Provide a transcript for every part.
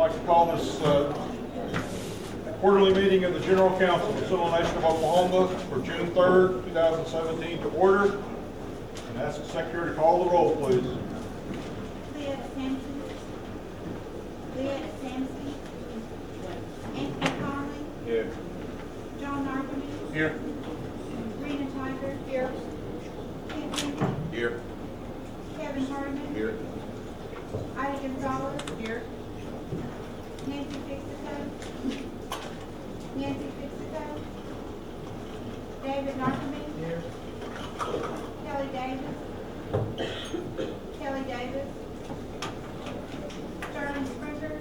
like to call this quarterly meeting of the General Council of the Seminole Nation of Oklahoma for June 3rd, 2017 to order. And ask the Secretary to call the roll, please. Leah Sampson. Anthony Conley. Here. John Narcomen. Here. Rena Tiger. Here. Kent Henry. Here. Kevin Hardeman. Here. Ida Gonzalez. Here. Nancy Fixico. David Narcomen. Here. Kelly Davis. Sterling Springer.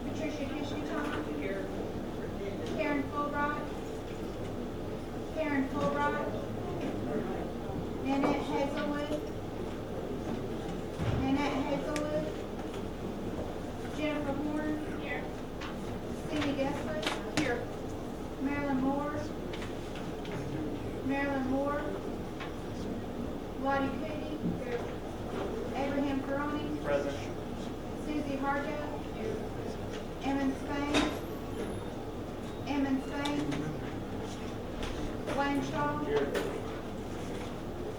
Patricia Kishketon. Here. Karen Fulbright. Nanette Hazelwood. Jennifer Horn. Here. Cindy Gessler. Here. Marilyn Moore. Lottie Cootie. Here. Abraham Ferroni. Present. Susie Harjo. Here. Emmons Spain. Wayne Shaw. Here.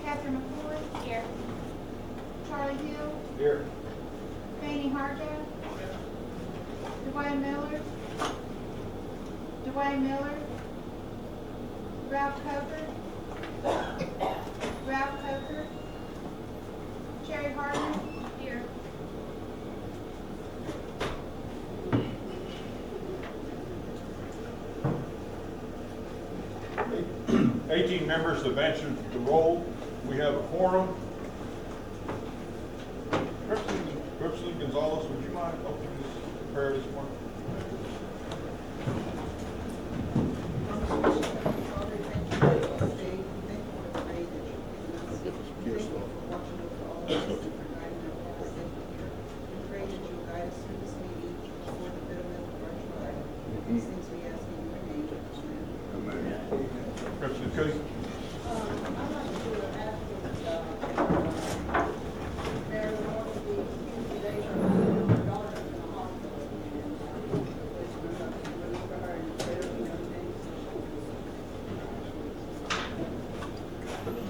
Catherine McCoy. Here. Charlie Hill. Here. Fannie Harjo. Dwayne Miller. Ralph Coker. Cherry Hardeman. Here. 18 members have answered the roll. We have a quorum. Representative Gonzalez, would you mind opening this prayer this morning? Representative Cootie?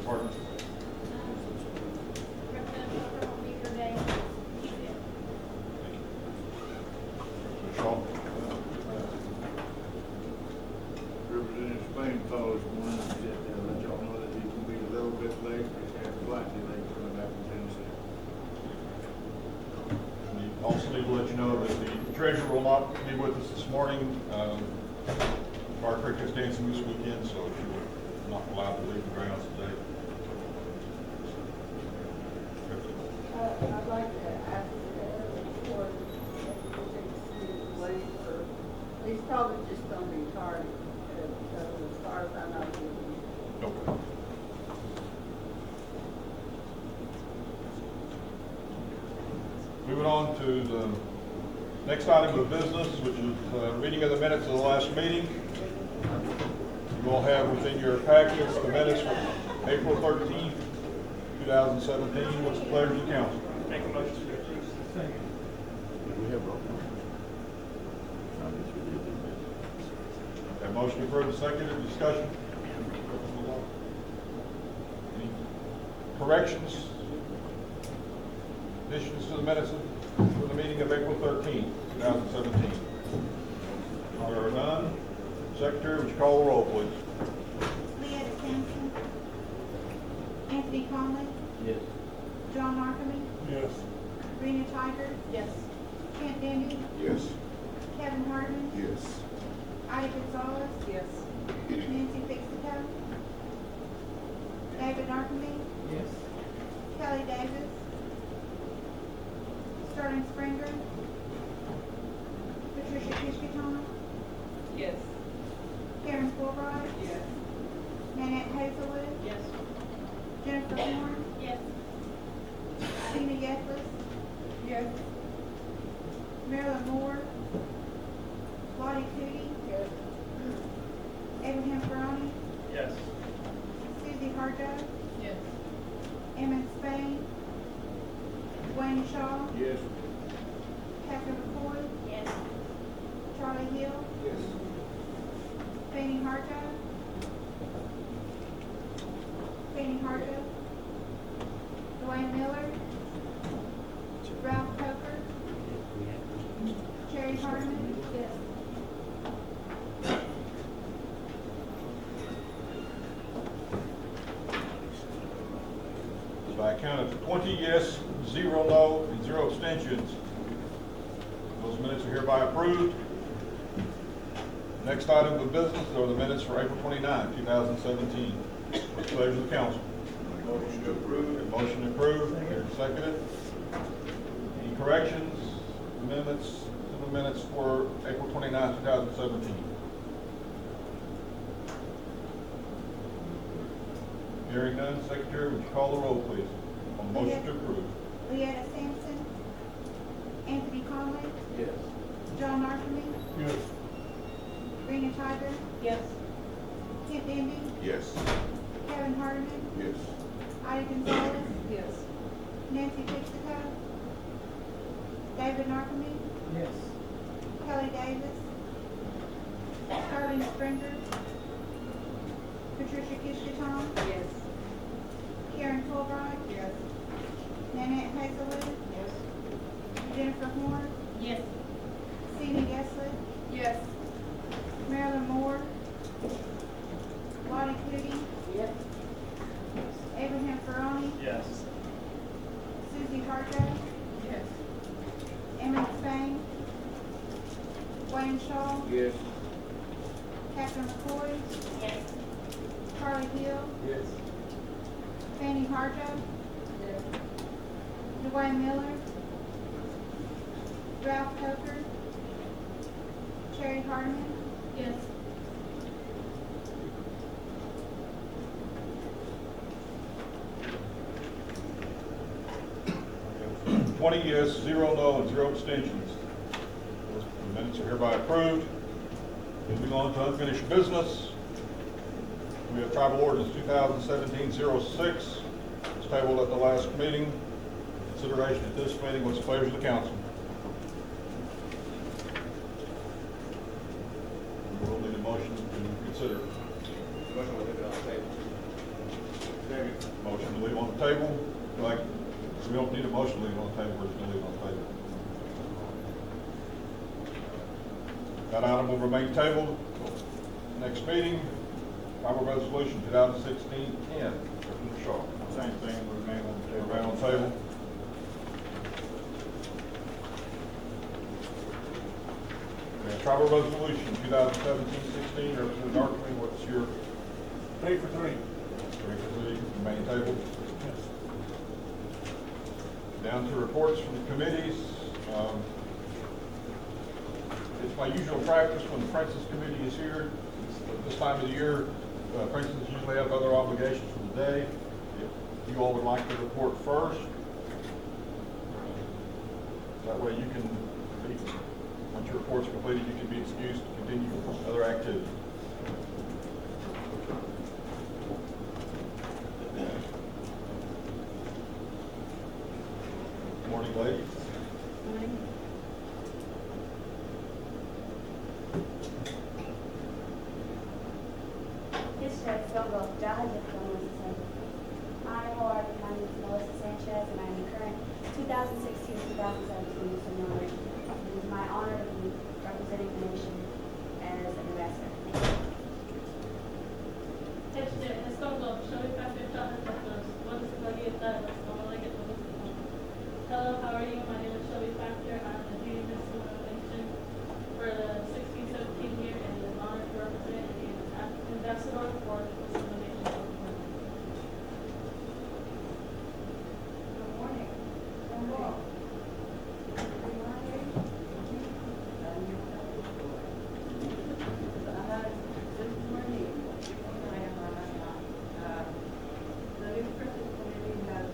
Pardon? Shaw? Representative Spain called this morning and said, let y'all know that he can be a little bit late, he's had a flight delay coming back from Tennessee. We also need to let you know that the treasurer will not be with us this morning. Bar Creek is dancing this weekend, so she will not allowed to leave the grounds today. I'd like to ask the board to wait for, he's probably just going to be tardy, so as far as I know. Okay. Moving on to the next item of business, which is reading of the minutes of the last meeting. You all have within your packets the minutes from April 13th, 2017. What's the pleasure of the council? Make a motion to approve. Have motion approved, seconded, discussion? Any corrections? Additions to the minutes for the meeting of April 13th, 2017? There are none. Secretary, would you call the roll, please? Leah Sampson. Anthony Conley. Yes. John Narcomen. Yes. Rena Tiger. Yes. Kent Denny. Yes. Kevin Hardeman. Yes. Ida Gonzalez. Yes. Nancy Fixico. David Narcomen. Yes. Kelly Davis. Sterling Springer. Patricia Kishketon. Yes. Karen Fulbright. Yes. Nanette Hazelwood. Yes. Jennifer Horn. Yes. Tina Yetlis. Yes. Marilyn Moore. Lottie Cootie. Yes. Abraham Ferroni. Yes. Susie Harjo. Yes. Emmons Spain. Wayne Shaw, Yes. Catherine McCoy, Yes. Charlie Hill, Yes. Fanny Harjo, Dwayne Miller, Ralph Coker, Sherry Hardeman, Yes. By a count of 20 yes, 0 no, and 0 abstentions, those minutes are hereby approved. Next item of business are the minutes for April 29, 2017. What's the pleasure of the council? Motion to approve. Motion approved, seconded. Any corrections, amendments to the minutes for April 29, 2017? Hearing none, Secretary, would you call the roll, please, on the motion to approve? Leetta Sampson, Anthony Conley, Yes. John Archibald, Yes. Rena Tiger, Yes. Kent Denby, Yes. Kevin Hardeman, Yes. Ida Gonzalez, Yes. Nancy Fixaco, David Narcome, Yes. Kelly Davis, Sterling Springer, Patricia Kishkaton, Yes. Karen Fulbright, Yes. Nanette Hazelwood, Yes. Jennifer Horn, Yes. Sina Gesley, Yes. Marilyn Moore, Lottie Cootie, Yes. Abraham Ferroni, Yes. Susie Harjo, Yes. Emmett Spain, Wayne Shaw, Yes. Catherine McCoy, Yes. Charlie Hill, Yes. Fanny Harjo, Yes. Dwayne Miller, Ralph Coker, Sherry Hardeman, Yes. 20 yes, 0 no, and 0 abstentions. The minutes are hereby approved. Moving on to unfinished business. We have Tribal Ordinance 2017-06. It's tabled at the last meeting. Consideration at this meeting. What's the pleasure of the council? We'll need a motion to consider. Motion to leave it on the table. Second. Motion to leave on the table. Like, we don't need a motion to leave it on the table. We're just going to leave it on the table. That item will remain tabled. Next meeting, Tribal Resolution 2016-10. Mr. Shaw. Same thing, will remain on the table. Remain on the table. Tribal Resolution 2017-16. Representative Darkman, what's your? 3 for 3. 3 for 3, remain tabled. Down to reports from the committees. It's my usual practice when the Princess Committee is here. This time of the year, Princess usually have other obligations for the day. If you all would like to report first, that way you can, once your report's completed, you can be excused to continue other activities. Good morning, ladies. District Scoville, Judge of Melissa. Honorable my name is Melissa Sanchez, and I'm the current 2016-2017 Seminole. It is my honor to be representing the nation as an ambassador. Hello, how are you? My name is Shelby Factor. I'm the junior Miss Seminole Nation for the 16-17 year, and it is an honor to represent and be an ambassador for the Seminole Nation. Good morning. Good morning. The new Christmas committee has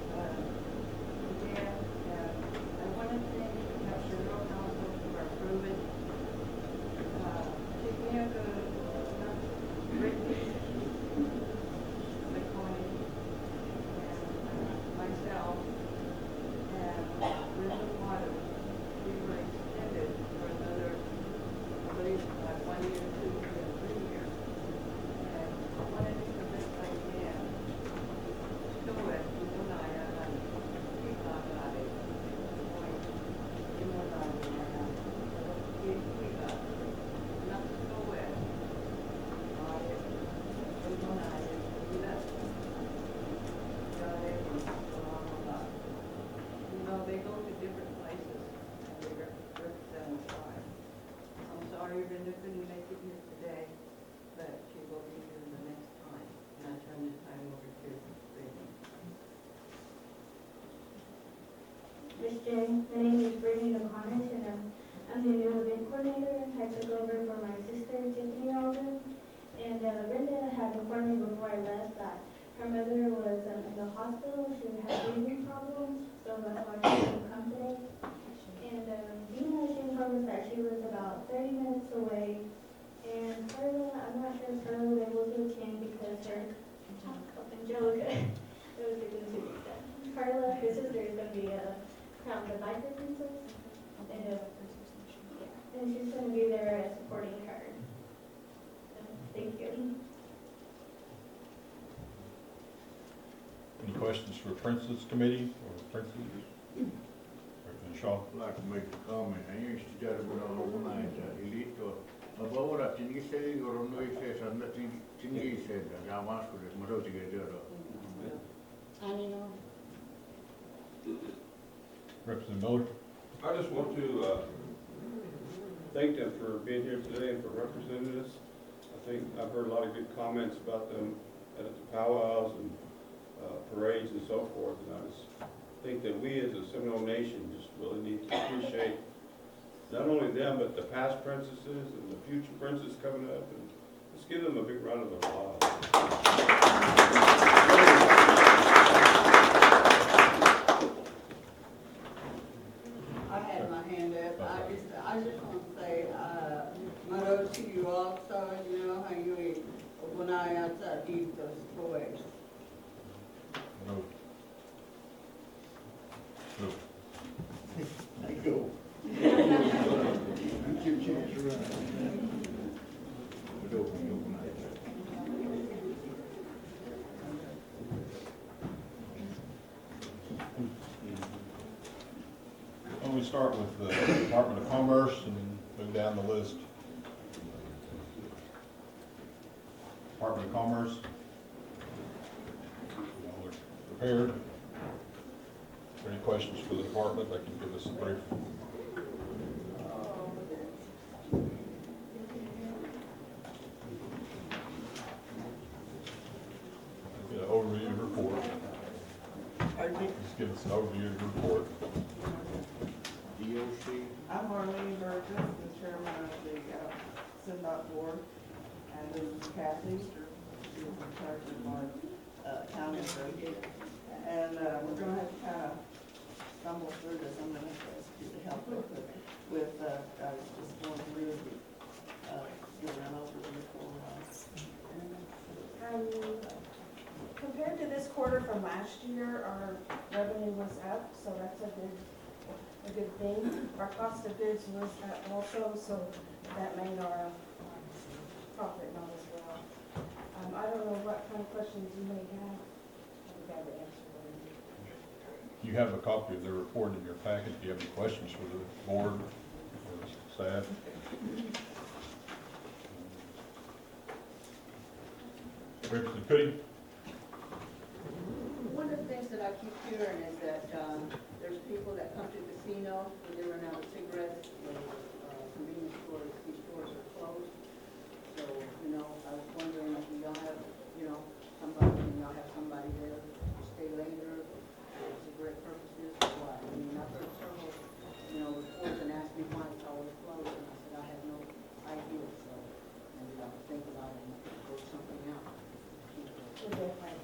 Ms. J. My name is Brittany O'Connor, and I'm the new event coordinator. I took over for my sister, Tiffany Alden. And Brenda had informed me before I left that her mother was in the hospital. She had breathing problems, so that's why she couldn't come today. And Dina, she informed us that she was about 30 minutes away. And Carla, I'm not sure if Carla was able to attend because Angelica, that was her considered that. Carla, her sister, is going to be crowned the biker princess. And she's going to be there supporting her. Thank you. Any questions for Princess Committee or Princess? Representative Shaw? I'd like to make a comment. Jag studerade på någon organizer i lite och bara att ni säger och nu säger så att ni säger att jag var skulle man då tycker det då. Representative Miller? I just want to thank them for being here today and for representing us. I think I've heard a lot of good comments about them at the powwows and parades and so forth. And I just think that we as a Seminole nation just really need to appreciate not only them, but the past princesses and the future princesses coming up. And let's give them a big round of applause. I had my hand up. I just want to say, motto to you also, you know, how you, when I outside eat those toys. No. No. I go. It's your chance to run. But open your mind. Well, we start with the Department of Commerce and move down the list. Department of Commerce. Y'all are prepared. Any questions for the department? They can give us a brief. Get an overview of the report. Just give us an overview of the report. DOC. I'm Marlene Burgess, the chairman of the Seminole board, and this is Kathy, she's in charge of our county associate. And we're gonna have to kind of stumble through this. I'm gonna have to ask you to help with I was just going through the, get run over the report. Compared to this quarter from last year, our revenue was up, so that's a good thing. Our cost of goods was up also, so that made our profit not as well. I don't know what kind of questions you may have. I've got to answer them. You have a copy of the report in your packet. Do you have any questions for the board or staff? Representative Cootie? One of the things that I keep hearing is that there's people that come to the casino when they run out of cigarettes, convenience stores, these stores are closed. So, you know, I was wondering if y'all have, you know, somebody there to stay later for cigarette purposes or what? I mean, I've heard several, you know, reports and asked me why it's always closed, and I said I have no idea, so maybe I would think about it and work something out. We'll definitely,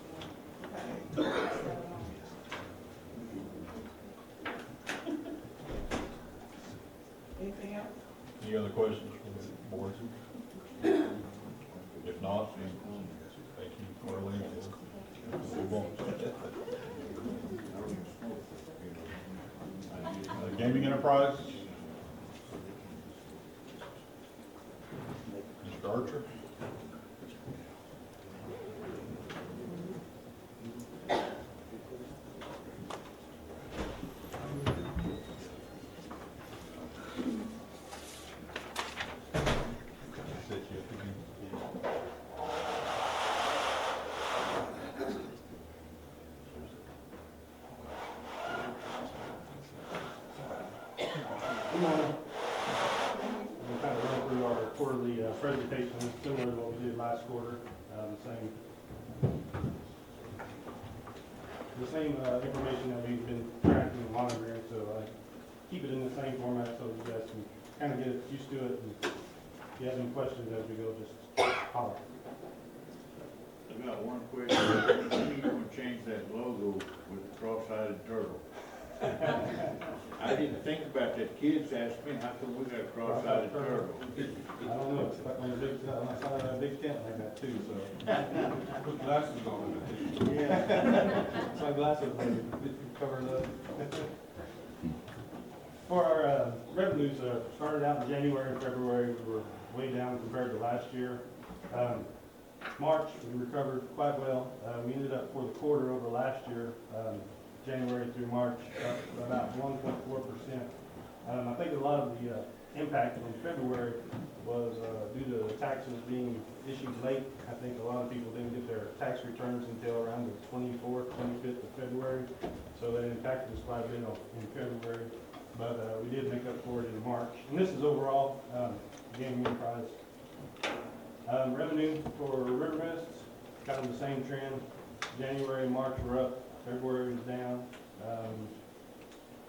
Anything else? Any other questions for the board? If not, thank you, Carleen. Move on. Gaming Enterprise? Mr. Archer? Good morning. We'll kind of run through our quarterly presentation, similar to what we did last quarter. The same information that we've been tracking and monitoring. So keep it in the same format so you guys can kind of get used to it. And if you have any questions as we go, just holler. I got one question. When are you gonna change that logo with the cross-eyed turtle? I didn't think about that. Kids asked me, how come we got a cross-eyed turtle? I don't know, it's stuck on the big, on the side of that big tent like that too, so. Put glasses on it. Yeah. Sunglasses, maybe, cover it up. For our revenues, started out in January and February, we were way down compared to last year. March, we recovered quite well. We ended up for the quarter over last year, January through March, up about 1.4%. I think a lot of the impact in February was due to the taxes being issued late. I think a lot of people didn't get their tax returns until around the 24th, 25th of February. So that impacted us quite a bit in February. But we did make up for it in March. And this is overall, again, enterprise. Revenue for River Mists, kind of the same trend. January and March were up, February was down.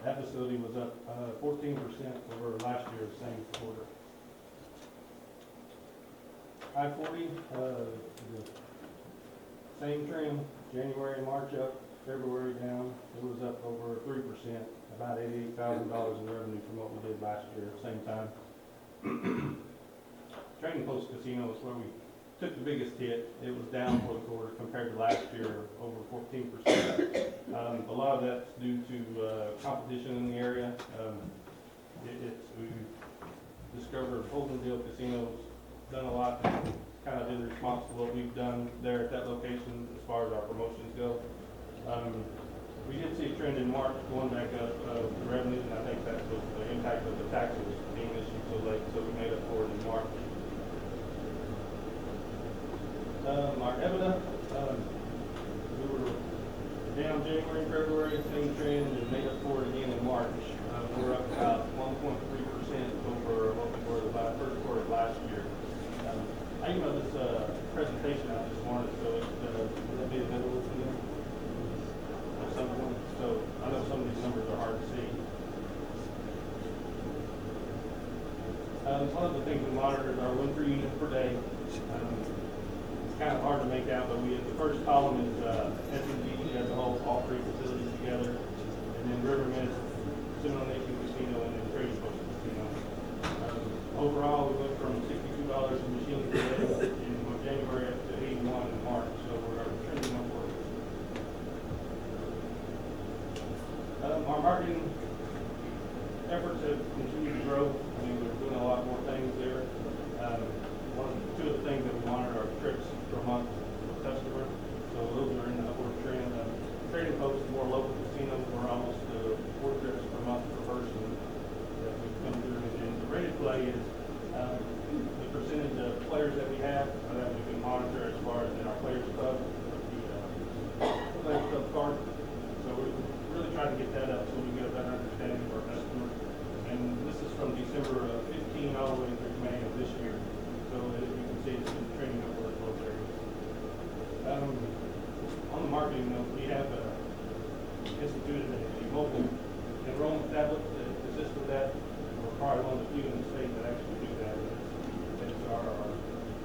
That facility was up 14% over last year, same quarter. I-40, the same trend. January and March up, February down. It was up over 3%, about $88,000 in revenue from what we did last year, same time. Trading Post Casino is where we took the biggest hit. It was down for the quarter compared to last year, over 14%. A lot of that's due to competition in the area. We discovered Holdendale Casino's done a lot, kind of in response to what we've done there at that location as far as our promotions go. We did see a trend in March going back up the revenues, and I think that's the impact of the taxes being issued so late, so we made up for it in March. Our EBITDA, we were down January and February, same trend, and made up for it again in March. We're up about 1.3% over what we were the first quarter of last year. I emailed this presentation out this morning, so it'll be available to you at some point. So I know some of these numbers are hard to see. One of the things we monitor is our win per unit per day. Kind of hard to make out, but the first column is S&G as a whole, all three facilities together, and then River Mist, Seminole Casino, and then Trading Post Casino. Overall, we went from $62 a machine per day in January up to $81 in March, so we're trending upward. Our marketing efforts have continued to grow. I mean, we're doing a lot more things there. Two of the things that we monitor are trips per month per customer. So those are in the upward trend. Trading Post is more local casinos. We're almost 4 trips per month per person that we come through. And the rated play is the percentage of players that we have that we can monitor as far as in our Players Club, the Players Club card. So we're really trying to get that up so we get a better understanding of our customers. And this is from December of 15 all the way through May of this year. So as you can see, it's been trending upward both areas. On the marketing note, we have instituted a mobile enrollment tablet to assist with that. We're probably one of the few in the state that actually do that. It's our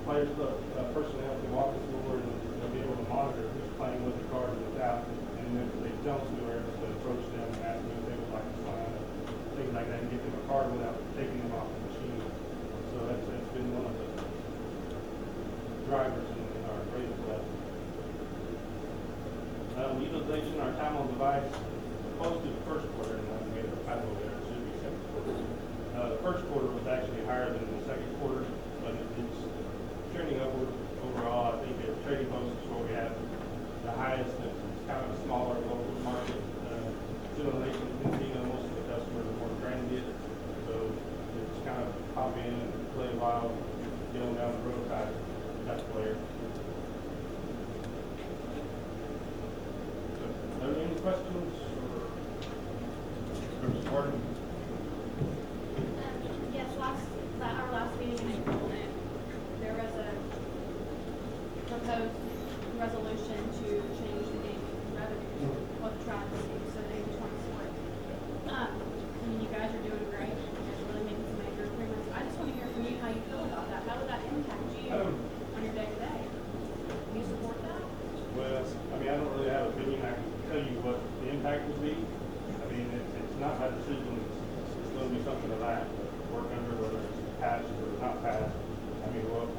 Players Club personnel can walk us forward and they'll be able to monitor who's playing with the card and without. And if they don't, we're able to approach them and ask them if they would like to sign up, things like that, and get them a card without taking them off the machine. So that's been one of the drivers in our rated play. Utilization, our time on device, opposed to the first quarter, and we made a typo there, it should be second quarter. The first quarter was actually higher than the second quarter, but it's trending upward overall. I think at Trading Post is where we have the highest. It's kind of a smaller local market. Seminole Casino, most of the customers are more transient, so it's kind of pop in and play a while, get on down the road type player. Are there any questions? Mr. Martin? Yes, our last meeting in April, there was a proposed resolution to change the gaming revenue, what the tribe was, so they just want to split. And you guys that decision is going to be something that I have to work under, whether it's passed or not passed. I mean, we'll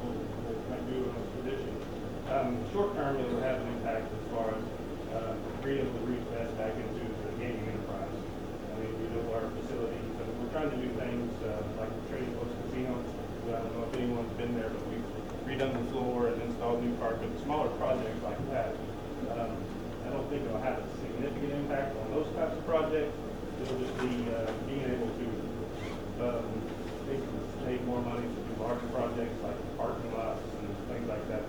make do on this condition. Short term, it will have an impact as far as being able to reinvest back into the gaming enterprise. I mean, we know our facilities, and we're trying to do things like the Trading Post Casino. I don't know if anyone's been there, but we've redone the floor and installed new carpet, smaller projects like that. I don't think it'll have a significant impact on those types of projects. It'll just be being able to save more money to do larger projects like parking lots and things like that.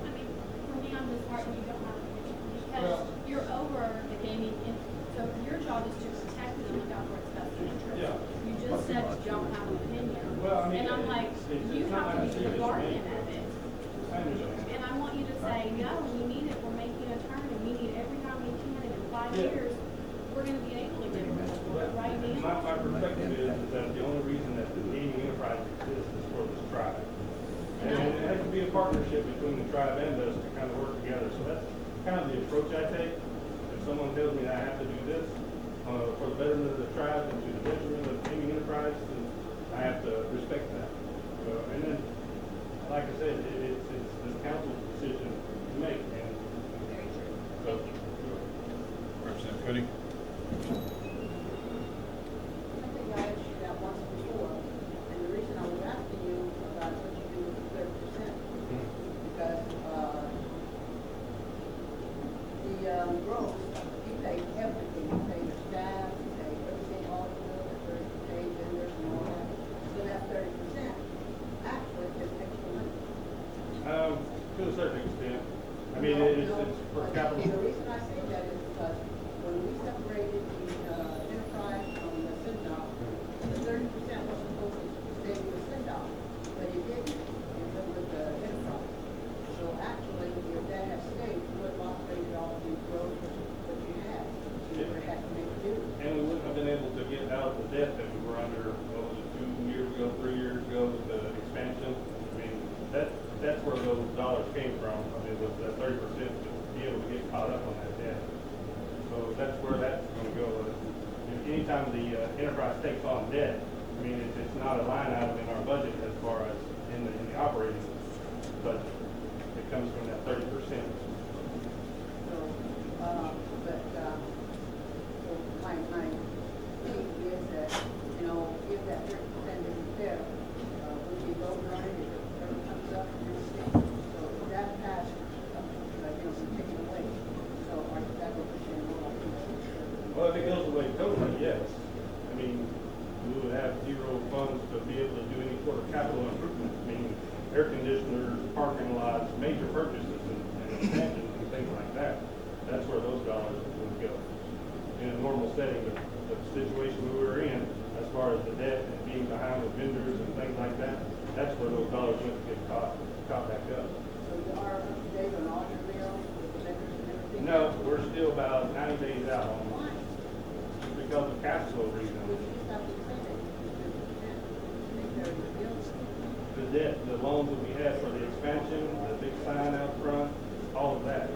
I mean, for me, I'm disheartened you don't have a commission because you're over the gaming, so your job is to protect it and look out for its best interest. Yeah. You just said you don't have an opinion. Well, I mean, and I'm like, you have to be the guardian of it. I understand. And I want you to say, no, we need it, we're making a turn, and we need every time we can, and in 5 years, we're gonna be able to get rid of it, right now. My perspective is that the only reason that the gaming enterprise exists is for this tribe. And it has to be a partnership between the tribe and us to kind of work together. So that's kind of the approach I take. If someone tells me that I have to do this for the betterment of the tribe and to the detriment of the gaming enterprise, then I have to respect that. And then, like I said, it's the council's decision to make. And Very true. so, Representative Goody? I think I asked you that once before, and the reason I was asking you about what you do with the 30%, because, the gross, you pay everything, you pay the staff, you pay everything, all the bills, you pay vendors and all that, so that 30% actually is extra money. to a certain extent. I mean, it's for But capital. the reason I say that is because when we separated the enterprise from the Seminole, the 30% was supposed to stay with Seminole, but it didn't. It went with the enterprise. So actually, if that had stayed, you would have operated all the growth that you had. You never had to make do. And we wouldn't have been able to get out of the debt that we were under, what was it, 2 years ago, 3 years ago with the expansion. I mean, that's where those dollars came from. I mean, was that 30% to be able to get caught up on that debt. So that's where that's going to go. And anytime the enterprise takes on debt, I mean, it's not a line item in our budget as far as in the operating budget. It comes from that 30%. So, so my thing is that, you know, if that 30% isn't there, would you go on it if it ever comes up and everything? So if that passed, like, you know, be taken away. So are that what you're saying? Well, if it goes away totally, yes. I mean, we would have zero funds to be able to do any sort of capital improvements, meaning air conditioners, parking lots, major purchases and expansions and things like that. That's where those dollars would go. In a normal setting, the situation we were in, as far as the debt and being behind with vendors and things like that, that's where those dollars went to get caught back up. So you are up to date on all your bills with the vendors and everything? No, we're still about 90 days out on Why? because of cash flow Would reasons. you just have to say that you do 50%? Take care of your bills? The debt, the loans that we had for the expansion, the big sign out front, all of that,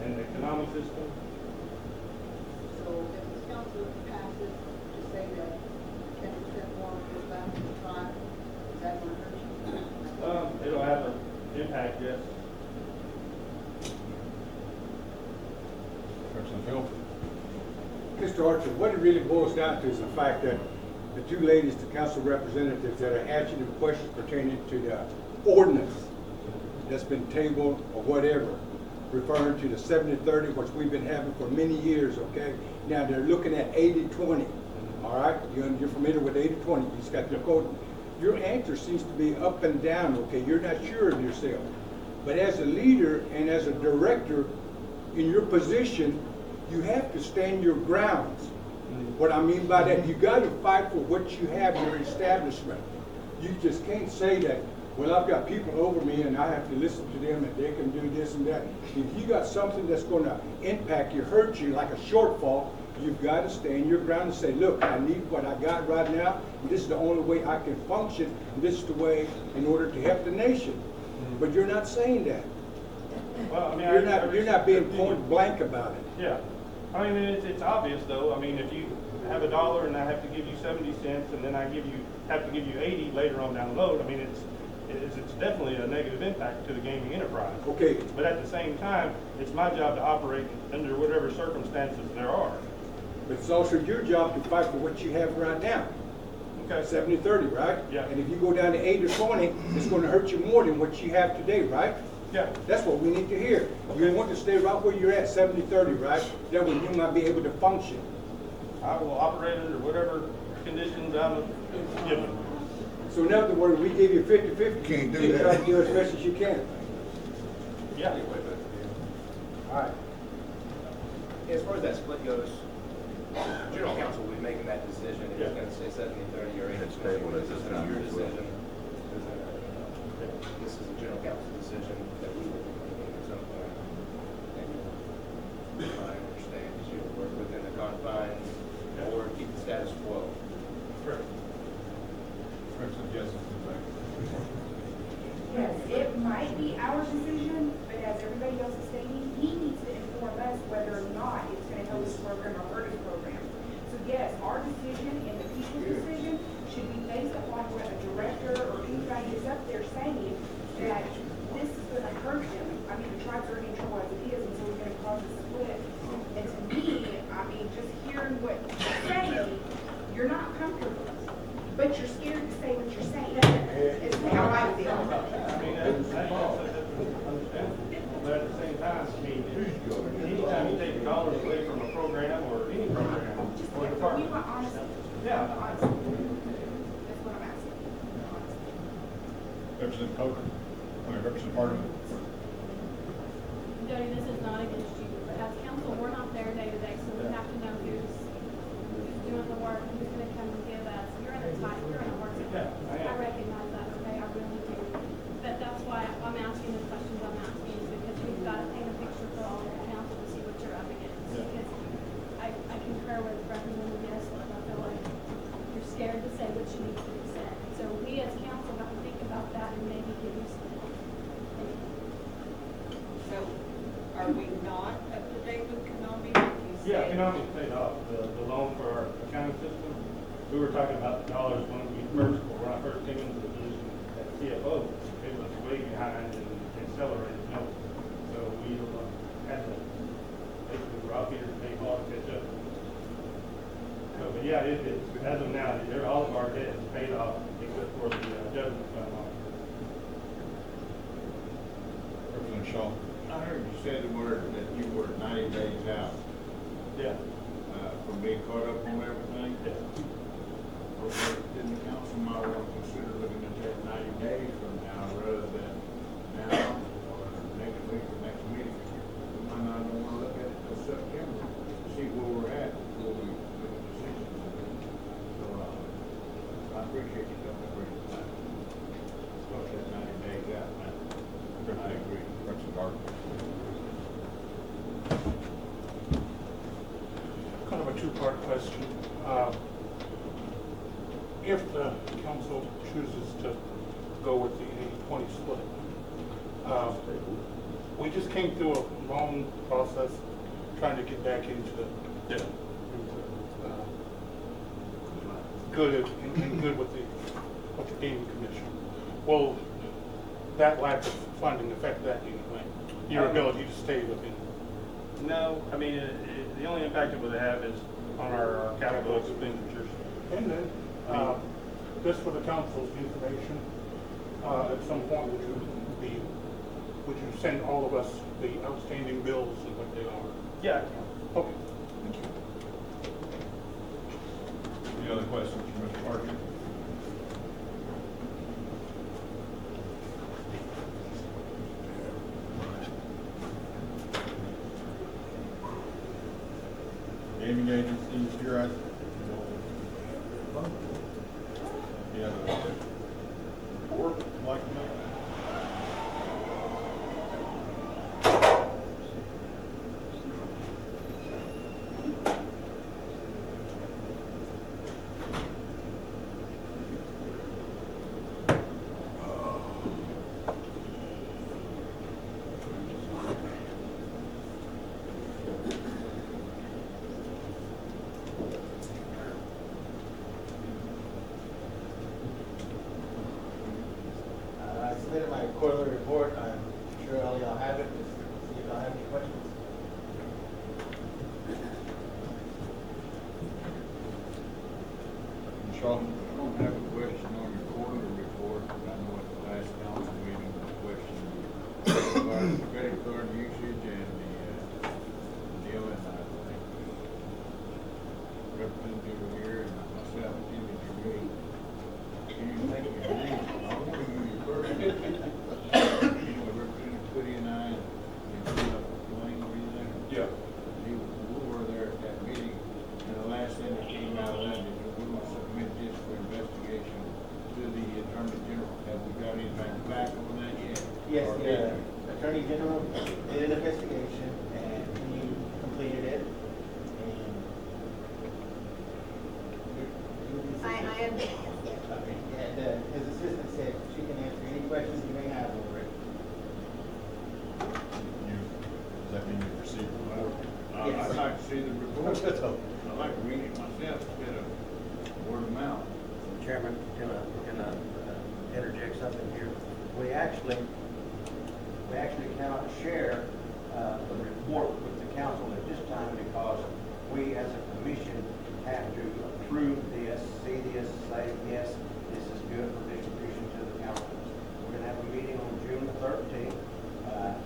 and the economic system. So if the council passes to say that 10% more goes back to the tribe, is that going to hurt you? It'll have an impact, yes. Representative Hill? Mr. Archer, what it really boils down to is the fact that the two ladies, the council representatives that are answering the questions pertaining to the ordinance that's been tabled or whatever, referring to the 70-30, which we've been having for many years, okay? Now they're looking at 80-20, all right? You're familiar with 80-20, you just got your code. Your answer seems to be up and down, okay? You're not sure of yourself. But as a leader and as a director in your position, you have to stand your grounds. What I mean by that, you got to fight for what you have, your establishment. You just can't say that, well, I've got people over me and I have to listen to them and they can do this and that. If you got something that's going to impact you, hurt you, like a shortfall, you've got to stand your ground and say, look, I need what I got right now, and this is the only way I can function, and this is the way in order to help the nation. But you're not saying that. Well, I mean, You're not being point blank about it. Yeah, I mean, it's obvious though. I mean, if you have $1 and I have to give you 70 cents and then I have to give you 80 later on down the road, I mean, it's definitely a negative impact to the gaming enterprise. Okay, But at the same time, it's my job to operate under whatever circumstances there are. but it's also your job to fight for what you have right now. Okay. 70-30, right? Yeah. And if you go down to 80-20, it's gonna hurt you more than what you have today, right? Yeah. That's what we need to hear. You want to stay right where you're at, 70-30, right? That way you might be able to function. I will operate under whatever conditions I'm given. So in other words, we give you 50-50. Can't do You that. try to do as best as you can. Yeah. All right. As far as that split goes, general council will be making that decision, if it's gonna say 70-30 or 80-20, this isn't your decision. This is a general council decision that we will be making at some point. And I understand that you work within the confines or keep the status quo. Correct. Yes, it might be our decision, but as everybody else is stating, he needs to inform us whether or not it's gonna help his program or hurt his program. So yes, our decision and the people's decision should be based upon what a director or anybody is up there saying that this is gonna hurt them. I mean, the tribes are in trouble as it is, and so it's gonna cause a split. And to me, I mean, just hearing what you're saying, you're not comfortable, but you're scared to say what you're saying. It's how I feel. I mean, that's understandable. But at the same time, I mean, anytime you take dollars away from a program or any program Just, or we department. want honesty. Yeah. Honesty. That's what I'm asking. Honesty. Representative Coker, Representative Harden. Jody, this is not against you, but as council, we're not there day to day, so we have to know who's doing the work, who's gonna come and give us. You're in a tight, you're in a hard spot. Yeah, I am. I recognize that, okay, I really do. But that's why I'm asking the questions I'm asking, is because we've got to paint a picture for all of the council to see what you're up against. Yeah. Because I concur with Representative Gessler, I feel like you're scared to say what you need to be said. So we as council have to think about that and maybe give you some. So are we not up to date with Konami? Yeah, Konami paid off the loan for our accounting system. We were talking about the dollars when I first came into the position as CFO. It was way behind and accelerated note. So we had to, basically, we're out here to pay all to catch up. So, but yeah, as of now, all of our debt is paid off except for the judgment fund. Representative Shaw. I heard you said the word that you were 90 days out Yeah. from being caught up on everything. Yeah. Okay, then the council might want to consider looking at that 90 days from now rather than now or next week or next meeting. We might not want to look at it till September, see where we're at before we make a decision. So I appreciate you coming to bring it back. Especially that 90 days out, man. I agree. Representative Harden. Kind of a two-part question. If the council chooses to go with the 80-20 split, we just came through a long process trying to get back into good and good with the gaming commission. Will that lack of funding affect that in any way? Your ability to stay within? No, I mean, the only impact it would have is on our capital expenditures. And then, just for the council's information, at some point would you send all of us the outstanding bills and what they are? Yeah. Okay. Any other questions for Mr. Parker? Gaming agencies, you're at. You have a report you'd like to make? Shaw? I don't have a question on your quarterly report, but I know at the last council meeting, the question regarding the credit card usage and the deal, and I think representative here and myself, Jimmy, can you make your name? I don't want to use your first name. Representative Goody and I, and Dwayne, were you there? Yeah. We were there at that meeting, and the last thing that came out of that is that we want to submit this for investigation to the Attorney General. Have we got anything back on that yet? Yes, Or the Attorney General did an investigation and he completed it. And I am. okay, and his assistant said she can answer any questions you may have over it. Does that mean you received the report? I'd like to see the report. I'd like to read it myself instead of word of mouth. Chairman, can I interject something here? We actually cannot share the report with the council at this time because we as a commission have to approve this, see this, say, yes, this is good for distribution to the council. We're gonna have a meeting on June 13th,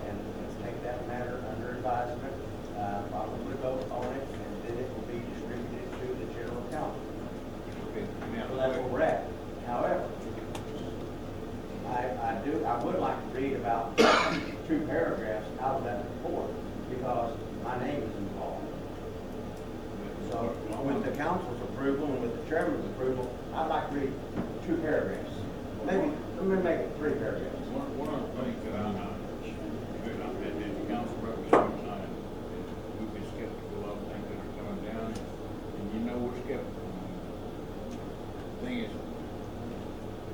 and take that matter under advisement, probably vote on it, and then it will be distributed to the general council. Okay, now, So that's where we're at. However, I would like to read about 2 paragraphs out of that report because my name is involved. So with the council's approval and with the chairman's approval, I'd like to read 2 paragraphs. Maybe, let me make it 3 paragraphs. one of the things that I'm not, as the council representative, we've been skeptical of things that are coming down, and you know we're skeptical. Thing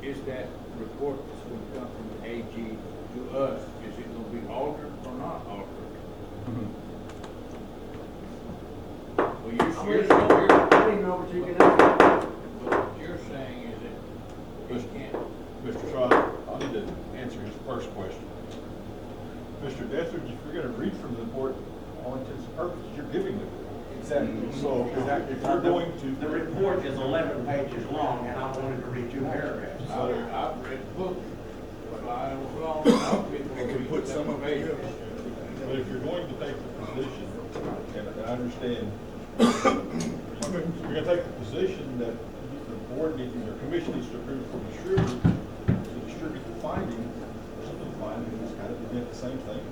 is that report that's going to come from the AG to us, is it going to be altered or not altered? Well, you're saying is that it can't. Mr. Shaw, I need to answer his first question. Mr. Dethridge, if you're going to read from the report, all intents and purposes, you're giving the report. Exactly. So if you're going to... The report is 11 pages long, and I wanted to read 2 paragraphs. I've read the book, but I don't know. We can put some of it. But if you're going to take the position, and I understand, you're going to take the position that the board needs, or commission needs to approve to distribute the findings, or some of the findings, kind of did the same thing.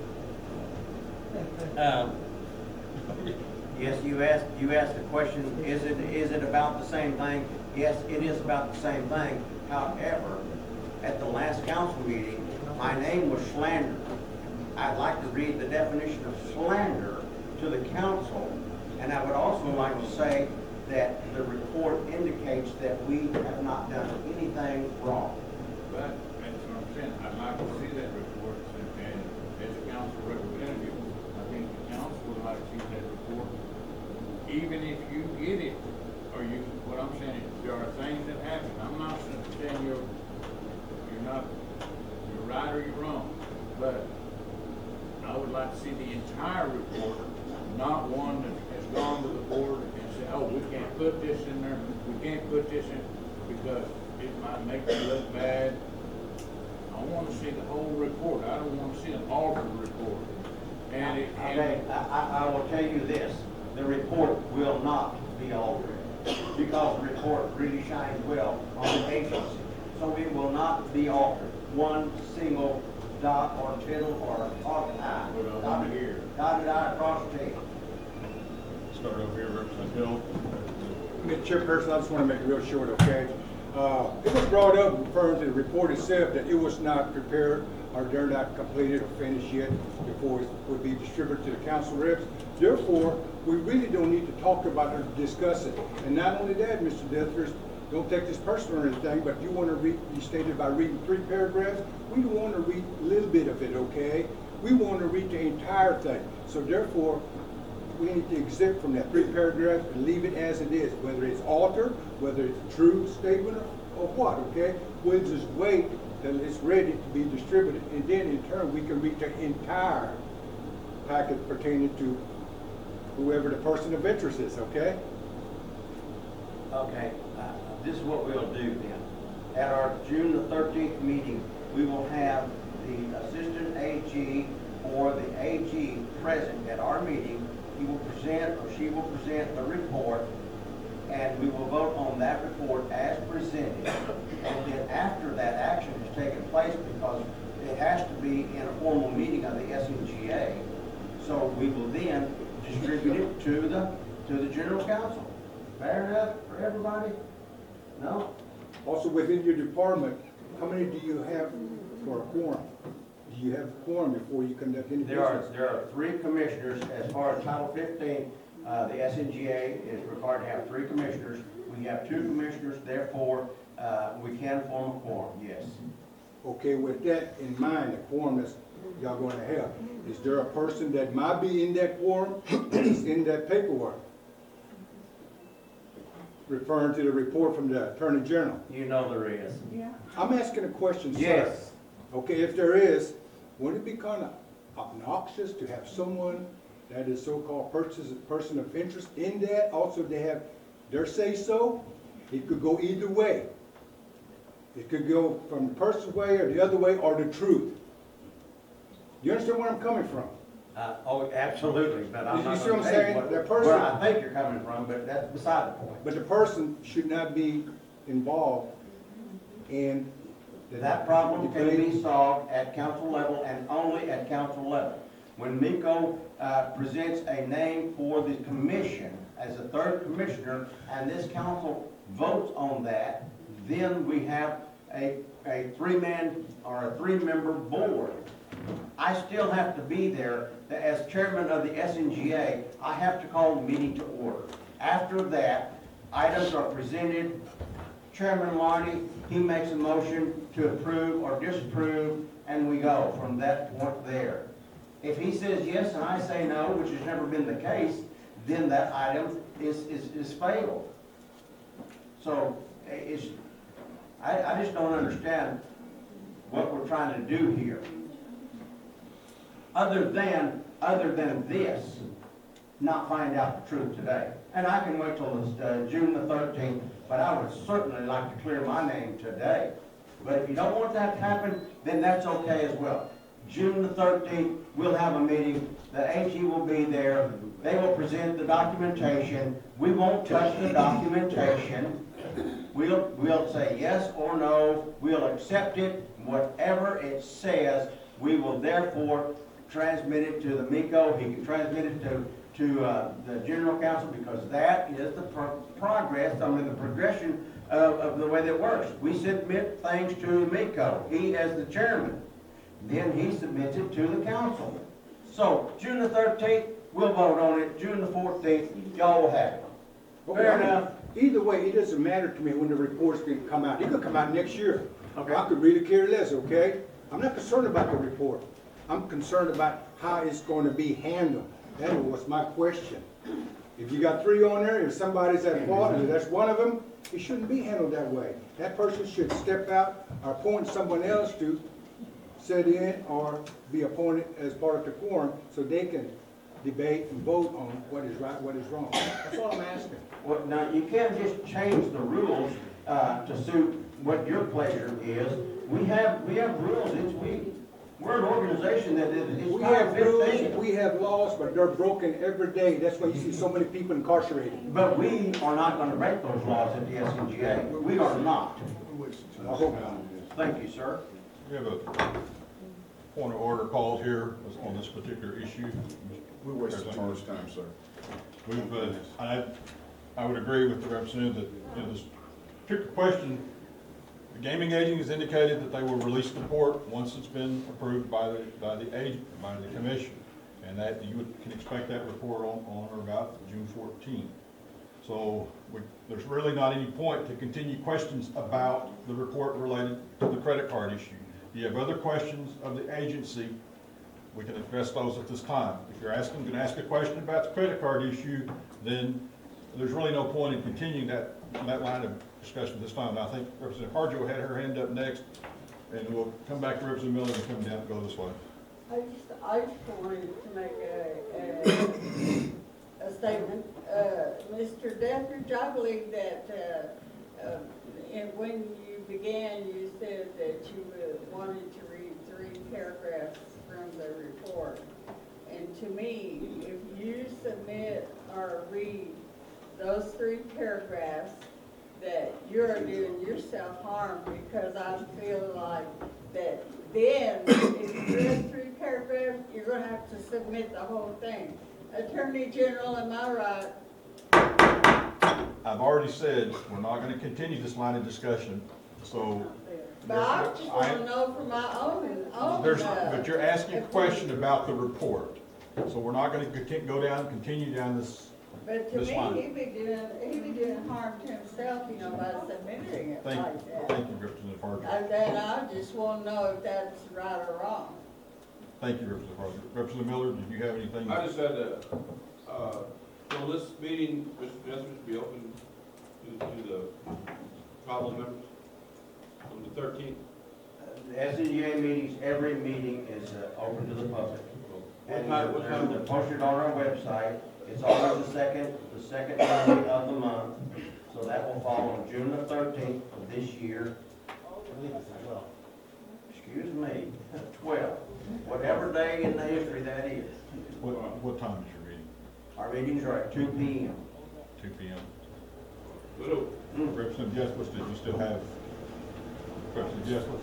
Yes, you asked the question, is it about the same thing? Yes, it is about the same thing. However, at the last council meeting, my name was slandered. I'd like to read the definition of slander to the council, and I would also like to say that the report indicates that we have not done anything wrong. But that's what I'm saying. I'd like to see that report, and as a council representative, I think the council would like to see that report. Even if you get it, or what I'm saying is there are things that happen. I'm not saying you're right or you're wrong, but I would like to see the entire report, not one that has gone to the board and said, oh, we can't put this in there, we can't put this in, because it might make me look bad. I want to see the whole report. I don't want to see an altered report. And I will tell you this, the report will not be altered because the report really shines well on the agency. So it will not be altered. One single dot or tittle or I. Dotted I across the T. Start over here, Representative Hill. Mr. Chairperson, I just want to make it real short, okay? It was brought up in terms of the report itself that it was not prepared or they're not completed or finished yet before it would be distributed to the council reps. Therefore, we really don't need to talk about it or discuss it. And not only that, Mr. Dethridge, don't take this personal or anything, but you want to read, you stated by reading 3 paragraphs, we don't want to read a little bit of it, okay? We want to read the entire thing. So therefore, we need to exempt from that 3 paragraphs and leave it as it is, whether it's altered, whether it's a true statement or what, okay? We'll just wait till it's ready to be distributed, and then in turn, we can read the entire packet pertaining to whoever the person of interest is, okay? Okay, this is what we'll do then. At our June the 13th meeting, we will have the assistant AG or the AG present at our meeting. He will present or she will present a report, and we will vote on that report as presented. And then after that action has taken place, because it has to be in a formal meeting of the SNGA, so we will then distribute it to the general council. Fair enough for everybody? No? Also, within your department, how many do you have for a quorum? Do you have a quorum before you conduct any business? There are 3 commissioners. As far as Title 15, the SNGA is required to have 3 commissioners. We have 2 commissioners, therefore, we can form a quorum, yes. Okay, with that in mind, the quorum that y'all going to have, is there a person that might be in that quorum that is in that paperwork? Referring to the report from the Attorney General. You know there is. Yeah. I'm asking a question, sir. Yes. Okay, if there is, wouldn't it be kind of obnoxious to have someone that is so-called person of interest in that? Also, they have their say-so? It could go either way. It could go from the person's way or the other way or the truth. You understand where I'm coming from? Oh, absolutely, but I'm You not see what going I'm to tell saying? you That person- where I think you're coming from, but that's beside the point. But the person should not be involved in That problem can be solved at council level and only at council level. When Miko presents a name for the commission as a 3rd commissioner, and this council votes on that, then we have a 3-man or a 3-member board. I still have to be there. As chairman of the SNGA, I have to call the meeting to order. After that, items are presented. Chairman Lardy, he makes a motion to approve or disapprove, and we go from that point there. If he says yes and I say no, which has never been the case, then that item is failed. So I just don't understand what we're trying to do here. Other than this, not find out the truth today. And I can wait till June the 13th, but I would certainly like to clear my name today. But if you don't want that to happen, then that's okay as well. June the 13th, we'll have a meeting. The AG will be there. They will present the documentation. We won't touch the documentation. We'll say yes or no. We'll accept it. Whatever it says, we will therefore transmit it to the Miko. He can transmit it to the general council, because that is the progress, the progression of the way that works. We submit things to Miko, he as the chairman. Then he submits it to the council. So June the 13th, we'll vote on it. June the 14th, y'all will have it. Fair enough? Either way, it doesn't matter to me when the report's going to come out. It could come out next year. Okay. I could really care less, okay? I'm not concerned about the report. I'm concerned about how it's going to be handled. That was my question. If you got 3 on there, if somebody's at fault, and that's one of them, it shouldn't be handled that way. That person should step out or appoint someone else to sit in or be appointed as part of the quorum so they can debate and vote on what is right, what is wrong. That's all I'm asking. Well, now, you can't just change the rules to suit what your pleasure is. We have rules. We're an organization that is We have rules, 15. we have laws, but they're broken every day. That's why you see so many people incarcerated. But we are not going to break those laws at the SNGA. We are not. I hope not. Thank you, sir. We have a point of order called here on this particular issue. We're wasting too much time, sir. I would agree with the representative that in this particular question, the gaming agent has indicated that they will release the report once it's been approved by the commission, and that you can expect that report on or about June 14th. So there's really not any point to continue questions about the report related to the credit card issue. If you have other questions of the agency, we can address those at this time. If you're going to ask a question about the credit card issue, then there's really no point in continuing that line of discussion this time. And I think Representative Harjo had her hand up next, and we'll come back to Representative Miller and come down and go this way. I just wanted to make a statement. Mr. Deathridge, I believe that, and when you began, you said that you wanted to read 3 paragraphs from the report. And to me, if you submit or read those 3 paragraphs, that you're doing yourself harm, because I feel like that then, if you read 3 paragraphs, you're gonna have to submit the whole thing. Attorney General, am I right? I've already said, we're not gonna continue this line of discussion, so. But I just wanna know for my own. But you're asking a question about the report, so we're not gonna continue down this. But to This me, line. he'd be doing harm to himself, you know, by submitting it Thank like that. Thank you, Representative Harder. And then I just wanna know if that's right or wrong. Thank you, Representative Harder. Representative Miller, did you have anything? I just had will this meeting, Mr. Jessens, be open to the tribal members on the 13th? The SNGA meetings, every meeting is open to the public. And they're posted on our website. It's always the second Monday of the month, so that will fall on June the 13th of this year. Well, excuse me, 12, whatever day in the history that is. What time is your meeting? Our meetings are at 2 p.m. 2 p.m. Hello. Representative Jessup, did you still have, Representative Jessup?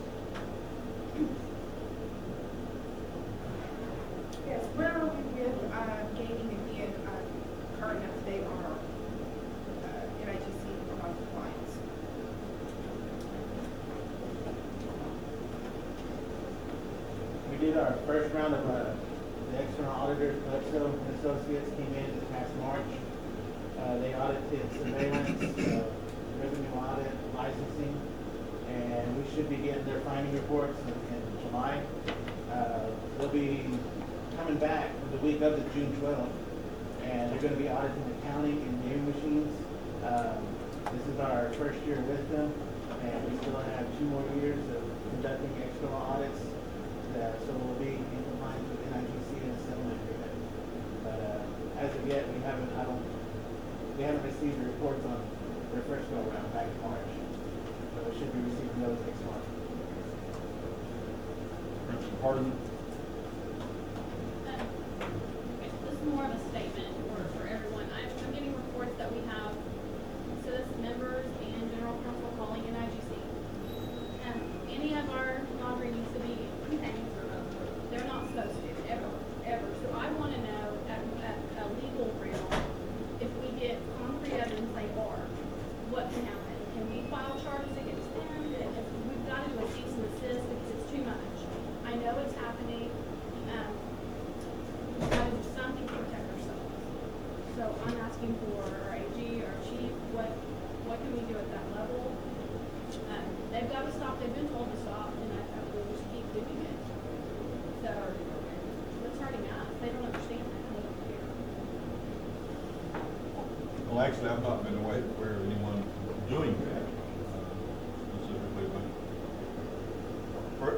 Yes, where are we with gaining again current update on our NIGC compliance? We did our first round of the external auditors, Calypso and Associates came in this past March. They audited surveillance, revenue audit, licensing, and we should be getting their finding reports in July. They'll be coming back the week of the June 12th, and they're going to be auditing accounting and viewing machines. This is our first year with them, and we still have 2 more years of conducting external audits. So we'll be in compliance with NIGC and a settlement agreement. But as of yet, we haven't received the reports on their first go around back in March. So we should be receiving those next month. Representative Harden? This is more of a statement for everyone. I'm getting reports that we have citizen members and general counsel calling NIGC. Any of our laundry needs to be contained. They're not supposed to, ever. So I want to know at a legal realm, if we get concrete evidence they are, what can happen? Can we file charges against them? We've got to do a cease and desist because it's too much. I know it's happening. We've got to do something to protect ourselves. So I'm asking for our AG, our chief, what can we do at that level? They've got to stop. They've been told to stop, and I will just keep doing it. So it's hurting us. They don't understand that. They don't care. Well, actually, I've not been aware of anyone doing that specifically, but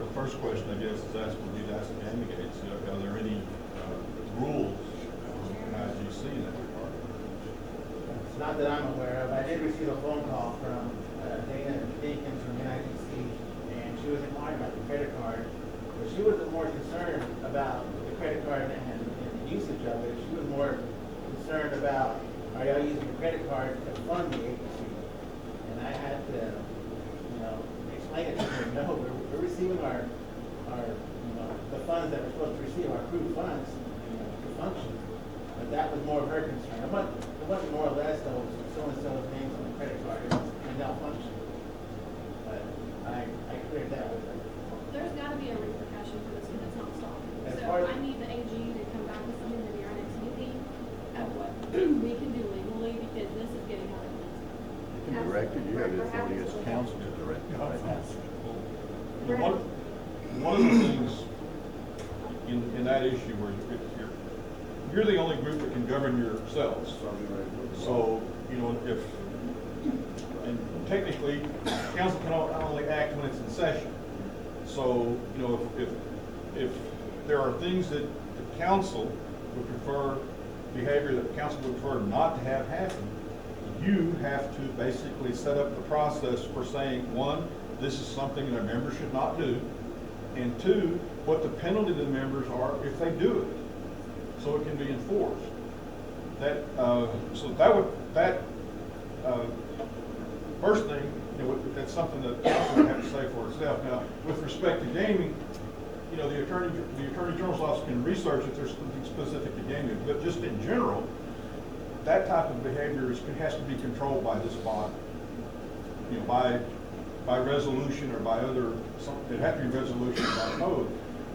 the first question, I guess, is asked when you ask the candidates, are there any rules from NIGC in that regard? It's not that I'm aware of. I did receive a phone call from Dana Deacons from NIGC, and she was inquiring about the credit card. But she wasn't more concerned about the credit card and the usage of it. She was more concerned about, are y'all using the credit card to fund the agency? And I had to, explain it to her. No, we're receiving our the funds that we're supposed to receive, our approved funds, to function. But that was more of her concern. It wasn't more or less though so-and-so's names on the credit card and they'll function. But I cleared that with her. There's got to be a repercussion for this because it's not stopping. As So far as- I need the AG to come back with something to be our next meeting of what we can do legally because this is getting out of hand. You can direct it, you have the authority as council to direct it. One of the things in that issue where you're the only group that can govern yourselves. So, and technically, council can only act when it's in session. So, if there are things that the council would prefer behavior that the council would prefer not to have happen, you have to basically set up the process for saying, one, this is something that a member should not do, and two, what the penalty to the members are if they do it, so it can be enforced. First thing, that's something that the council would have to say for itself. Now, with respect to gaming, the Attorney General's office can research if there's something specific to gaming, but just in general, that type of behavior has to be controlled by this body. By resolution or by it has to be resolution by code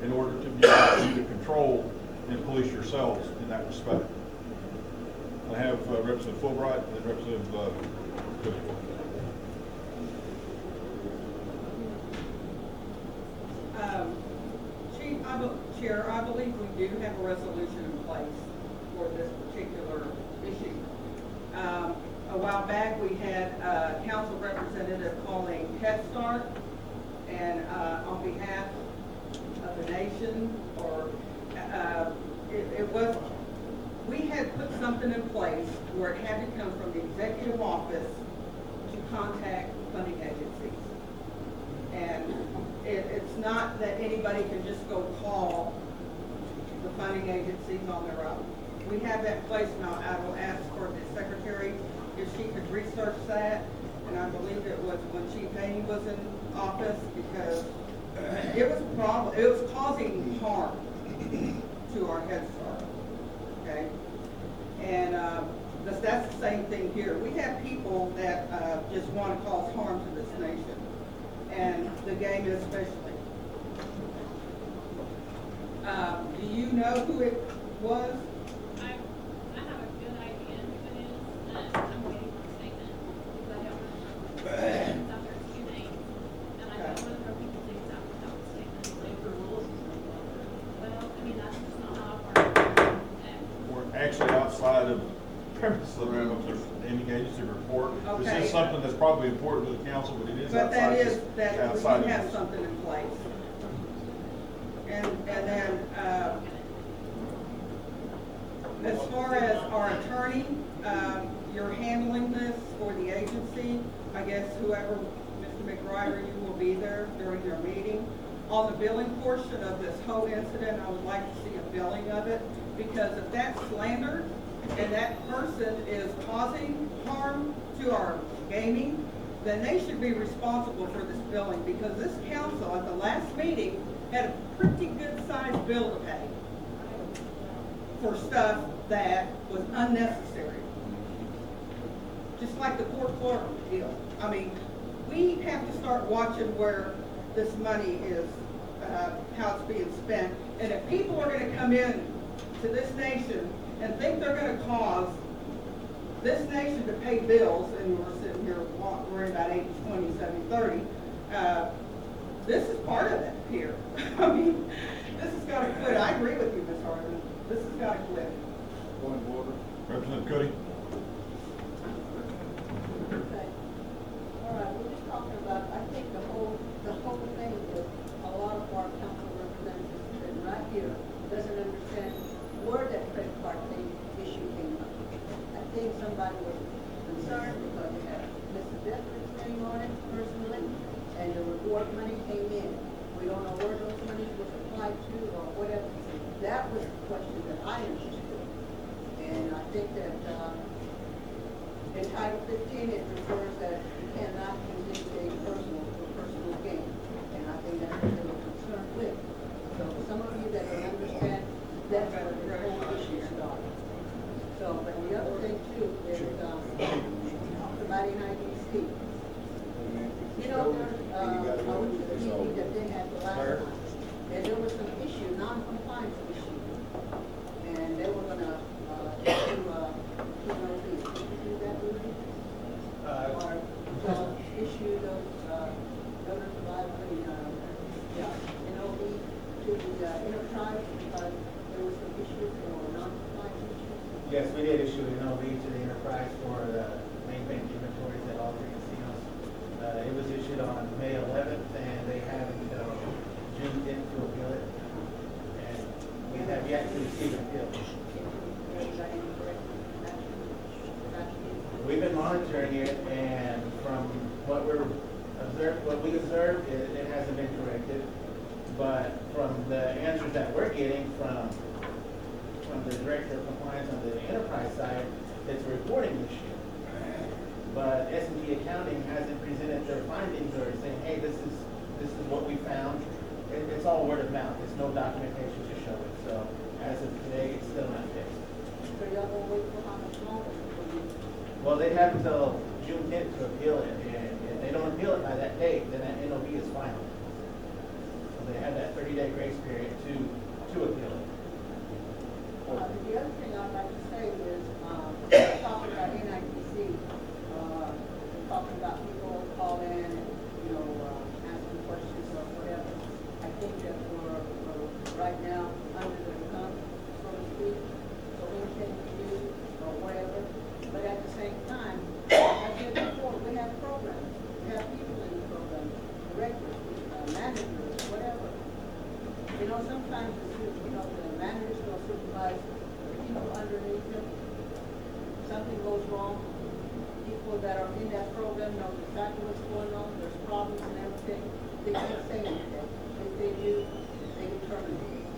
in order to be able to control and police yourselves in that respect. I have Representative Fulbright and then Representative Cook. Chair, I believe we do have a resolution in place for this particular issue. A while back, we had a council representative calling Head Start, and on behalf of the nation, we had put something in place where it had to come from the executive office to contact funding agencies. And it's not that anybody can just go call the funding agencies on their own. We have that in place now. I will ask for the secretary if she could research that. And I believe it was when Chief Haney was in office, because it was a problem. It was causing harm to our Head Start. Okay? And that's the same thing here. We have people that just want to cause harm to this nation, and the game especially. Do you know who it was? I have a good idea who it is, and I'm waiting for a statement, because I don't know. It's out there, it's 2 names, and I don't want to throw people's names out without a statement. Well, I mean, that's just not how I work. We're actually outside of premise of any agency report. Okay. This is something that's probably important to the council, but it is But outside. that we outside have of something in place. And then, as far as our attorney, you're handling this for the agency. I guess whoever, Mr. McBride, you will be there during your meeting. On the billing portion of this whole incident, I would like to see a billing of it, because if that's slander and that person is causing harm to our gaming, then they should be responsible for this billing, because this council at the last meeting had a pretty good sized bill to pay for stuff that was unnecessary. Just like the court clerk deal. I mean, we have to start watching where this money is, how it's being spent. And if people are gonna come in to this nation and think they're gonna cause this nation to pay bills, and we're sitting here worrying about 80-20, 70-30, this is part of it here. I mean, this has got to quit. I agree with you, Ms. Hartman. This has got to quit. Point of order. Representative Cuddy. Okay. All right, we're just talking about, I think the whole thing is a lot of our council representatives sitting right here doesn't understand where that credit card thing issue came up. I think somebody was concerned because they had Mr. Jeffrey's name on it personally, and the reward money came in. We don't know where those monies was applied to or whatever. That was the question that I understood. And I think that in Title 15, it refers that you cannot use a personal gain. And I think that's what they were concerned with. So some of you that don't understand, that's what the whole issue started. So, but the other thing too is somebody in IDC. You know, I went to the meeting that they had the last time, and there was some issue, non-compliance issue. And they were gonna do monitoring it, and from what we observed, it hasn't been corrected. But from the answers that we're getting from the director of compliance on the enterprise side, it's a reporting issue. But S&P Accounting hasn't presented their findings or saying, hey, this is what we found. It's all word of mouth. There's no documentation to show it. So as of today, it's still not fixed. So y'all gonna wait for how much longer? Well, they have until June 10th to appeal it, and if they don't appeal it by that date, then that NOV is final. So they have that 30-day grace period to appeal it. The other thing I'd like to say is, talking about NIPC, talking about people call in and, asking questions or whatever. I think that we're right now under the gun, so to speak, so anything we do or whatever. But at the same time, I said before, we have programs. We have people in the program, directors, managers, whatever. Sometimes, the managers will supervise the people underneath them. Something goes wrong. People that are in that program know exactly what's going on. There's problems and everything. They can't say anything. If they do, they get terminated.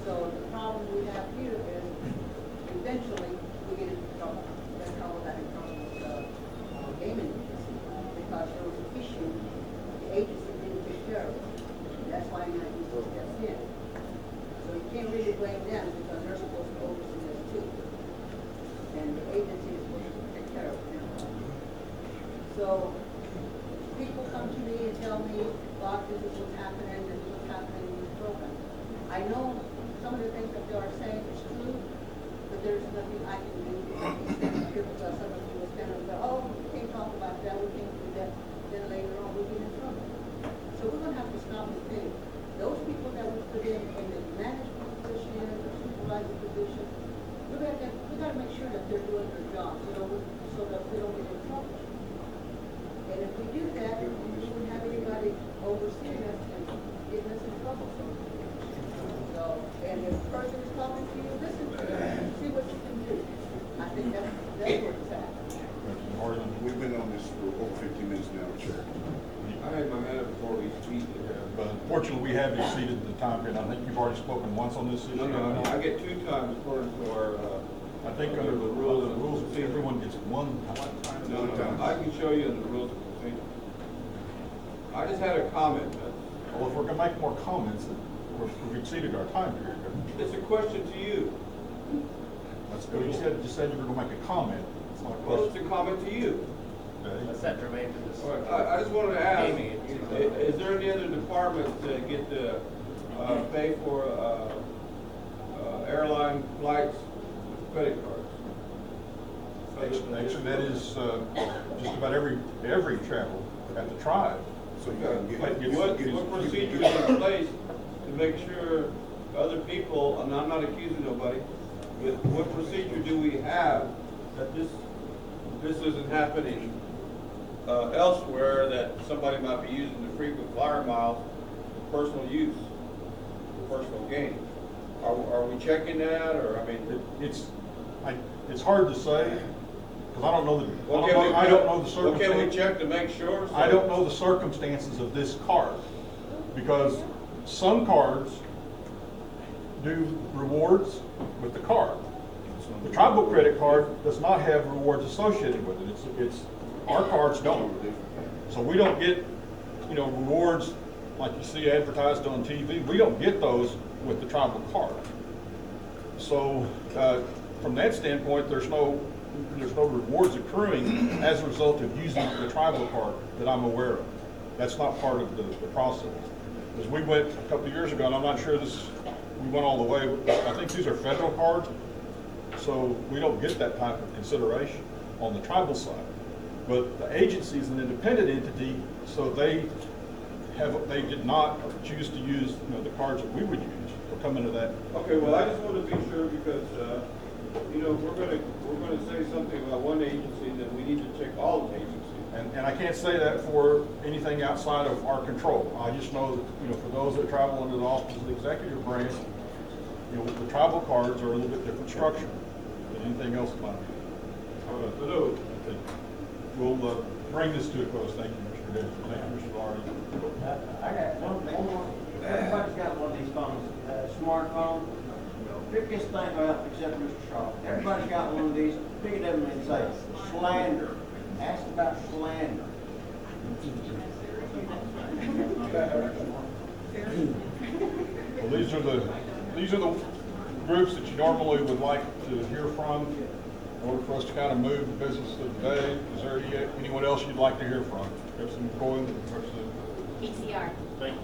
So the problem we have here is eventually we get into trouble. That's how we got in trouble with the gaming agency, because there was an issue the agency didn't take care of. That's why NIPC steps in. So you can't really blame them, because they're supposed to oversee this too. And the agency is supposed to take care of them. So people come to me and tell me, "Doc, this is what's happening, this is what's happening in this program." I know some of the things that they are saying is true, but there's nothing I can do. Because some of you will stand up and go, "Oh, we can't talk about that, we can't do that." Then later on, we'll get in trouble. So we're going to have to stop and think. Those people that we put in the management position, the supervisor position, we got to make sure that they're doing their job, so that we don't get in trouble. And if we do that, we wouldn't have anybody overseeing us and getting us in trouble. So, and if the person is talking to you, listen to them, see what you can do. I think that's where it's at. We've been on this for over 15 minutes now, Chair. I had my hand up before we speak. But unfortunately, we have exceeded the time period. I think you've already spoken once on this issue. No, I get 2 times according to our, I think under the rules, everyone gets one time. no, I can show you in the rules of procedure. I just had a comment. Well, if we're gonna make more comments, we've exceeded our time period. It's a question to you. Let's go. You said you were gonna make a comment. It's not a Well, question. it's a comment to you. Okay. Let's not germane to this. All right, I just wanted to ask, Gaming. is there any other department that get to pay for airline flights with credit cards? Actually, that is just about every travel at the tribe. So you gotta get. What procedure is in place to make sure other people, and I'm not accusing nobody, but what procedure do we have that this isn't happening elsewhere, that somebody might be using the frequent flyer miles for personal use, for personal gain? Are we checking that, or, I mean? It's hard to say, because I don't know the, I don't know the circumstances. Well, can we check to make sure? I don't know the circumstances of this card, because some cards do rewards with the card. The tribal credit card does not have rewards associated with it. It's our cards don't. So we don't get, rewards like you see advertised on TV. We don't get those with the tribal card. So from that standpoint, there's no rewards accruing as a result of using the tribal card that I'm aware of. That's not part of the process. Because we went a couple of years ago, and I'm not sure we went all the way. I think these are federal cards. So we don't get that type of consideration on the tribal side. But the agency is an independent entity, so they did not choose to use the cards that we would use or come into that. Okay, well, I just want to be sure, because we're gonna say something about one agency, then we need to check all the agencies. And I can't say that for anything outside of our control. I just know that for those that travel under the office of the executive branch, the tribal cards are a little bit different structure than anything else might be. All right, for those. we'll bring this to a close. Thank you, Mr. Davis. Thank you, Mr. Larry. I got one more. Everybody's got one of these phones, smartphone. Pick this thing up, except Mr. Shaw. Everybody's got one of these. Pick it up and say, slander. Ask about slander. Well, these are the groups that you normally would like to hear from in order for us to kind of move the business of the day. Is there anyone else you'd like to hear from? Representative Coyle, Representative BCR. Thank you.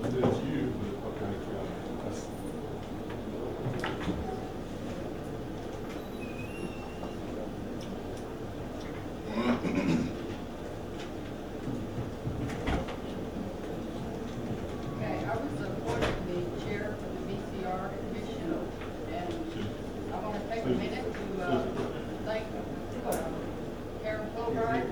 It's you, but okay. Yeah. Okay, I was appointed the chair for the BCR commission, and I want to take a minute to thank Karen Fulbright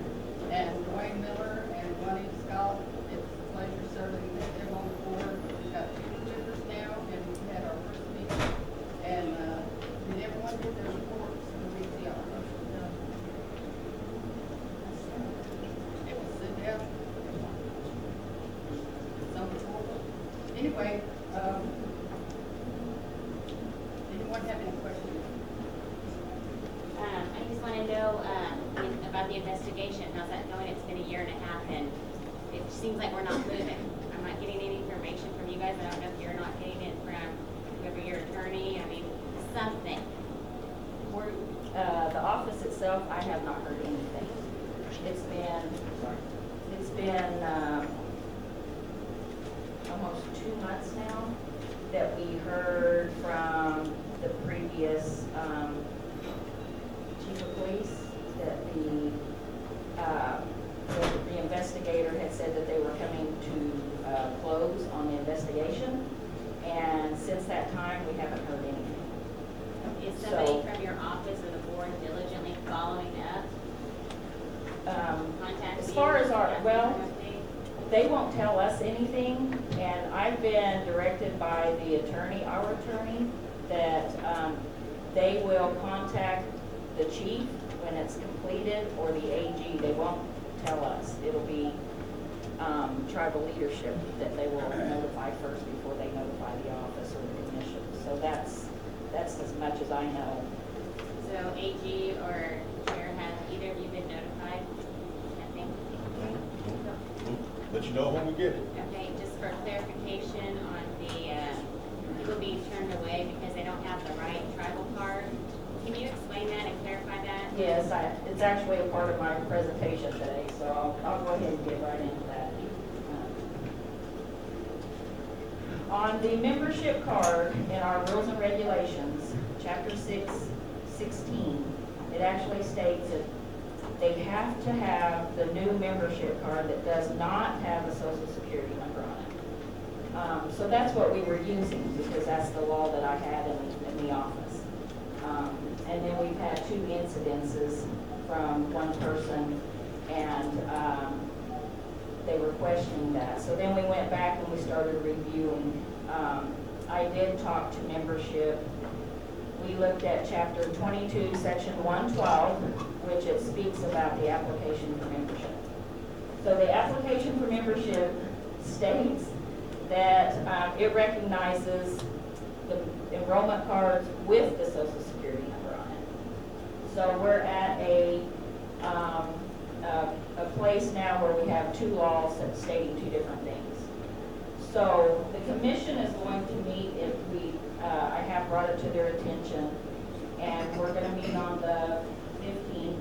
and Dwayne Miller and Ronnie Scott. It's a pleasure serving with them on the board. We've got 2 members now, and we had our first meeting, and did everyone get their reports from the BCR? It was sent out. Anyway, anyone have any questions? I just want to know about the investigation. How's that going? It's been a year and a half, and it seems like we're not moving. I'm not getting any information from you guys. I don't know if you're not getting it from whoever your attorney. I mean, something. The office itself, I have not heard anything. It's been almost 2 months now that we heard from the previous chief of police that the investigator had said that they were coming to close on the investigation, and since that time we haven't heard anything. Is somebody from your office or the board diligently following up? Contacting As far you? as they won't tell us anything, and I've been directed by the attorney, our attorney, that they will contact the chief when it's completed, or the AG. They won't tell us. It'll be tribal leadership that they will notify first before they notify the office or the commission. So that's as much as I know. So AG or chair, have either of you been notified? Nothing? Let you know when we get it. Okay, just for clarification on the people being turned away because they don't have the right tribal card. Can you explain that and clarify that? Yes, it's actually a part of my presentation today, so I'll go ahead and get right into that. On the membership card in our rules and regulations, chapter 6:16, it actually states that they have to have the new membership card that does not have a social security number on it. So that's what we were using, because that's the law that I had in the office. And then we've had 2 incidences from one person, and they were questioning that. So then we went back and we started reviewing. I did talk to membership. We looked at chapter 22, section 112, which it speaks about the application for membership. So the application for membership states that it recognizes the enrollment cards with the social security number on it. So we're at a place now where we have 2 laws that's stating 2 different things. So the commission is going to meet if I have brought it to their attention, and we're going to meet on the 15th,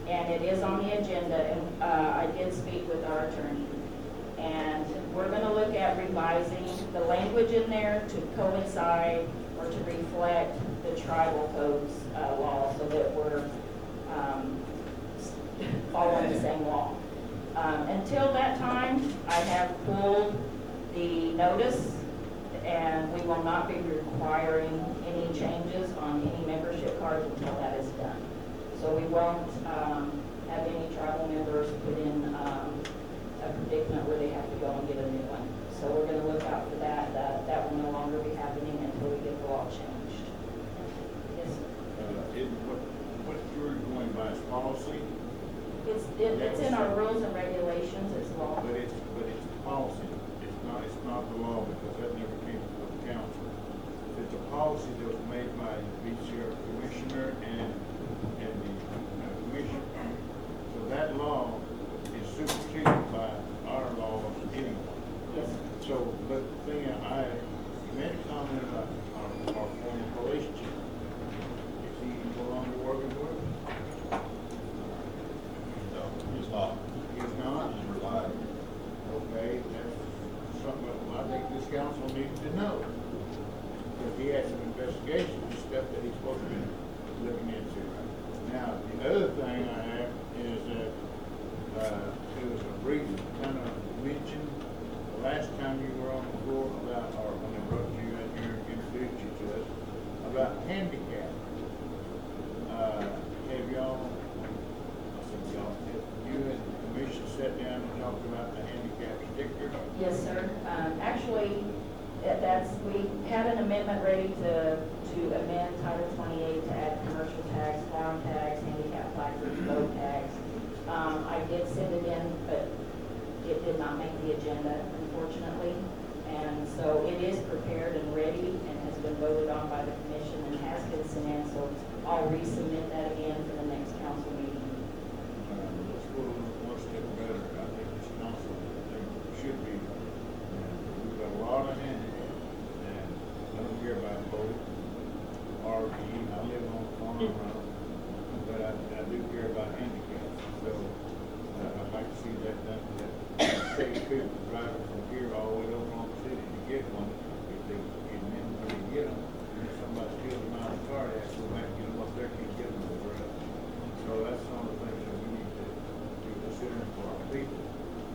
and it is on the agenda, and I did speak with our attorney. And we're going to look at revising the language in there to coincide or to reflect the tribal codes law, so that we're following the same law. Until that time, I have pulled the notice, and we will not be requiring any changes on any membership cards until that is done. So we won't have any tribal members put in a predicament where they have to go and get a new one. So we're going to look out for that. That will no longer be happening until we get the law changed. Yes, sir. It's in our rules and regulations as well. But it's policy, it's not the law, because that never came to the council. It's a policy that was made by the BCR commissioner and the commission. So that law is superseded by our laws anyway. Yes. So, but the thing, you made a comment about our former police chief. Is he no longer working with us? No, he's not. He's not? He's retired. Okay, that's something that I think this council needs to know. Because he has some investigation and stuff that he's supposed to be looking into. Now, the other thing I have is that, there was a brief kind of mention the last time you were on the floor about, or when they brought you in here and introduced you to us, about handicap. Have y'all, I said y'all, have you and the commission sat down and talked about the handicap sticker? Yes, sir. Actually, we had an amendment ready to amend Title 28 to add commercial tags, farm tags, handicap placards, boat tags. I did send it in, but it did not make the agenda, unfortunately. And so it is prepared and ready and has been voted on by the commission and has been sent in, so I'll resubmit that again for the next council meeting. Let's go one step better. I think this council, should be, we've got a lot of handicaps, and I don't care about both, RV, I live on a farm, but I do care about handicaps, so I'd like to see that done, that save people driving from here all the way to Oklahoma City to get one, if they, and then when they get them, if somebody steals them out of the car, they have to go back and get them up there, can't get them over there. So that's some of the things that we need to be considering for our people.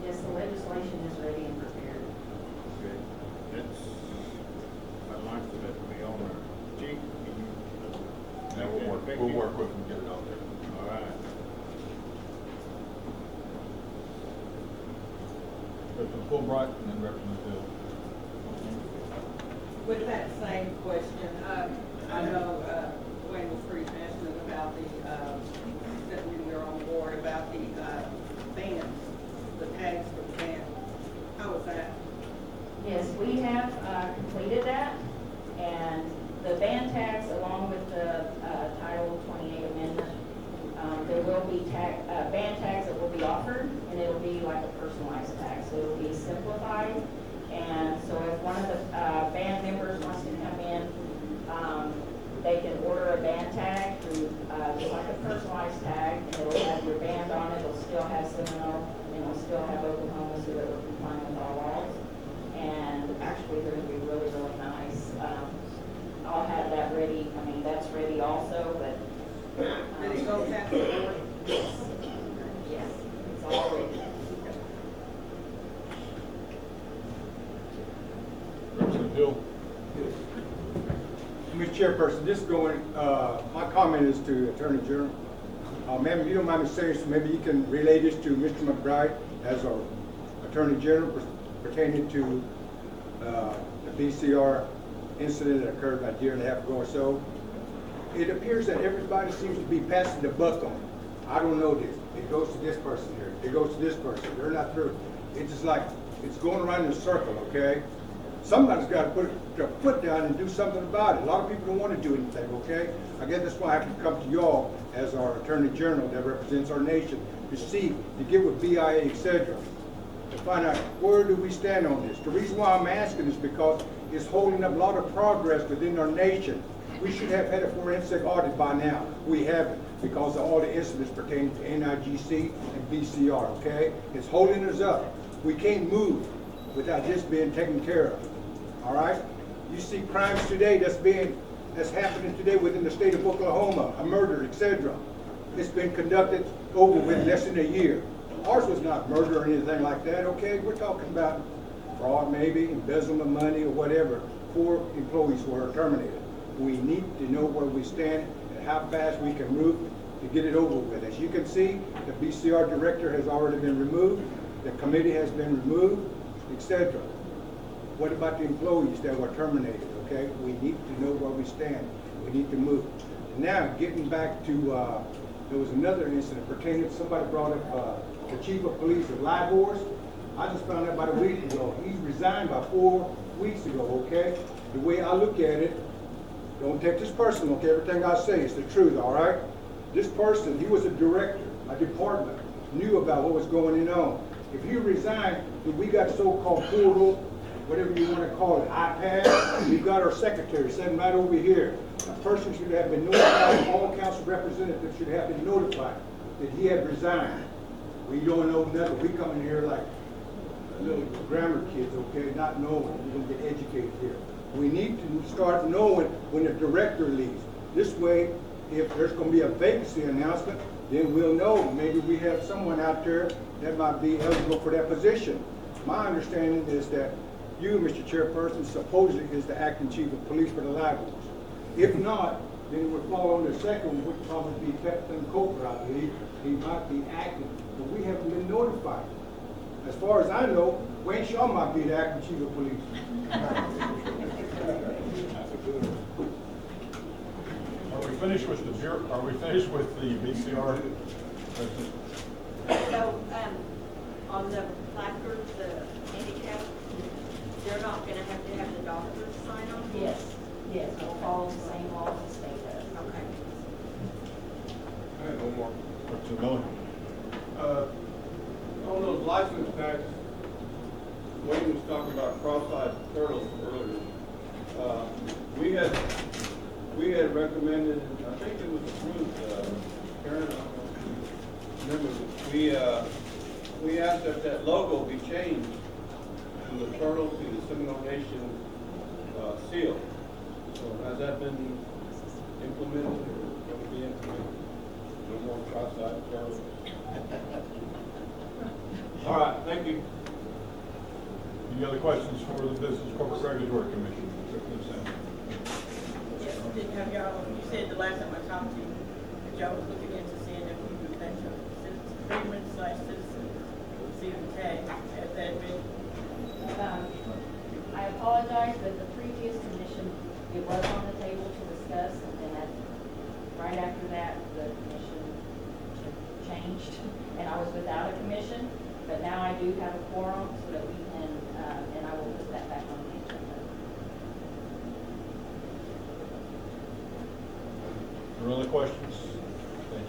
Yes, the legislation is ready and prepared. Okay, that's, I'd like for that to be on there. Chief, can you? Yeah, we'll work with them to get it out there. All right. Representative Fulbright and then Representative Hill. With that same question, I know Wayne was pretty passionate about that we were on board about the bands, the tags for the band. How was that? Yes, we have completed that, and the ban tags, along with the Title 28 amendment, there will be ban tags that will be offered, and it'll be like a personalized tag, so it'll be simplified. And so if one of the band members wants to come in, they can order a band tag through just like a personalized tag, and it'll have your band on it. It'll still have Seminole, and it'll still have Oklahoma, so that we're complying with our laws. And actually, they're going to be really, really nice. I'll have that ready. I mean, that's ready also, but. Did it go past the board? Yes, it's all ready. Representative Hill. Mr. Chairperson, this is going, my comment is to Attorney General. Ma'am, if you don't mind me saying, so maybe you can relay this to Mr. McBride as our Attorney General pertaining to the BCR incident that occurred about a year and a half ago or so. It appears that everybody seems to be passing the buck on. I don't know this. It goes to this person here. It goes to this person. They're not through. It's just like, it's going around in a circle, okay? Somebody's got to put their foot down and do something about it. A lot of people don't want to do anything, okay? I guess that's why I have to come to y'all as our Attorney General that represents our nation to see, to get with BIA, etc., to find out where do we stand on this. The reason why I'm asking is because it's holding up a lot of progress within our nation. We should have had a forensic audit by now. We haven't because of all the incidents pertaining to NIGC and BCR, okay? It's holding us up. We can't move without this being taken care of, all right? You see crimes today that's happening today within the state of Oklahoma, a murder, etc. It's been conducted over with less than a year. Ours was not murder or anything like that, okay? We're talking about fraud maybe, embezzlement of money or whatever. 4 employees were terminated. We need to know where we stand and how fast we can move to get it over with. As you can see, the BCR director has already been removed, the committee has been removed, etc. What about the employees that were terminated, okay? We need to know where we stand. We need to move. Now, getting back to There was another incident pertaining, somebody brought up the chief of police of Libors. I just found out about a week ago. He resigned about 4 weeks ago, okay? The way I look at it, don't take this personal, okay? Everything I say is the truth, all right? This person, he was a director, a department, knew about what was going on. If he resigned, then we got so-called portal, whatever you want to call it, iPad. We've got our secretary sitting right over here. A person should have been notified, all council representatives should have been notified that he had resigned. We don't know nothing. We come in here like little grammar kids, okay, not knowing. We're going to get educated here. We need to start knowing when the director leaves. This way, if there's going to be a vacancy announcement, then we'll know. Maybe we have someone out there that might be eligible for that position. My understanding is that you, Mr. Chairperson, supposedly is the acting chief of police for the Libors. If not, then it would fall on the second one, which would probably be Pepton Coker, I believe. He might be acting, but we haven't been notified. As far as I know, Wayne Shaw might be the acting chief of police. Are we finished with the VCR? So, on the placards, the handicap, they're not gonna have the doctors sign on? Yes, yes, we'll follow the same laws the state does. Okay. I have one more. Mr. Miller? On those license tags, Wayne was talking about cross-eyed turtles earlier. We had recommended, I think it was approved, Karen, I don't know if you remember, we asked that logo be changed from the turtle to the Seminole Nation seal. So has that been implemented or going to be implemented? No more cross-eyed turtles? All right, thank you. Any other questions for the Business Corporate Regulatory Commission? Yes, did have y'all, you said the last time I talked to you, that y'all was looking into seeing if we could match up citizen agreement/citizen tag. Has that been? I apologize, but the previous commission, it was on the table to discuss, and then right after that, the commission changed, and I was without a commission, but now I do have a quorum, so that we can, and I will put that back on the agenda. Are there other questions? Thank you.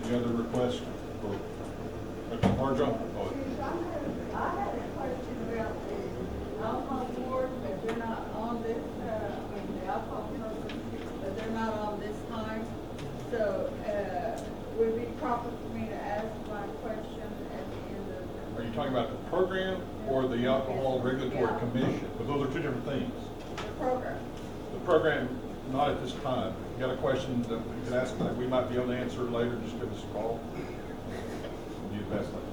Any other requests for Dr. Marjo? I had a question about the alcohol board, but they're not on this, the alcohol program, but they're not on this time. So, would it be proper for me to ask my question at the end of Are you talking about the program or the Alcohol Regulatory Commission? But those are two different things. the program? The program, not at this time. If you got a question that you can ask, that we might be able to answer later, just give us a call. We'll do the best later.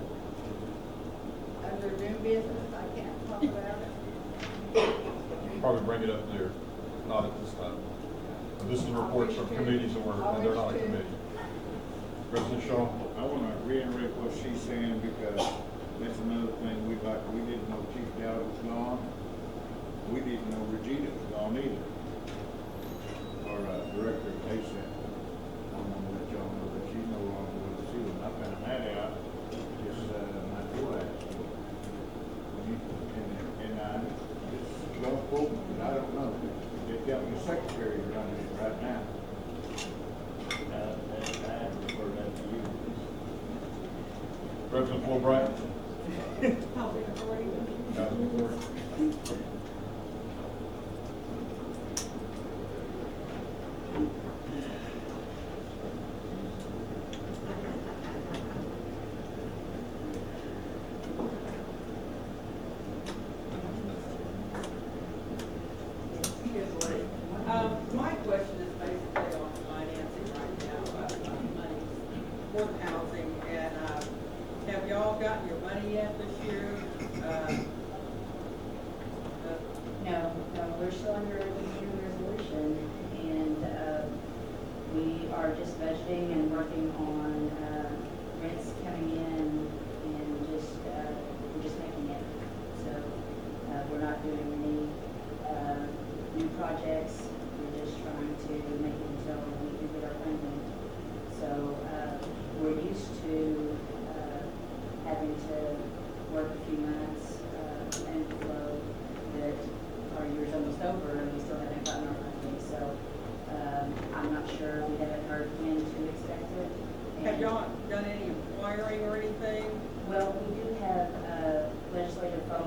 Under new business, I can't talk about it. Probably bring it up there, not at this time. But this is reports from committees and they're not a committee. President Shaw? I want to reiterate what she's saying because that's another thing we didn't know Chief Dowd was gone. We didn't know Regina was gone either. Our director, Payson. I want to let y'all know that she's no longer with us either. I found that out just not too last. And I just don't quote me, but I don't know. They've got my secretary running it right now. I refer that to you. President Fulbright? Housing authority. Housing Authority. My question is basically on financing right now, money for the housing, and have y'all gotten your money yet this year?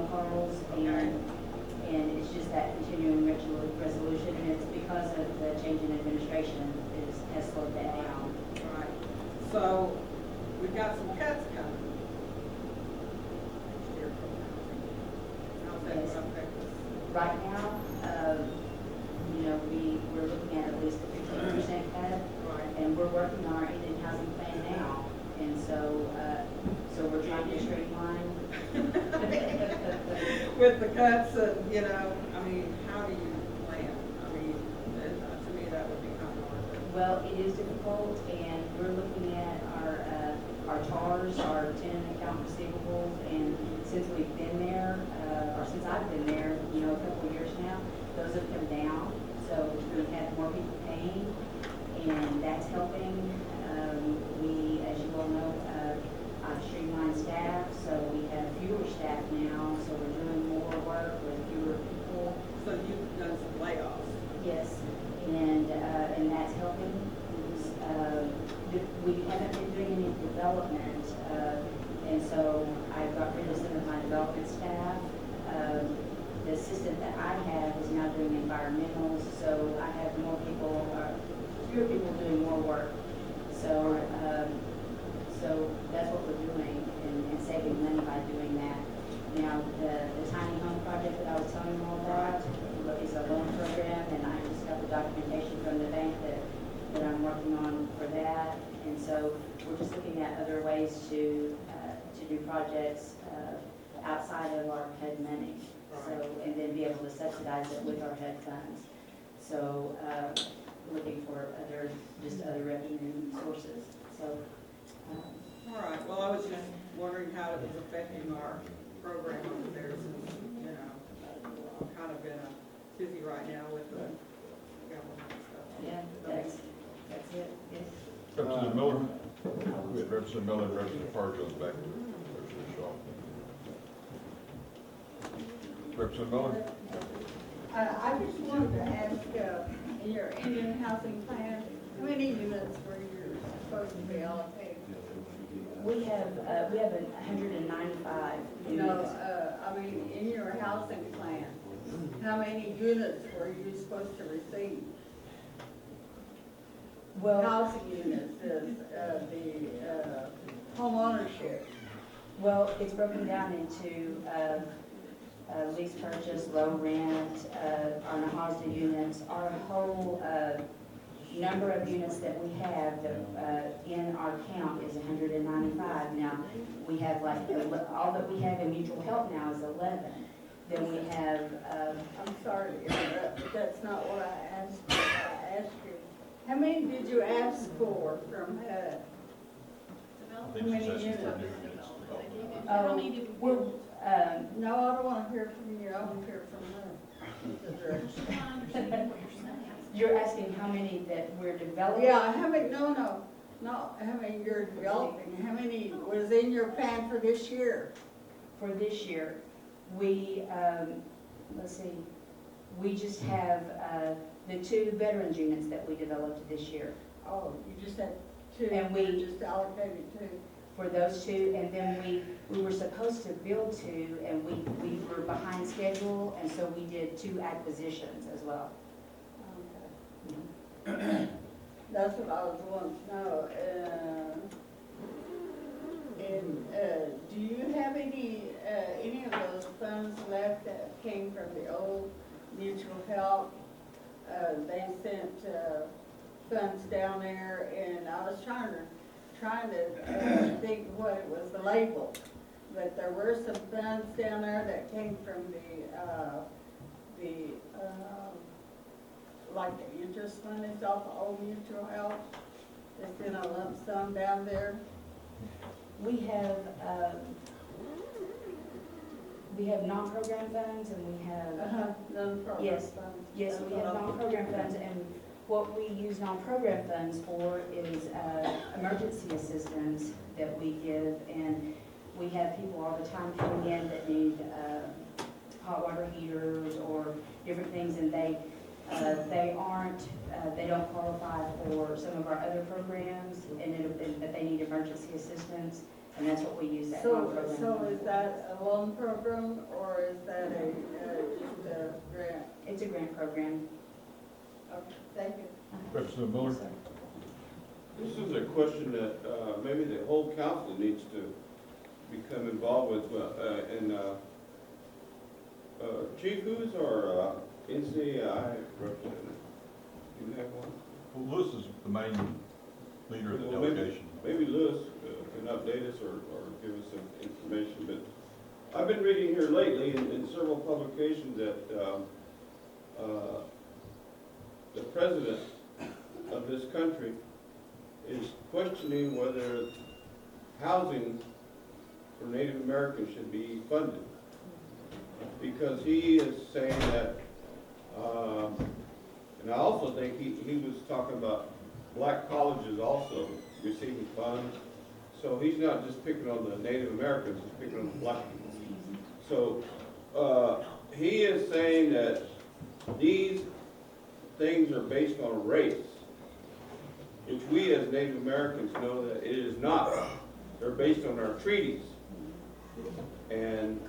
phone calls, and it's just that continuing resolution, and it's because of the change in administration has slowed that down. Right. So, we've got some cuts coming. Next year. How's that Yes. gonna affect us? Right now, we're looking at least a 15% cut, Right. and we're working on our Indian housing plan now, and so we're trying to streamline. With the cuts and, I mean, how do you plan? I mean, to me, that would be kind of hard. Well, it is difficult, and we're looking at our TARs, our tenant account receivables, and since we've been there, or since I've been there, a couple of years now, those have come down. So we've had more people paying, and that's helping. We, as you all know, I've streamlined staff, so we have fewer staff now, so we're doing more work with fewer people. So you've done some layoffs. Yes, and that's helping. We haven't been doing any development, and so I got rid of some of my development staff. The assistant that I have is now doing environmentals, so I have fewer people doing more work. So that's what we're doing, and saving money by doing that. Now, the tiny home project that I was telling you all about is a loan program, and I just got the documentation from the bank that I'm working on for that. And so we're just looking at other ways to do projects outside of our HUD money. So, and then be able to subsidize it with our HUD funds. So, looking for other revenue sources. So, All right, well, I was just wondering how it was affecting our program over there, since, I'm kind of busy right now with the government stuff. yeah, that's it, yes. Representative Miller? We had Representative Miller and Representative Fargo back to Representative Shaw. Representative Miller? I just wanted to ask, in your Indian housing plan, how many units were you supposed to be allocated? We have 195 units. No, I mean, in your housing plan, how many units were you supposed to receive? Well, Housing units is the home ownership. well, it's broken down into lease purchase, low rent, our Nahasda units, our whole number of units that we have in our count is 195. Now, we have all that we have in mutual help now is 11. Then we have, I'm sorry to interrupt, but that's not what I asked you. I asked you, how many did you ask for from HUD? I think she's asking for new units. we're, No, I don't want to hear from you, I want to hear from her. you're asking how many that we're developing? Yeah, how many, no, how many you're developing, how many was in your plan for this year? For this year, we, let's see, we just have the 2 veterans units that we developed this year. Oh, you just had 2, And you just allocated 2. For those 2, and then we were supposed to build 2, and we were behind schedule, and so we did 2 acquisitions as well. Okay. That's what I was wanting to know. Do you have any of those funds left that came from the old mutual help? They sent funds down there, and I was trying to think what it was labeled. But there were some funds down there that came from like the interest money off of old mutual help. It's in a lump sum down there. We have non-program funds, and we have, Non-program yes, funds. yes, we have non-program funds, and what we use non-program funds for is emergency assistance that we give, and we have people all the time coming in that need hot water heaters or different things, and they don't qualify for some of our other programs, but they need emergency assistance, and that's what we use that So, loan program. so is that a loan program or is that just a grant? It's a grant program. Okay, thank you. Representative Miller? This is a question that maybe the whole council needs to become involved with. Chief, who's our NCAI representative? Do you have one? Well, Lewis is the main leader of the Well, delegation. Maybe Lewis can update us or give us some information, but I've been reading here lately in several publications that the president of this country is questioning whether housing for Native Americans should be funded. Because he is saying that, and I also think he was talking about black colleges also receiving funds. So he's not just picking on the Native Americans, he's picking on the black people. So he is saying that these things are based on race, which we as Native Americans know that it is not. They're based on our treaties. And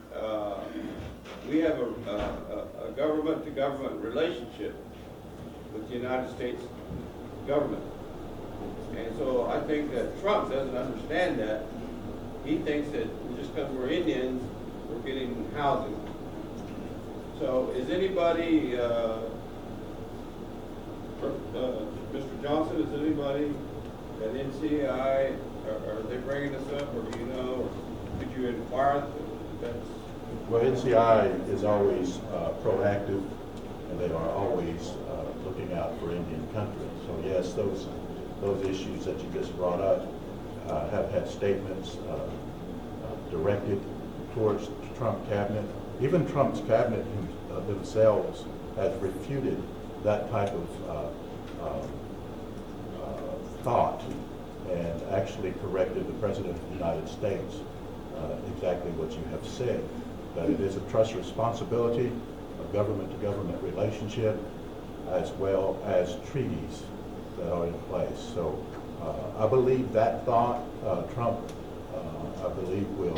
we have a government-to-government relationship with the United States government. And so I think that Trump doesn't understand that. He thinks that just because we're Indians, we're getting housing. So is anybody, Mr. Johnson, is anybody at NCI, are they bringing this up, or do you know, could you inquire if that's? Well, NCI is always proactive, and they are always looking out for Indian country. So yes, those issues that you just brought up have had statements directed towards Trump cabinet. Even Trump's cabinet themselves has refuted that type of thought and actually corrected the President of the United States exactly what you have said, that it is a trust responsibility, a government-to-government relationship, as well as treaties that are in place. So I believe that thought, Trump, I believe, will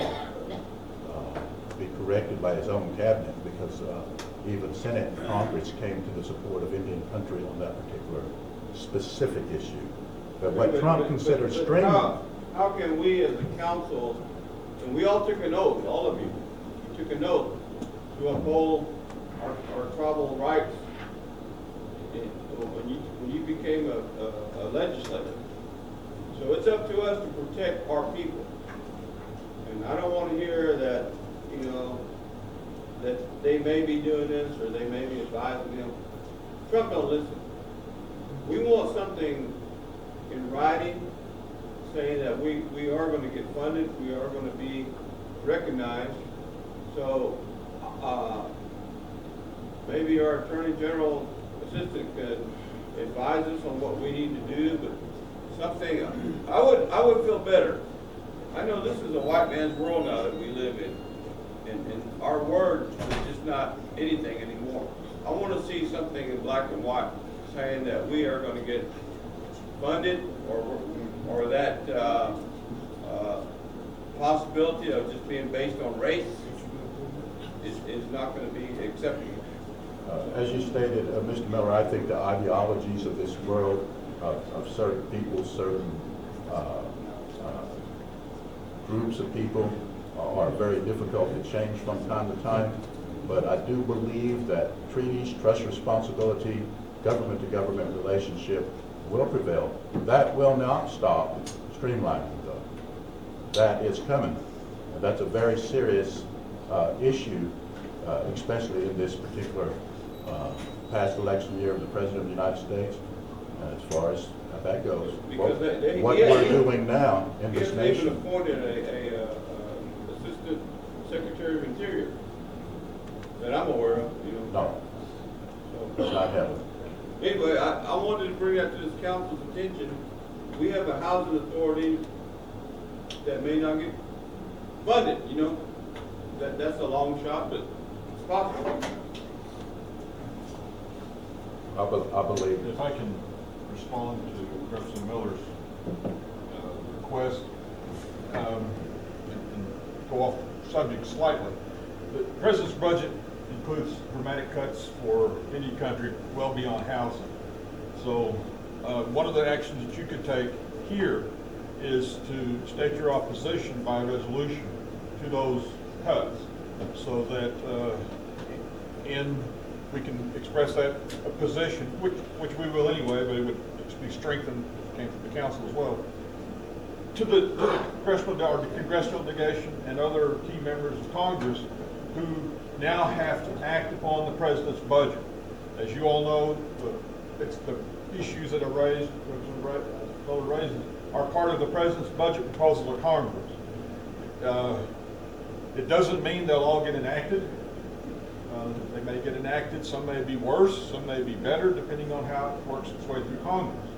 be corrected by his own cabinet, because even Senate and Congress came to the support of Indian country on that particular specific issue. But what Trump considers stringent. How can we as a council, and we all took an oath, all of you took an oath to uphold our tribal rights when you became a legislator. So it's up to us to protect our people. And I don't want to hear that, that they may be doing this or they may be advising them. Trump don't listen. We want something in writing saying that we are going to get funded, we are going to be recognized. So maybe our Attorney General Assistant could advise us on what we need to do, but something, I would feel better. I know this is a white man's world now that we live in, and our word is just not anything anymore. I want to see something in black and white saying that we are going to get funded, or that possibility of just being based on race is not going to be acceptable. As you stated, Mr. Miller, I think the ideologies of this world, of certain people, certain groups of people are very difficult to change from time to time. But I do believe that treaties, trust responsibility, government-to-government relationship will prevail. That will not stop streamlining, though. That is coming. And that's a very serious issue, especially in this particular past election year of the President of the United States. And as far as how that goes, what we're doing now in this nation. He hasn't even appointed a Assistant Secretary of Interior that I'm aware of. No, it's not happening. Anyway, I wanted to bring that to this council's attention. We have a housing authority that may not get funded, that's a long shot, but it's possible. I believe. If I can respond to Representative Miller's request, go off subject slightly. The president's budget includes dramatic cuts for any country well beyond housing. So one of the actions that you could take here is to state your opposition by resolution to those cuts, so that we can express that position, which we will anyway, but it would be strengthened if it came from the council as well, to the congressional delegation and other key members of Congress who now have to act upon the president's budget. As you all know, it's the issues that are raised, are part of the president's budget proposal to Congress. It doesn't mean they'll all get enacted. They may get enacted, some may be worse, some may be better, depending on how it works its way through Congress.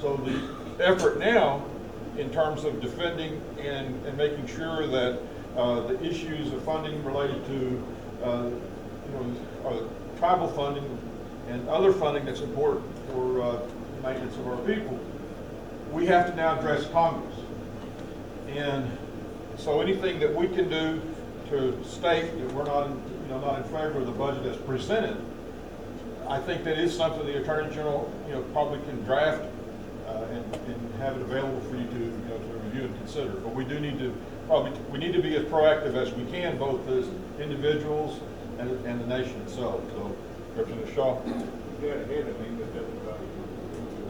So the effort now, in terms of defending and making sure that the issues of funding related to tribal funding and other funding that's important for maintenance of our people, we have to now address Congress. And so anything that we can do to state that we're not in favor of the budget that's presented, I think that is something the Attorney General probably can draft and have it available for you to review and consider. But we do need to be as proactive as we can, both as individuals and the nation itself. So, Representative Shaw. Get ahead of me, but everybody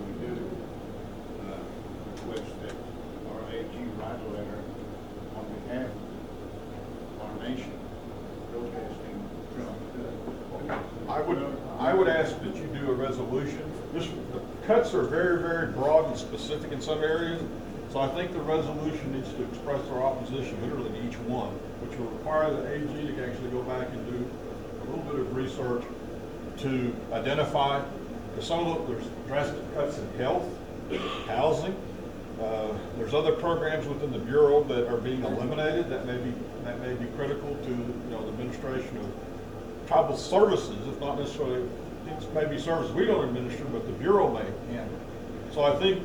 we do request that our AG write a letter on behalf of our nation protesting Trump's I would ask that you do a resolution. The cuts are very, very broad and specific in some areas, so I think the resolution needs to express our opposition literally to each one, which will require the AG to actually go back and do a little bit of research to identify, because there's drastic cuts in health, housing. There's other programs within the Bureau that are being eliminated that may be critical to the administration of tribal services, if not necessarily, things may be services we don't administer, but the Bureau may handle. So I think,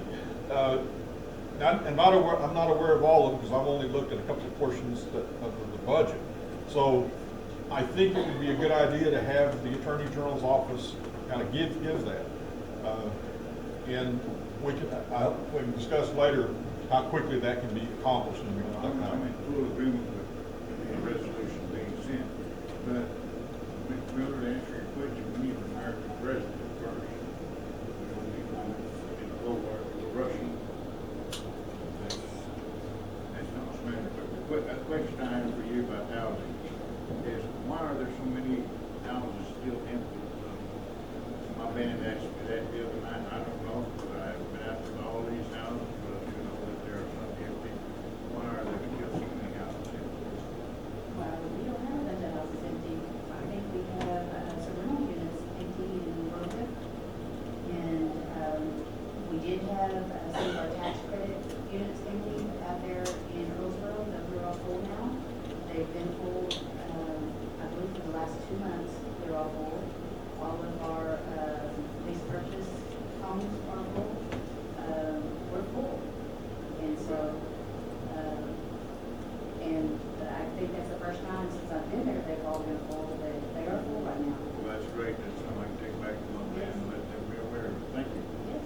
I'm not aware of all of them because I've only looked at a couple of portions of the budget. So I think it would be a good idea to have the Attorney General's office kind of give that. And we can discuss later how quickly that can be accomplished. I'm in full agreement with the resolution being sent, but Miller, to answer your question, we need an American president first. We don't need one that's Russian. That's not a matter. But a question I have for you about housing is, why are there so many houses still empty? My band asked me that the other night. I don't know, but I haven't been out to all these houses, but you know that there are some empty. Why are there still so many houses empty? Well, we don't have a bunch of houses empty. I think we have some rental units empty in Georgia. And we did have some of our tax credit units empty out there in Earlsboro that we're all full now. They've been full, I believe, for the last 2 months. They're all full. All of our lease purchase homes are full. We're full. And so, and I think that's the first time since I've been there they've all been full. They are full right now. Well, that's great. That's something I can take back to my band and let them be aware of it. Thank you. Yes.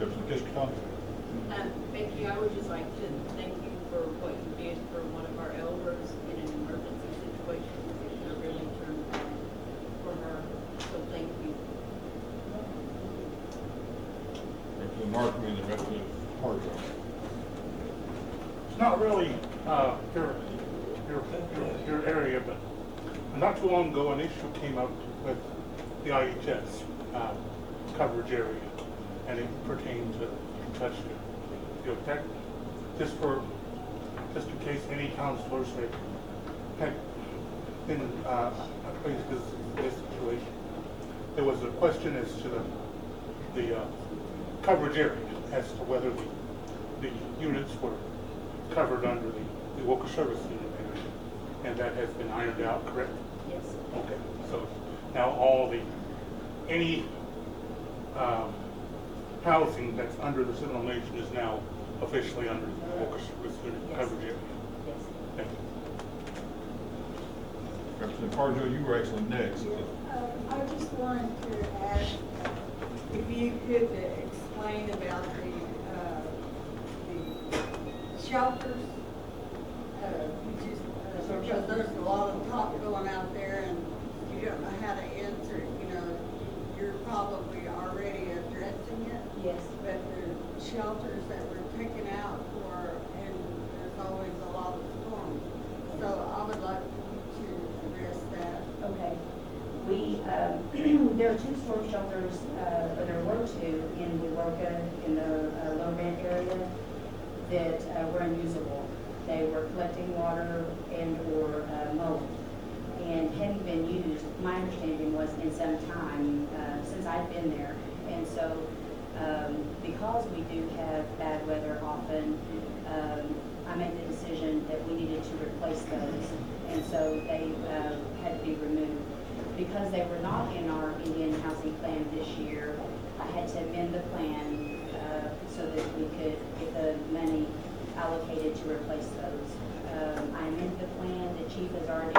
Representative Kishkatong. Becky, I would just like to thank you for what you did for one of our elders in an emergency situation. It really turned around for her, so thank you. Representative Markman and Representative Hargrove. It's not really your area, but not too long ago, an issue came up with the IHS coverage area, and it pertains to Kentucky. Just in case any counselors had been faced with this situation, there was a question as to the coverage area, as to whether the units were covered under the local service unit area, and that has been ironed out, correct? Yes. Okay, so now any housing that's under the Seminole Nation is now officially under Walker coverage area. Yes. Thank you. Representative Parjo, you were actually next. I just wanted to ask if you could explain about the shelters. Because there's a lot of talk going out there and you don't know how to answer it, you know. You're probably already addressing it. Yes. But the shelters that were taken out for, and there's always a lot of storms. So I would like you to address that. Okay. We, there are 2 storm shelters, or there were 2 in Wewoka, in the low rent area, that were unusable. They were collecting water and or mold. And hadn't been used, my understanding was, in some time, since I've been there. And so, because we do have bad weather often, I made the decision that we needed to replace those. And so they had to be removed. Because they were not in our Indian housing plan this year, I had to amend the plan so that we could get the money allocated to replace those. I amended the plan. The chief has already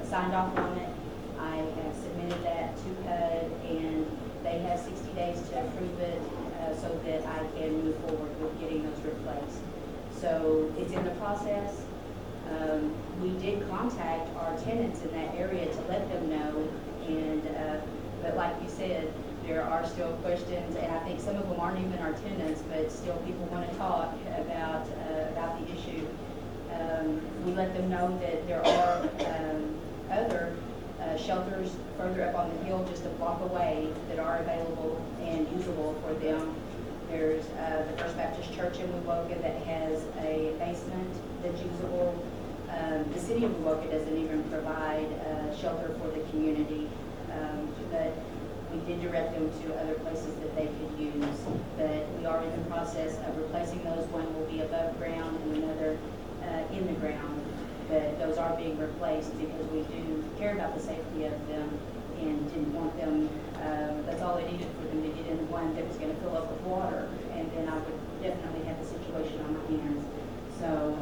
signed off on it. I have submitted that to HUD, and they have 60 days to approve it so that I can move forward with getting those replaced. So it's in the process. We did contact our tenants in that area to let them know, and but like you said, there are still questions, and I think some of them aren't even our tenants, but still people want to talk about the issue. We let them know that there are other shelters further up on the hill, just a block away, that are available and usable for them. There's the First Baptist Church in Wewoka that has a basement that's usable. The city of Wewoka doesn't even provide shelter for the community, but we did direct them to other places that they could use. But we are in the process of replacing those. One will be above ground and another in the ground. But those are being replaced because we do care about the safety of them and didn't want them, that's all they needed for them to get in one that was going to fill up with water. And then I would definitely have the situation on my hands. So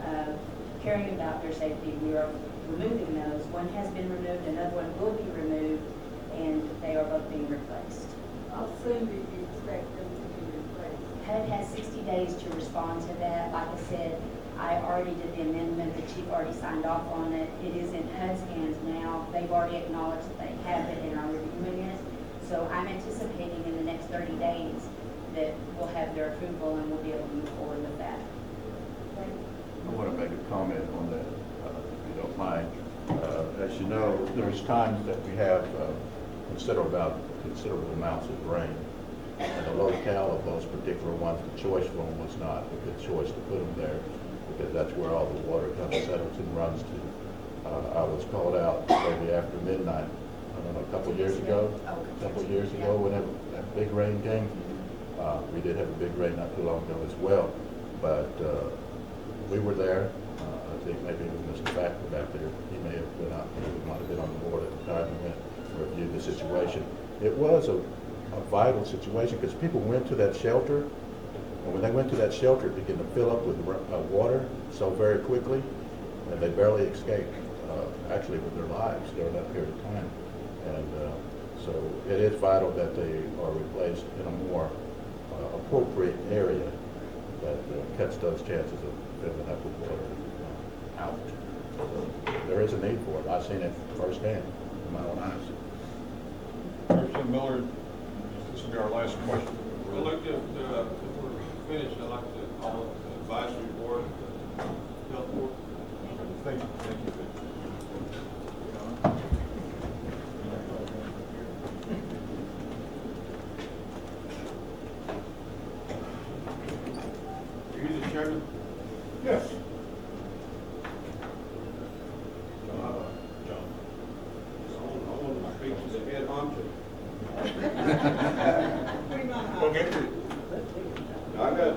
caring about their safety, we are removing those. One has been removed, another one will be removed, and they are both being replaced. How soon do you expect them to be replaced? HUD has 60 days to respond to that. Like I said, I already did the amendment. The chief already signed off on it. It is in HUD's hands now. They've already acknowledged that they have it and are reviewing it. So I'm anticipating in the next 30 days that we'll have their approval and we'll be able to move forward with that. I want to make a comment on that, if you don't mind. As you know, there's times that we have considerable amounts of rain. And the locale of those particular ones, the choice one was not a good choice to put them there, because that's where all the water comes, settles and runs to. I was called out maybe after midnight, I don't know, a couple of years ago, whenever that big rain came. We did have a big rain not too long ago as well, but we were there. I think maybe it was Mr. Factor back there. He may have been out, he might have been on the board at the time we went and reviewed the situation. It was a vital situation because people went to that shelter, and when they went to that shelter, it began to fill up with water so very quickly, and they barely escaped, actually with their lives during that period of time. And so it is vital that they are replaced in a more appropriate area that cuts those chances of filling up with water out. So there is a need for it. I've seen it firsthand in my own eyes. Representative Miller, this will be our last question. I'd like to, if we're finished, I'd like to call it the advisory board, health board. Thank you. Thank you. Are you the chairman? Yes. John. I want to speak to the head honcho. We'll get to it. I got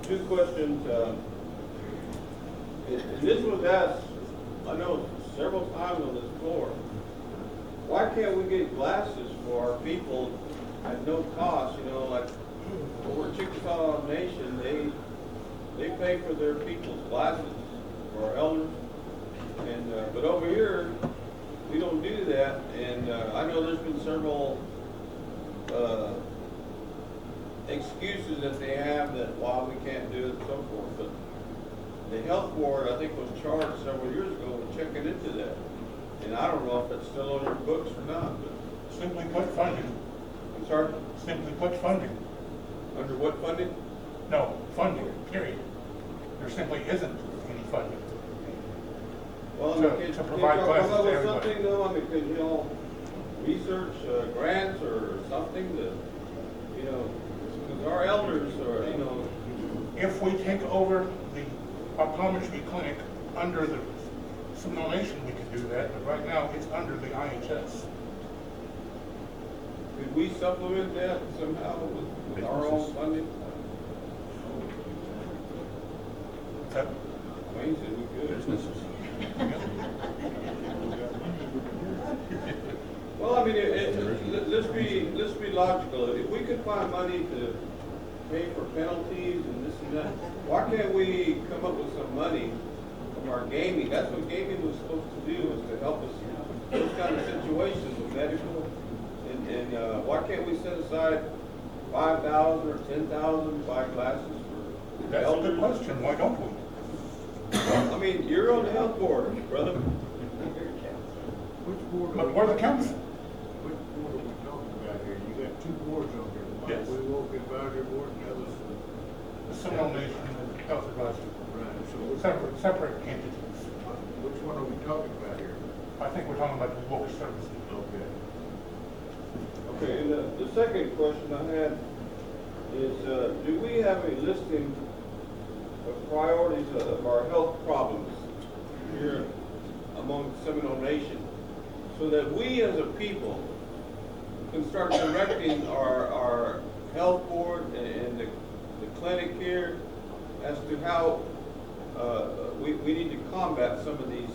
two questions. And this was asked, I know, several times on this floor. Why can't we get glasses for our people at no cost? You know, like over Chickasaw Nation, they pay for their people's glasses, for our elders. And, but over here, we don't do that. And I know there's been several excuses that they have that why we can't do it and so forth. But the health board, I think, was charged several years ago with checking into that. And I don't know if it's still on your books or not, but. Simply put, funding. I'm sorry? Simply put, funding. Under what funding? No, funding, period. There simply isn't any funding. Well, To provide classes come up to with everybody. something though, I mean, could, you know, research grants or something that, you know, because our elders are, you know. If we take over the optometry clinic under the Seminole Nation, we could do that, but right now it's under the IHS. Could we supplement that somehow with our own funding? That Wayne said we could. Businesses. Well, I mean, let's be logical. If we could find money to pay for penalties and this and that, why can't we come up with some money from our gaming? That's what gaming was supposed to do, was to help us in those kind of situations with medical. And why can't we set aside $5,000 or $10,000 to buy glasses for That's a good elders? question, why don't we? I mean, you're on the health board, brother. Which board? But we're the council. Which board are we talking about here? You got two boards on here. One Yes. we walk advisory board and the other's The Seminole Nation and the Health Advisory. right. So Separate entities. which one are we talking about here? I think we're talking about the water services. Okay. Okay, and the second question I had is, do we have a listing of priorities of our health problems here among the Seminole Nation, so that we as a people can start directing our health board and the clinic here as to how we need to combat some of these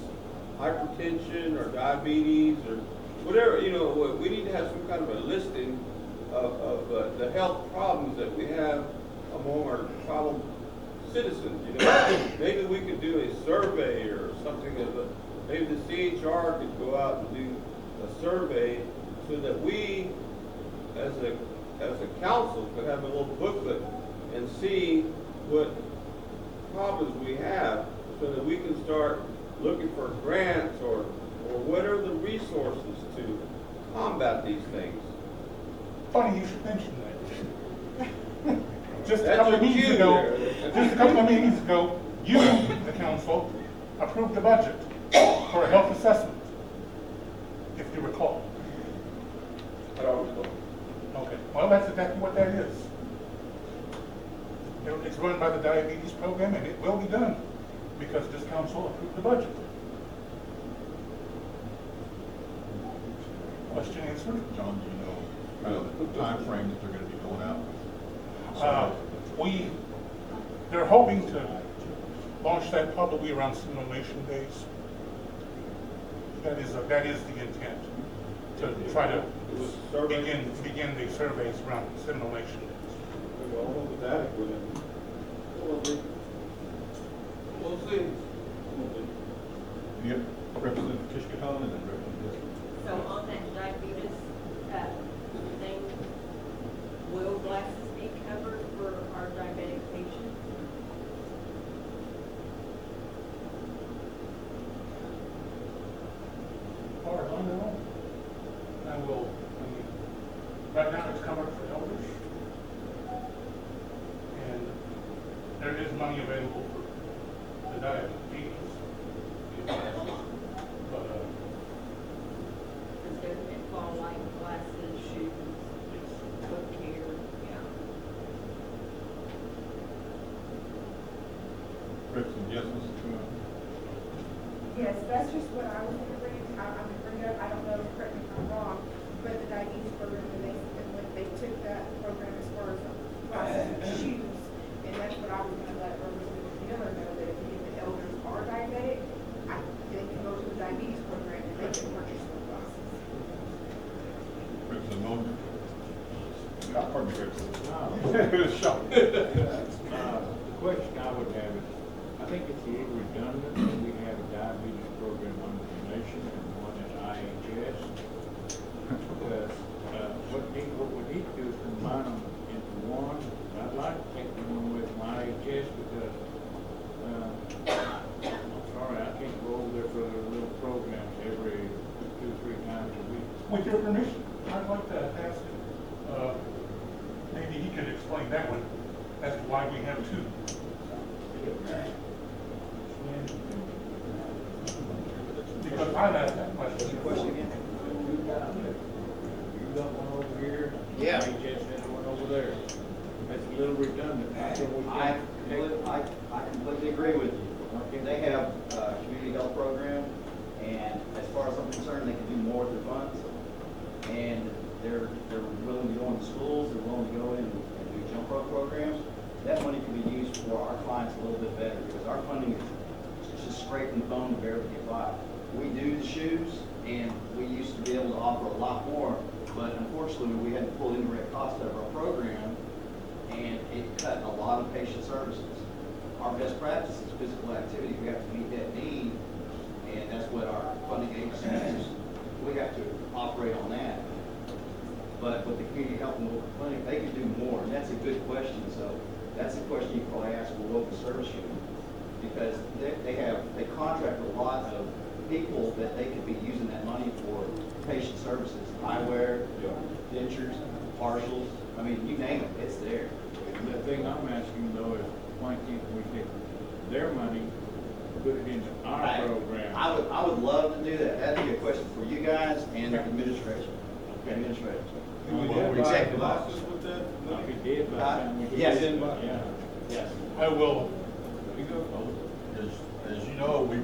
hypertension or diabetes or whatever, you know, we need to have some kind of a listing of the health problems that we have among our problem citizens, you know. Maybe we could do a survey or something maybe the CHR could go out and do a survey so that we, as a council, could have a little booklet and see what problems we have so that we can start looking for grants or what are the resources to combat these things. Funny you should mention that. Just a That's couple of a meetings cue ago, there. just a couple of meetings ago, you, the council, approved a budget for a health assessment, if you recall. I don't know. Okay, well, that's exactly what that is. It's run by the diabetes program, and it will be done, because this council approved the budget. Question answered? John, do you know kind of the time frame that they're gonna be going out? They're hoping to launch that probably around Seminole Nation Days. That is the intent, to try to begin the surveys around Seminole Nation Days. Well, what was adequate? We'll see. You have Representative Kishkahan and then Representative. So on that diabetes, thing, will glasses be covered for our diabetic patients? As far as I know, right now it's covered for elders. And there is money available for the diabetes. But, Doesn't it fall like glasses, shoes, foot care, yeah? Representative, yes, Mr. Truman. Yes, that's just what I was gonna bring, I'm gonna bring up, I don't know, correct me if I'm wrong, but the diabetes program, when they took that program as far as glasses and shoes, and that's what I was gonna let Representative Miller know, that if any of the elders are diabetic, they can go to the diabetes program and they can purchase those glasses. Representative Mulder. Pardon me, Representative. The question I would With your permission, I'd like to ask, maybe he could explain that one, as to why we have two. Because I've asked that question. You got one over here. Yeah. You just had one over there. That's a little redundant. I completely agree with you. They have a community health program, and as far as I'm concerned, they can do more with their funds. And they're willing to go into schools, they're willing to go in and do jump rope programs. That money can be used for our clients a little bit better, because our funding is just scraping the bone to barely get by. We do the shoes, and we used to be able to offer a lot more, but unfortunately, we had to pull indirect costs out of our program, and it cut a lot of patient services. Our best practice is physical activity. We have to meet that need, and that's what our funding agency is. We have to operate on that. But with the community health and local clinic, they can do more, and that's a good question. So that's a question you probably ask for local service unit, because they contract a lot of people that they could be using that money for patient services, eyewear, dentures, partials. I mean, you name it, it's there. And the thing I'm asking though is, why can't we take their money, put it into our program? I would love to do that. That'd be a question for you guys and the administration. Okay. Administrators. Executive office. Like we did by the time we did Yes. it. Yeah. Yes. I will, as you know, we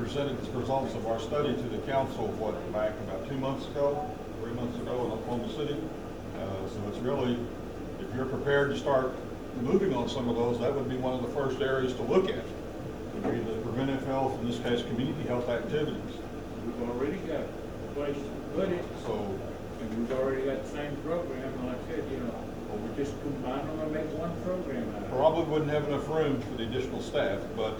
presented the results of our study to the council, back about 2 months ago, 3 months ago in Oklahoma City. So it's really, if you're prepared to start moving on some of those, that would be one of the first areas to look at. Would be the preventive health, in this case, community health activities. We've already got a place to put it. So, and we've already got the same program, and like I said, well, we just combine them and make one program out of it. probably wouldn't have enough room for the additional staff, but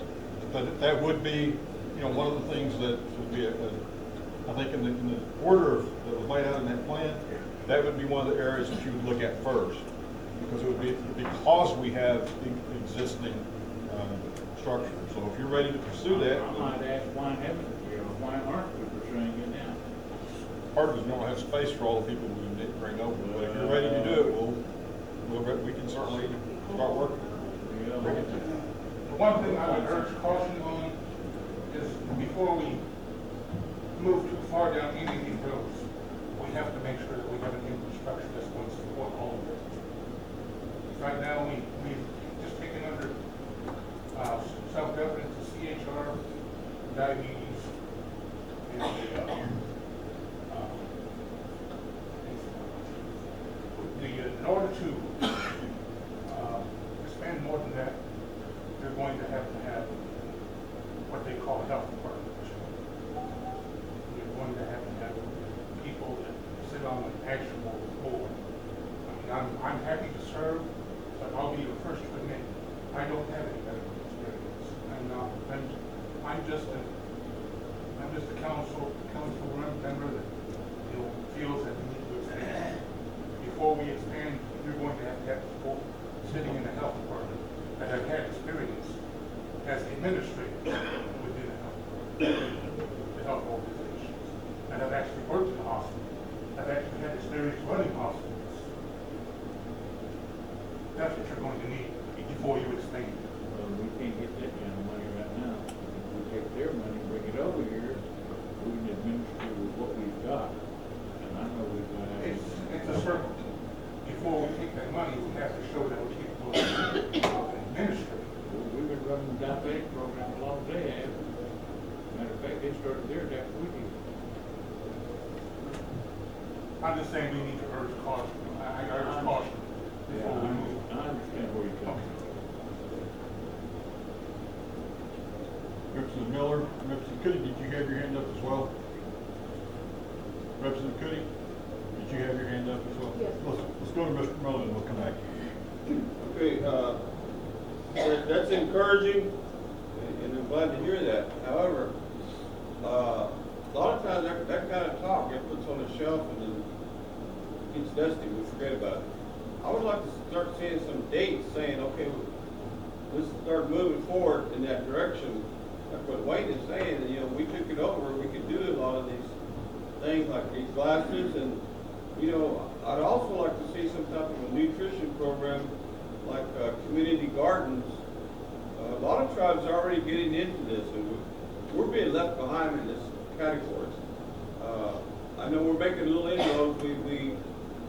that would be, one of the things that would be, I think in the order that was laid out in that plan, that would be one of the areas that you would look at first, because it would be, because we have existing structure. So if you're ready to pursue that. I might ask, why haven't we, or why aren't we pursuing it now? Part of it is we don't have space for all the people we need to bring over, but if you're ready to do it, we can certainly start working. The one thing I would urge caution on is before we move too far down any of these roads, we have to make sure that we have an infrastructure that's going to support all of it. Right now, we've just taken under self-governance, the CHR, diabetes, and in order to expand more than that, you're going to have what they call a health department. You're going to have people that sit on an actual board. I mean, I'm happy to serve, but I'll be the first to admit, I don't have any medical experience. I'm just a council member that, feels that we need to expand. Before we expand, you're going to have people sitting in the health department that have had experience as administrators within the health organizations, and have actually worked in the hospital, have actually had experience running hospitals. That's what you're going to need before you expand. Well, we can't get that kind of money right now. If we take their money, bring it over here, we can administer with what we've got. And I know we've got to. It's a circle. Before we take that money, we have to show that we're capable of administering. Well, we've been running the diabetic program as long as they have. Matter of fact, they started theirs after we did. I'm just saying we need to urge caution. I urge caution before we move. I understand where you're coming from. Representative Miller, Representative Cuddy, did you have your hand up as well? Representative Cuddy, did you have your hand up as well? Yes. Let's go to Mr. Miller and we'll come back. Okay, that's encouraging, and I'm glad to hear that. However, a lot of times that kind of talk it puts on the shelf and then gets dusty. We forget about it. I would like to start seeing some dates saying, okay, let's start moving forward in that direction. Like what Wayne is saying, we took it over, we could do a lot of these things like these glasses, and, you know, I'd also like to see some type of a nutrition program like community gardens. A lot of tribes are already getting into this, and we're being left behind in this category. I know we're making little inroads. We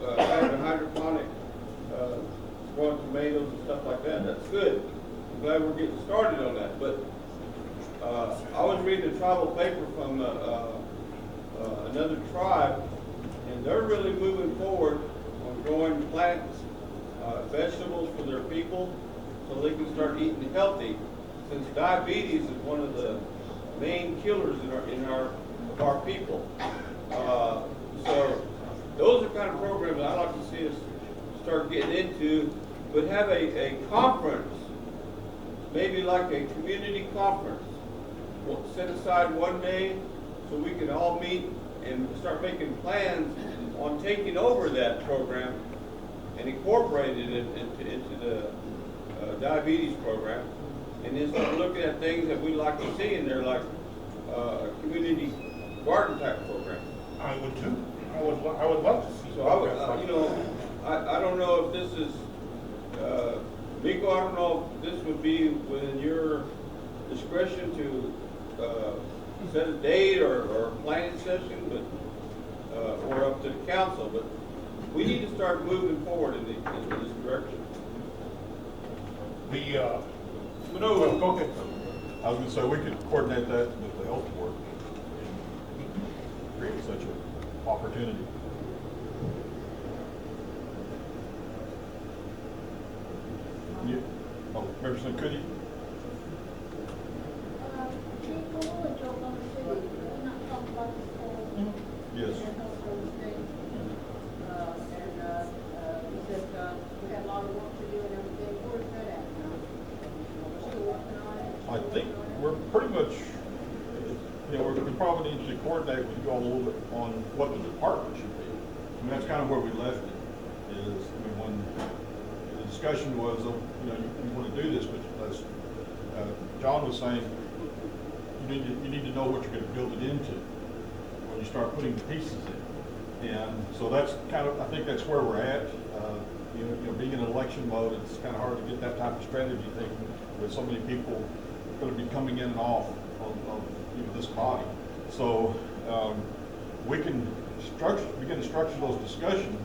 have a hydroponic growing tomatoes and stuff like that. That's good. I'm glad we're getting started on that. But I was reading a tribal paper from another tribe, and they're really moving forward on growing plants, vegetables for their people, so they can start eating healthy. Since diabetes is one of the main killers in our people, so those are kind of programs I'd like to see us start getting into. But have a conference, maybe like a community conference. We'll set aside one day so we can all meet and start making plans on taking over that program and incorporating it into the diabetes program, and then start looking at things that we'd like to see in there, like a community garden type program. I would too. I would love to see. So I would, you know, I don't know if this is, Miko, I don't know if this would be within your discretion to set a date or a planning session, but or up to the council, but we need to start moving forward in this direction. Go ahead. I was going to say, we could coordinate that with the health board and create such an opportunity. Representative Cuddy? Yes. We had a lot of work to do and everything. Where's that at now? We're still working on it. I think we're pretty much, you know, we probably need to coordinate with you all a little bit on what the department should be. I mean, that's kind of where we left it, is, I mean, when the discussion was, you know, you want to do this, but as John was saying, you need to know what you're going to build it into when you start putting the pieces in. And so that's kind of, I think that's where we're at. You know, being in an election mode, it's kind of hard to get that type of strategy thinking with so many people going to be coming in and off of you know, this body. So we can begin to structure those discussions.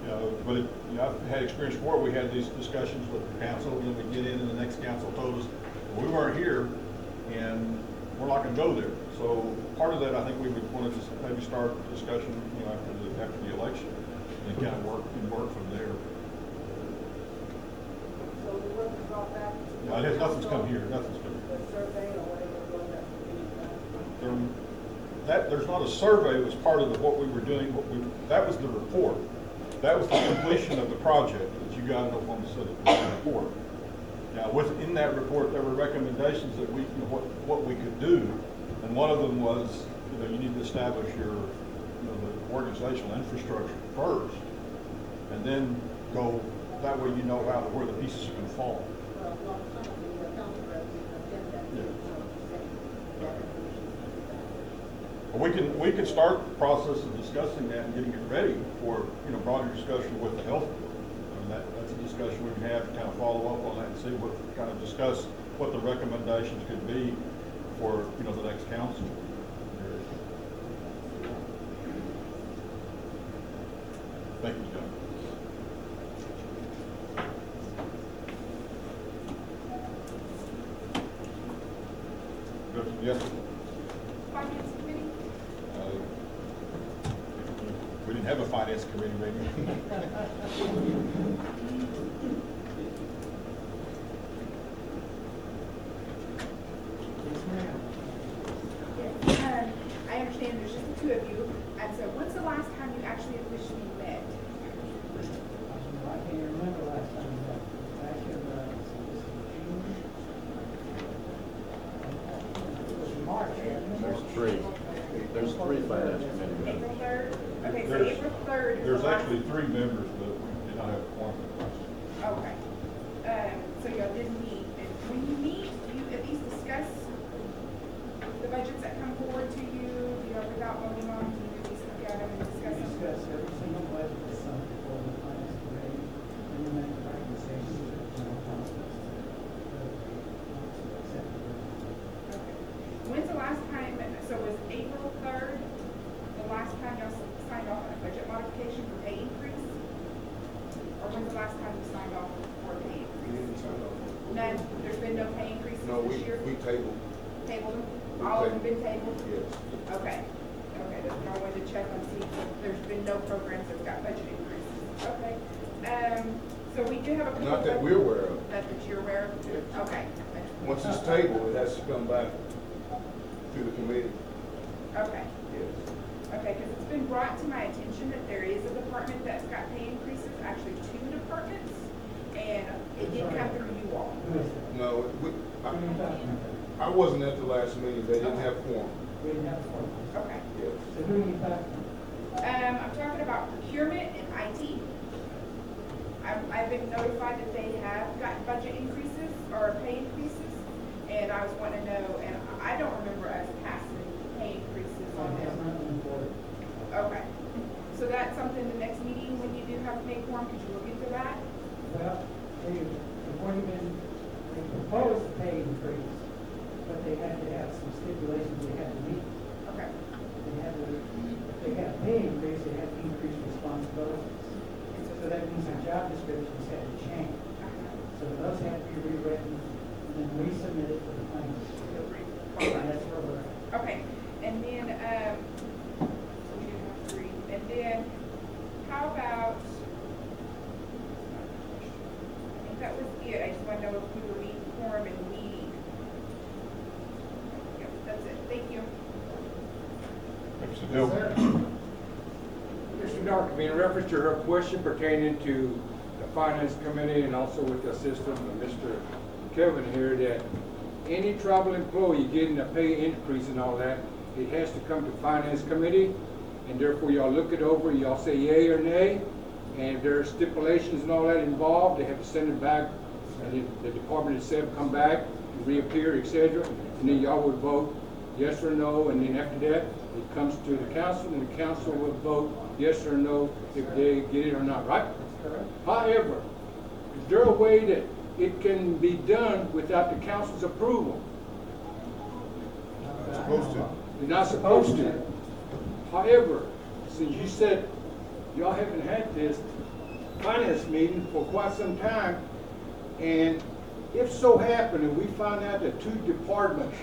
You know, but you know, I've had experience before. We had these discussions with the council, and then we get in, and the next council told us we weren't here, and we're not going to go there. So part of that, I think we would want to just maybe start a discussion, you know, after the election, and kind of work from there. So the work is brought back. Yeah, nothing's come here. Nothing's come here. The survey or whatever was that. There's not a survey. It was part of what we were doing. That was the report. That was the completion of the project that you got in Oklahoma City, the report. Now, within that report, there were recommendations that we, you know, what we could do, and one of them was, you know, you need to establish your, you know, the organizational infrastructure first, and then go. That way, you know where the pieces are going to fall. Well, a lot of times the council president has done that. We can start the process of discussing that and getting it ready for, you know, broader discussion with the health board. I mean, that's a discussion we can have to kind of follow up on that and see what kind of discuss what the recommendations could be for, you know, the next council. Thank you, John. Yes. Finance committee? We didn't have a finance committee meeting. Yes. I understand there's just the two of you, and so when's the last time you actually officially met? I can't remember last time we met. Back in March. There's three finance committee members. April 3rd? Okay, so April 3rd is There's the last. actually 3 members, but we did not have a quorum. Okay. So y'all did meet, and when you meet, do you at least discuss the budgets that come forward to you, you know, without voting on, do you at least So was April 3rd the last time y'all signed off on a budget modification for pay increase? Or when's the last time you signed off for a pay increase? None? There's been no pay increases this year? tabled. Tabled them? All of them been tabled? Yes. Okay. Okay, that's what I wanted to check on, see if there's been no programs that's got budget increases. Okay. So we do have a couple. Not that we're aware of. Not that you're aware of? Yes. Okay. Once it's tabled, it has to come back to the committee. Okay. Yes. Okay, because it's been brought to my attention that there is a department that's got pay increases, actually 2 departments, and it didn't come through you all. No, I wasn't at the last meeting. They didn't have quorum. We didn't have a forum. Okay. Yes. So who are you talking about? I'm talking about procurement and IT. I've been notified that they have gotten budget increases or pay increases, and I was wanting to know, and I don't remember us passing pay increases on That's them. not important. Okay. So that's something the next meeting, when you do have pay quorum, could you look into that? Well, they've already they proposed a pay increase, but they had to have some stipulations they had to meet. Okay. If they got a pay increase, they had to increase responsibilities. So that means the job descriptions had to change. So those had to be rewritten and then resubmitted to the plans. That's where we're at. Okay, and then, so we do have 3, and then, how about, I think that was it, I just want to know if we were meeting quorum and meeting. Yep, that's it, thank you. Mr. Bill. Mr. Darkby, in reference to her question pertaining to the Finance Committee and also with the assistant of Mr. Kevin here, that any tribal employee getting a pay increase and all that, it has to come to Finance Committee, and therefore y'all look it over, y'all say yay or nay, and if there are stipulations and all that involved, they have to send it back, and the department itself come back and reappear, etc., and then y'all would vote yes or no, and then after that, it comes to the council, and the council will vote yes or no if they get it or not, right? However, is there a way that it can be done without the council's approval? Supposed to. You're not supposed to. However, since you said y'all haven't had this finance meeting for quite some time, and if so happen and we find out that 2 departments,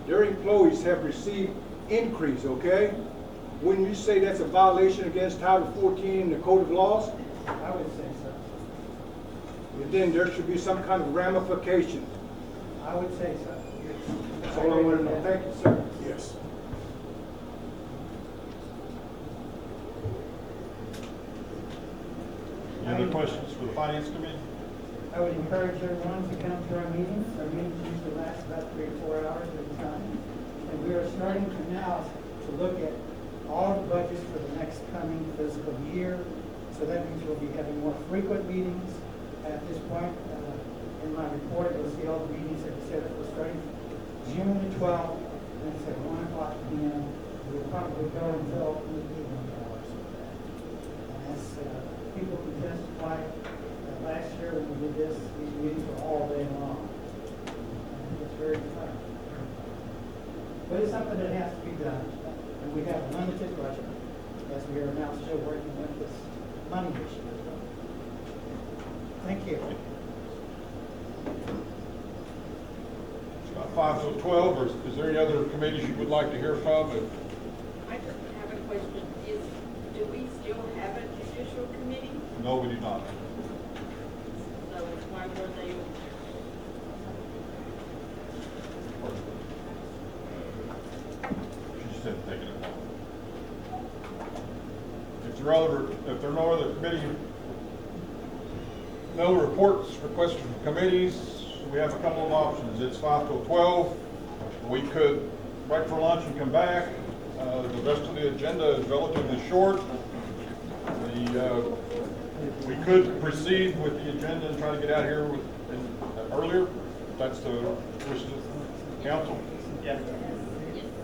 their employees have received increase, okay? Wouldn't you say that's a violation against Title 14 in the Code of Laws? I would say so. And then there should be some kind of ramification. I would say so. That's all I want to know. Thank you, sir. Yes. Any other questions for the Finance Committee? I would encourage everyone to come to our meetings. Our meetings usually last about 3 or 4 hours at a time. And we are starting to now to look at all the budgets for the next coming fiscal year. So that means we'll be having more frequent meetings. At this point, in my report, you'll see all the meetings that we set up. We're starting June the 12th, and it's at 1 o'clock p.m. We'll probably go until the evening hours of that. And as people can testify, last year when we did this, these meetings were all day long. And it's very fun. But it's something that has to be done. And we have a limited budget, as we are now still working with this money issue as well. Thank you. It's about 5 to 12, or is there any other committees you would like to hear from? I just have a question. Do we still have a judicial committee? No, we do not. So why were they? She said taking it long. If there are no other committee, no reports, requests from committees, we have a couple of options. It's 5 till 12. We could break for lunch and come back. The rest of the agenda is relatively short. We could proceed with the agenda and try to get out here earlier. If that's the wish of the council. Yes.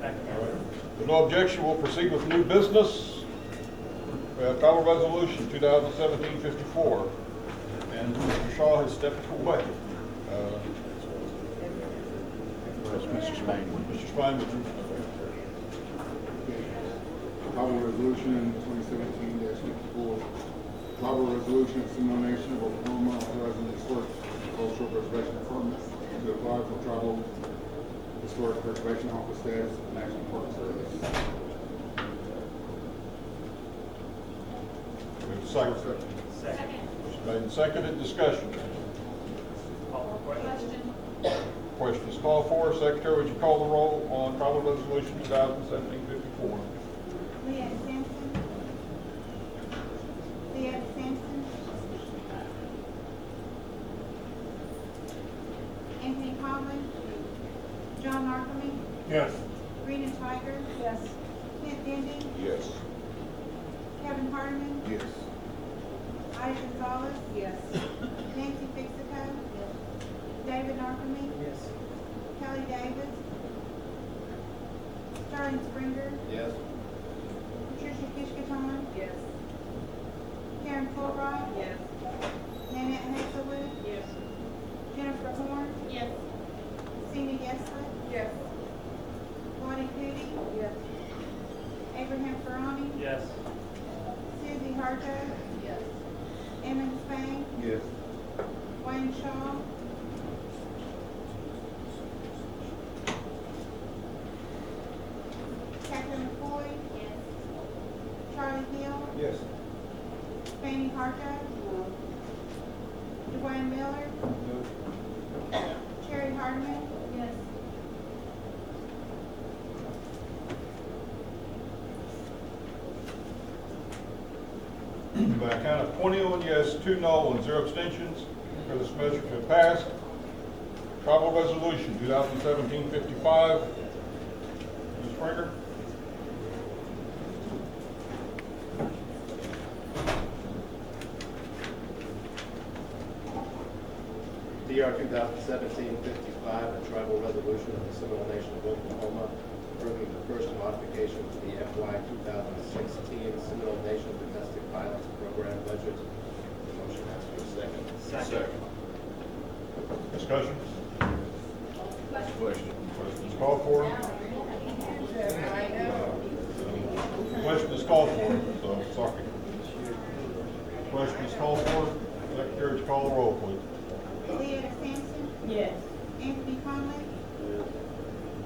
All right. With no objection, we'll proceed with new business. Power Resolution 2017-54. And Mr. Shaw has stepped away. Mr. Spain. Mr. Spain, would you? Tribal Resolution 2017-54, Tribal Resolution of Seminole Nation of Oklahoma authorizing the Historic Cultural Preservation Department to apply for Tribal Historic Preservation Office status and National Park Service. We have a second. Second. Motion made and seconded, discussion. Question. Question is called for. Secretary, would you call the roll on Tribal Resolution 2017-54? Leanne Simpson. Leanne Simpson. Anthony Conley. John Narcome. Yes. Rena Tiger. Yes. Kent Denby. Yes. Kevin Hardeman. Yes. Ida Gonzalez. Yes. Nancy Fixaco. David Narcome. Yes. Kelly Davis. Sterling Springer. Yes. Patricia Kishkaton. Yes. Karen Fulbright. Yes. Nanette Hazelwood. Yes. Jennifer Horn. Yes. Cindy Yesler. Yes. Lottie Cootie. Yes. Abraham Ferrani. Yes. Susie Harjo. Yes. Emmons Spain. Yes. Wayne Shaw. Catherine McCoy. Yes. Charlie Hill. Yes. Fanny Harjo. Dwayne Miller. Sherry Hardeman. Yes. By a count of 21 yes, 2 no, and 0 abstentions, for this measure to have passed. Tribal Resolution 2017-55. Ms. Springer? DR 2017-55, a tribal resolution of the Seminole Nation of Oklahoma approving the first modification to the FY 2016 Seminole Nation Domestic Violence Program budget. The motion asks for a second. Second. Discussion? Question. Question is called for. Question is called for, so sorry. Question is called for. Secretary, would you call the roll, please? Leanne Sampson. Yes. Anthony Conley.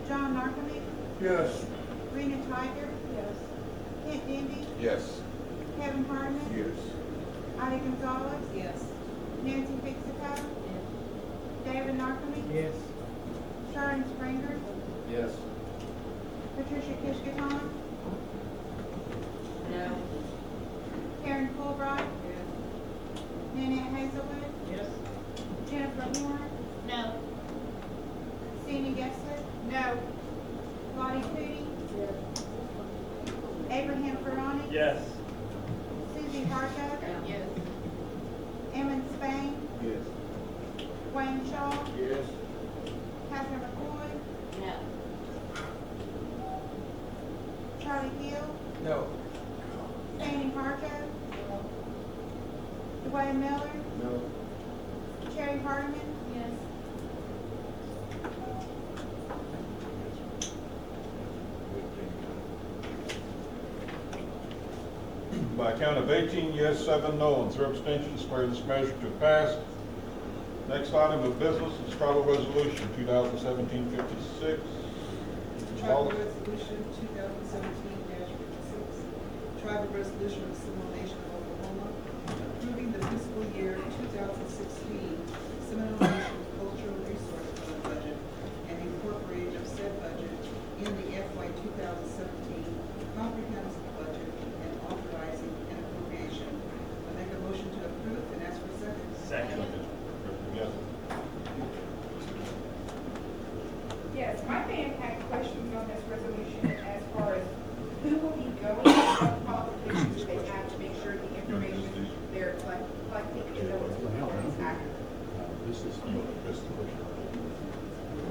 John Narcome. Yes. Rena Tiger. Yes. Kent Denby. Yes. Kevin Hardeman. Yes. Ida Gonzalez. Yes. Nancy Fixaco. David Narcome. Yes. Sterling Springer. Yes. Patricia Kishkaton. No. Karen Fulbright. Nanette Hazelwood. Yes. Jennifer Horn. No. Cindy Gessler. No. Lottie Cootie. Abraham Ferrani. Yes. Susie Harjo. Yes. Emmons Spain. Yes. Wayne Shaw. Yes. Catherine McCoy. No. Charlie Hill. No. Fanny Harjo. Dwayne Miller. No. Sherry Hardeman. Yes. By a count of 18 yes, 7 no, and 0 abstentions, declare this measure to have passed. Next item of business is Tribal Resolution 2017-56. Tribal Resolution 2017-56, Tribal Resolution of the Seminole Nation of Oklahoma, approving the fiscal year 2016 Seminole Nation Cultural Resource Fund budget and incorporating of said budget in the FY 2017 comprehensive budget and authorizing an appropriation. I make a motion to approve and ask for a second. Second. Yes. Yes, my fan had questions on this resolution as far as who will be going, what qualifications they have to make sure the information they're collecting is accurate. This is the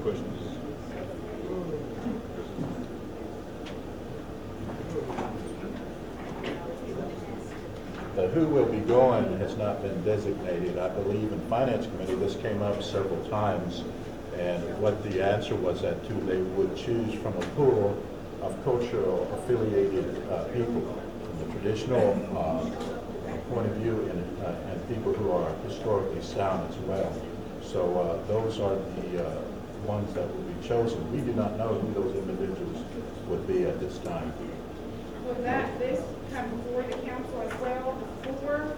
question. The who will be going has not been designated. I believe in Finance Committee, this came up several times, and what the answer was that they would choose from a pool of cultural affiliated people, from the traditional point of view and people who are historically sound as well. So those are the ones that will be chosen. We do not know who those individuals would be at this time. Will this come before the council as well, before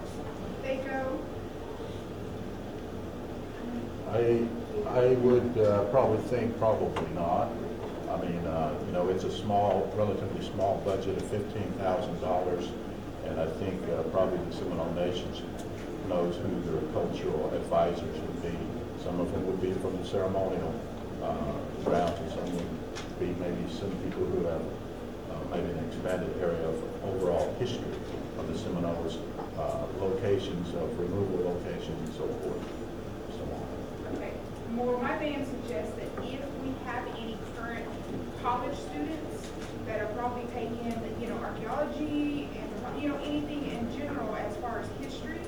they go? I would probably think probably not. I mean, you know, it's a small, relatively small budget of $15,000, and I think probably the Seminole Nations knows who their cultural advisors would be. Some of them would be from the ceremonial grounds, and some would be maybe some people who have maybe an expanded area of overall history of the Seminoles, locations of removal locations and so forth, so on. Okay. Well, my band suggests that if we have any current college students that are probably taking, you know, archaeology and, you know, anything in general as far as history,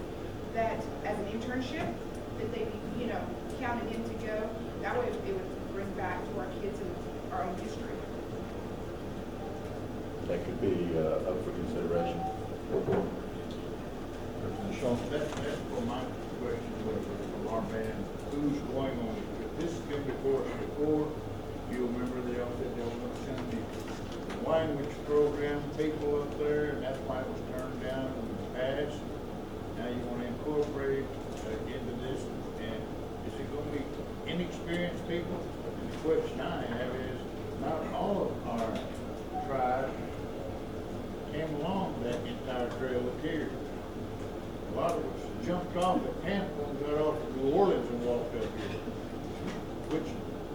that as an internship, that they be, you know, counted in to go. That way it would bring back to our kids and our own history. That could be up for consideration. That's what my question was for our band. Who's going on? If this has been before us before, you remember they all said they were going to send the language program people up there, and that's why it was turned down in the past. Now you want to incorporate into this, and is it going to be inexperienced people? And the question I have is, not all of our tribes came along that entire trail of tears. A lot of us jumped off at Tampa and got off to New Orleans and walked up here.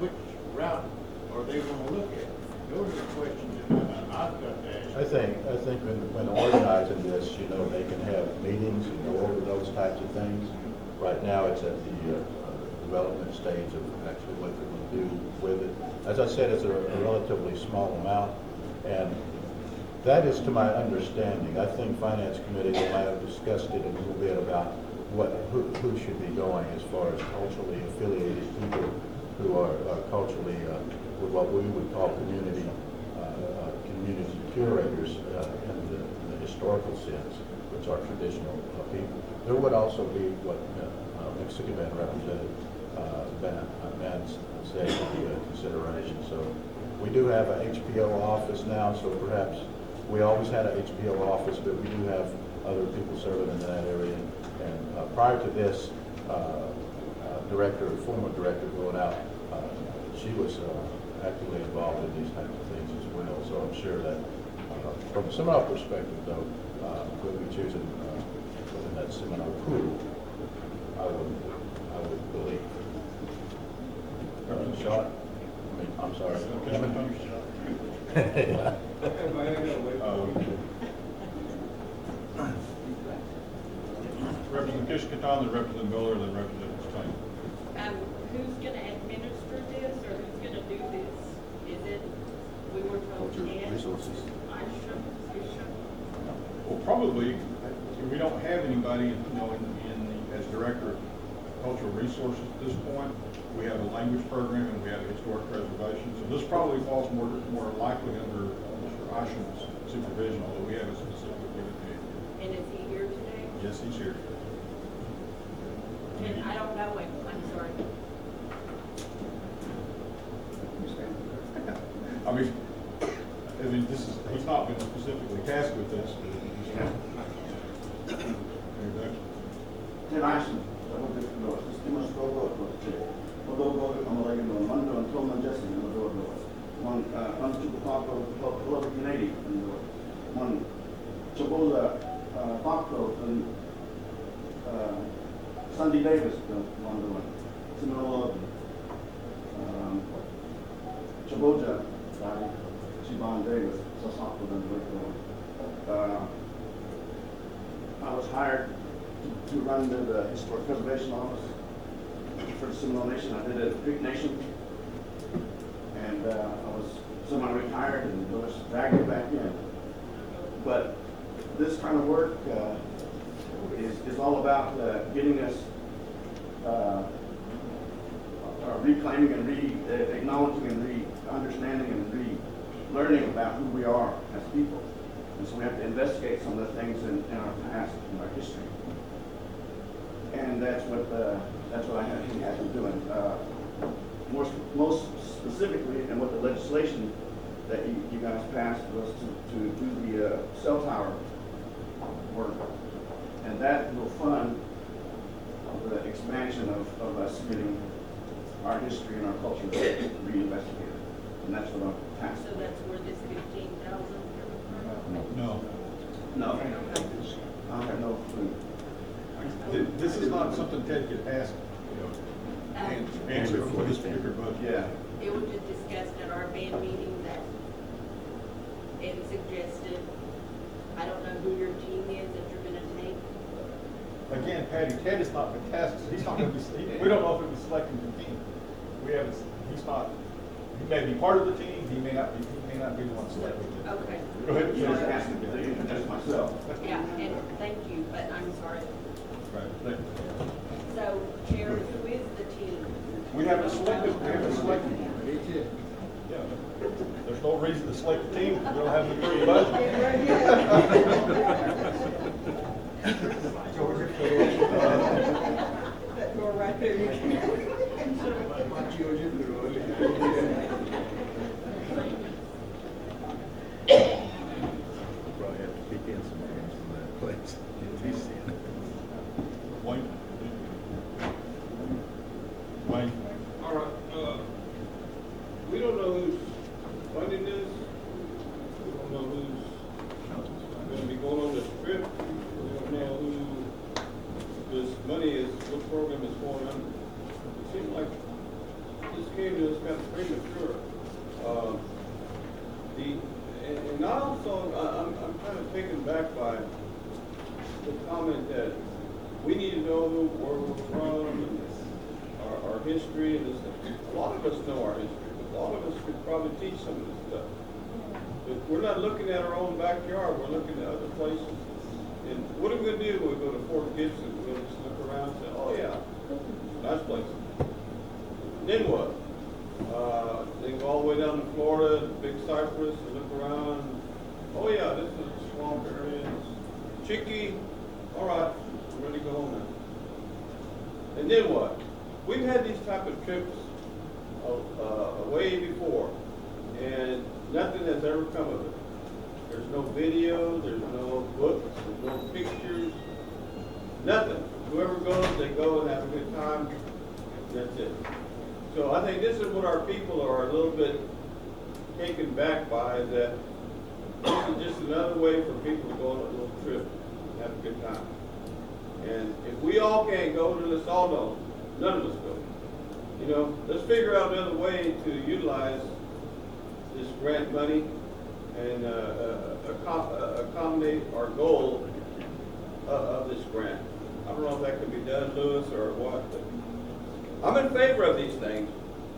Which route are they going to look at? Those are the questions that I've got to ask. I think when organizing this, you know, they can have meetings and go over those types of things. Right now, it's at the development stage of actually what they're going to do with it. As I said, it's a relatively small amount, and that is to my understanding. I think Finance Committee will have discussed it a little bit about who should be going as far as culturally affiliated people who are culturally with what we would call community curators in the historical sense, which are traditional people. There would also be what Mexican Band Representative Vance said would be a consideration. So we do have a HPO office now, so perhaps we always had a HPO office, but we do have other people serving in that area. And prior to this, former director going out, she was actively involved in these types of things as well. So I'm sure that from a Seminole perspective, though, we'll be choosing within that Seminole pool, I would believe. Shot? I'm sorry. Representative Kishkatan, then Representative Miller, then Representative Stein. Who's gonna administer this, or who's gonna do this? Is it, we were told Ed? Resources. Well, probably, we don't have anybody, you know, as director of cultural resources at this point. We have a language program and we have historic preservation. So this probably falls more likely under Mr. Isham's supervision, although we have a specific committee. And is he here today? Yes, he's here. And I don't know him, I'm sorry. I mean, he's not been specifically tasked with this. Ten Ashton, Estimos todo Mando and Tolman Jesse one Public Canadian one Chabola Fakto and Sandy Davis one Seminole Chaboja Siobhan Davis I was hired to run the Historic Preservation Office for the Seminole Nation. I did it at Creek Nation, and I was semi-retired and was dragged back in. But this kind of work is all about getting us reclaiming and acknowledging and understanding and learning about who we are as people. And so we have to investigate some of the things in our past, in our history. And that's what I have been doing. Most specifically, and what the legislation that you guys passed was to do the cell tower work. And that will fund the expansion of us getting our history and our culture reinvestigated. And that's what I'm passing. So that's where this 15,000 No. No. I have no clue. This is not something Ted could ask, answer for this particular budget. Yeah. It was just discussed at our band meeting that it suggested, I don't know who your team is that you're gonna take. Again, Patty, Ted is not the task, he's not gonna be, we don't know if he'll be selecting the team. We haven't, he's not, he may be part of the team, he may not be the one selecting it. Okay. Go ahead. You just asked me to introduce myself. Yeah, and thank you, but I'm sorry. Right, thank you. So, Chair, who is the team? We haven't selected. Yeah, there's no reason to select the team, because we don't have the approved budget. That door right there, you can. Probably have to kick in some names from that place. Wayne? Wayne? All right, we don't know who's funding this. We don't know who's gonna be going on this trip. We don't know who this money is, what program is going under. It seems like this came to us kind of premature. And also, I'm kind of taken back by the comment that we need to know where we're from and our history and this stuff. A lot of us know our history, but a lot of us could probably teach some of this stuff. But we're not looking at our own backyard, we're looking at other places. And what are we gonna do when we go to Fort Gibson? We'll just look around and say, oh yeah, nice place. Then what? Then go all the way down to Florida, Big Cypress, and look around. Oh yeah, this is a swamp area. Chicky, all right, I'm ready to go home now. And then what? We've had these type of trips way before, and nothing has ever come of it. There's no video, there's no books, there's no pictures, nothing. Whoever goes, they go and have a good time. That's it. So I think this is what our people are a little bit taken back by, that this is just another way for people to go on a little trip and have a good time. And if we all can't go, then let's all know. None of us go. You know, let's figure out another way to utilize this grant money and accommodate our goal of this grant. I don't know if that could be done, Lewis, or what, but I'm in favor of these things.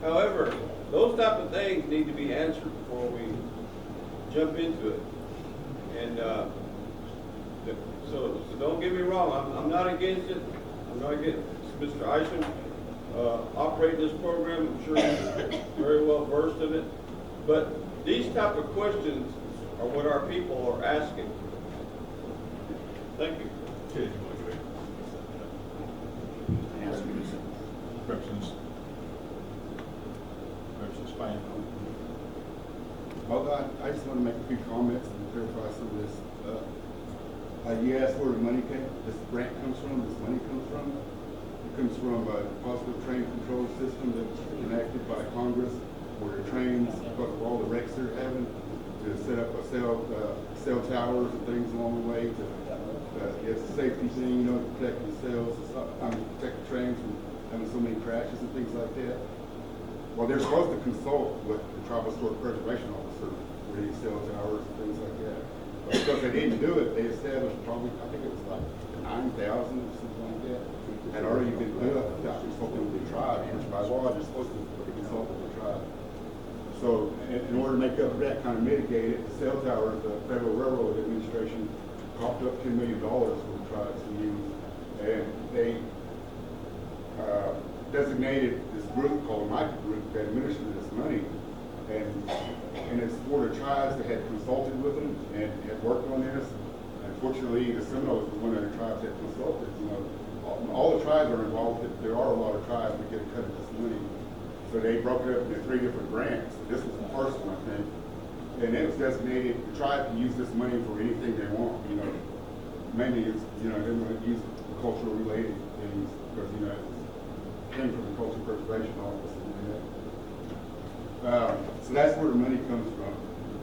However, those type of things need to be answered before we jump into it. And so don't get me wrong, I'm not against it. I'm not against Mr. Isham operating this program. I'm sure he's very well versed in it. But these type of questions are what our people are asking. Thank you. Okay. Representative Spain. Well, I just want to make a few comments and clarify some of this. You asked where the money this grant comes from, this money comes from. It comes from a possible train control system that's enacted by Congress, where the trains, because of all the wrecks they're having, to set up a cell towers and things along the way to it's a safety thing, you know, to protect the cells, protect the trains from having so many crashes and things like that. Well, they're supposed to consult with the Tribal Historic Preservation Officer for these cell towers and things like that. But because they didn't do it, they established probably, I think it was like 9,000 or something like that, had already been built without consulting with the tribe. And by law, they're supposed to consult with the tribe. So in order to make up for that, kind of mitigate it, the cell towers, the Federal Railroad Administration coughed up $10 million for the tribes to use. And they designated this group called MICA Group to administer this money And it's for the tribes that had consulted with them and had worked on this. Unfortunately, the Seminoles were one of the tribes that consulted. You know, all the tribes are involved. There are a lot of tribes that get a cut of this money. So they broke it up into 3 different grants. This was the first one, I think. And it was designated, the tribe can use this money for anything they want, you know. Mainly it's, you know, they want to use cultural related things because, you know, it came from the Cultural Preservation Office. So that's where the money comes from.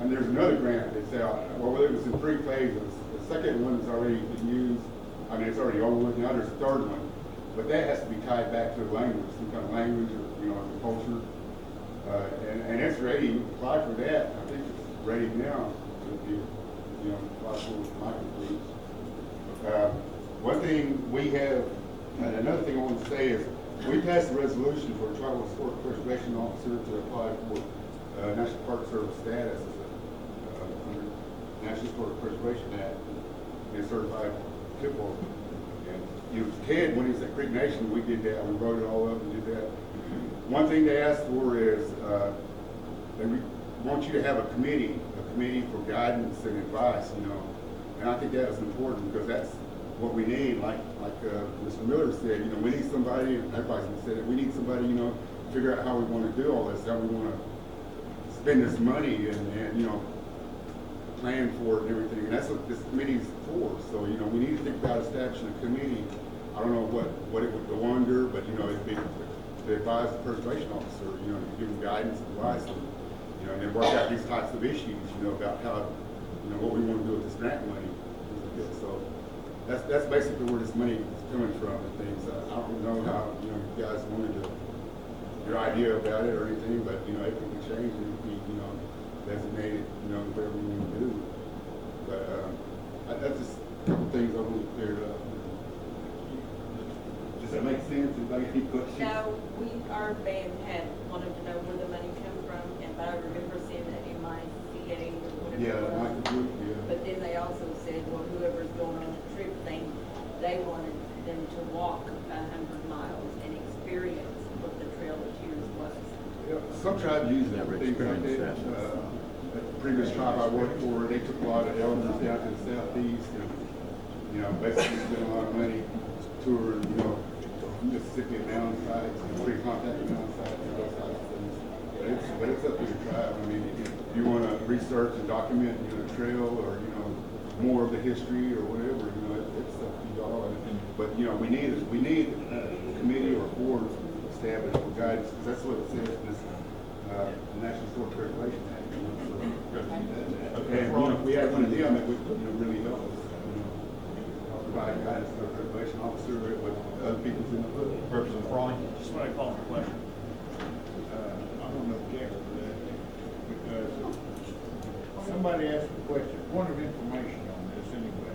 And there's another grant that's out. Well, it was in 3 phases. The second one has already been used. I mean, it's already over with. Now there's a third one. But that has to be tied back to the language, some kind of language or, you know, the culture. And it's ready. You apply for that. I think it's ready now to be, you know, apply for Michael groups. One thing we have, and another thing I want to say is, we passed a resolution for a tribal historic preservation officer to apply for National Park Service status under National Historic Preservation Act and certified tip holder. And you know, Ted, when he was at Creek Nation, we did that. We wrote it all up and did that. One thing they asked for is they want you to have a committee for guidance and advice. You know, and I think that is important because that's what we need, like Mr. Miller said, you know, we need somebody, and everybody's said it, we need somebody, you know, to figure out how we want to do all this, how we want to spend this money and you know, plan for it and everything. And that's what this committee's for. So, you know, we need to think about establishing a committee. I don't know what it would go under, but, you know, it'd be to advise the preservation officer, you know, to give them guidance and advice, and, you know, and then work out these types of issues, you know, about how, you know, what we want to do with this grant money. So that's basically where this money is coming from and things. I don't know how, you know, you guys wanted to, your idea about it or anything, but, you know, it can be changed and be, you know, designated, you know, whatever we want to do. But that's just a couple things I want to clear up. Does that make sense? Anybody any questions? No, our band had wanted to know where the money come from, but I remember seeing that in my CA or whatever. Yeah, like the group, yeah. But then they also said, well, whoever's going on the trip thing, they wanted them to walk 100 miles and experience what the Trail of Tears was. Yeah, some tribes use that. They did. The previous tribe I worked for, they took a lot of elders down to the southeast and, you know, basically spent a lot of money touring, you know, Mississippi and mountain sites, pre-contact mountain sites and those types of things. But it's up to the tribe. I mean, if you want to research and document, you know, the trail or, you know, more of the history or whatever, you know, it's up to y'all. But, you know, we need a committee or board established for guidance, because that's what it says in this National Historic Preservation Act. And, you know, if we had one of them, it would, you know, really help us, you know, provide guidance to the preservation officer with other people's input. Representative Frawley? Just want to call for a question. I'm going to object to that because somebody asked a question, point of information on this anyway.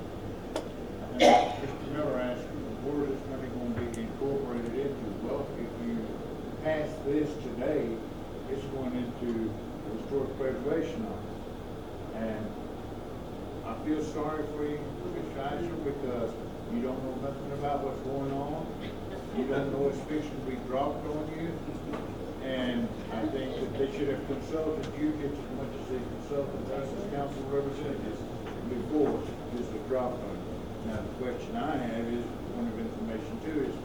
Mr. Miller asked, where is money going to be incorporated into? Well, if you pass this today, it's going into the Historic Preservation Office. And I feel sorry for you, Ms. Kaiser, because you don't know nothing about what's going on. You don't know it's fixing to be dropped on you. And I think that they should have consulted you just as much as they consulted us as council representatives before this was dropped on you. Now, the question I have is, point of information too, is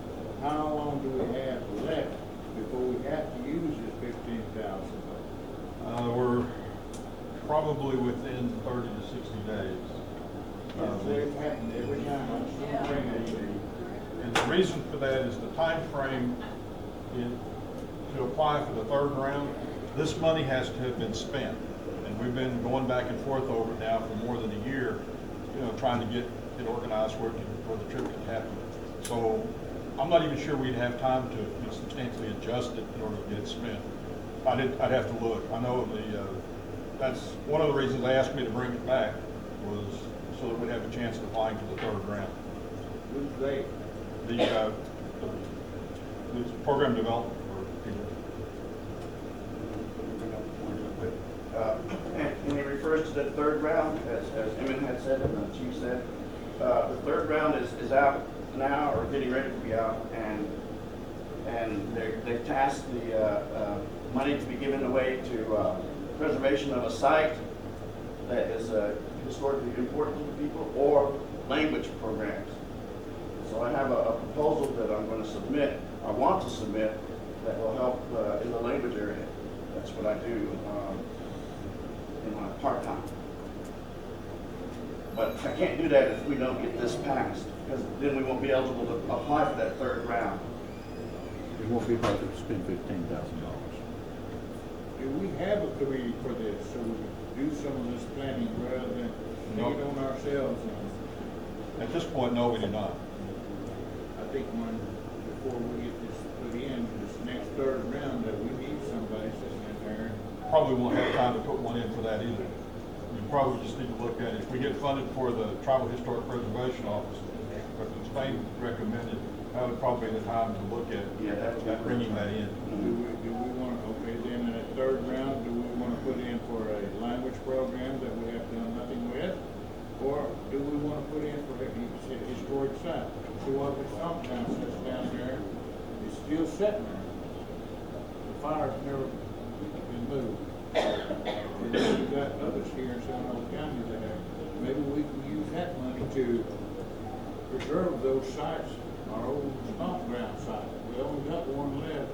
how long do we have left before we have to use this $15,000? We're probably within 30 to 60 days. It's happened every time I bring it. And the reason for that is the time frame to apply for the third round. This money has to have been spent, and we've been going back and forth over it now for more than a year, you know, trying to get it organized where the trip can happen. So I'm not even sure we'd have time to, you know, substantially adjust it in order to get it spent. I'd have to look. I know that's one of the reasons they asked me to bring it back was so that we'd have a chance of applying for the third round. Who's they? The program development for people. And he refers to the third round, as Emmett had said and the chief said. The third round is out now or getting ready to be out, and they've tasked the money to be given away to preservation of a site that is historically important to people, or language programs. So I have a proposal that I'm going to submit, I want to submit, that will help in the language area. That's what I do in my part-time. But I can't do that if we don't get this passed, because then we won't be eligible to apply for that third round. It won't be hard to spend $15,000. Do we have a committee for this, so we can do some of this planning rather than take it on ourselves? At this point, no, we do not. I think before we get this put in, this next third round, that we need somebody sitting in there. Probably won't have time to put one in for that either. You probably just need to look at it. If we get funded for the Tribal Historic Preservation Office, President Spain recommended, that would probably be the time to look at bringing that in. Do we want to, okay, then in that third round, do we want to put in for a language program that we have done nothing with? Or do we want to put in for a historic site? So what the stump house that's down there is still sitting there. The fire's never been moved. And then we've got others here in Seminole County that have, maybe we can use that money to preserve those sites, our old stomp ground site. We only got one left,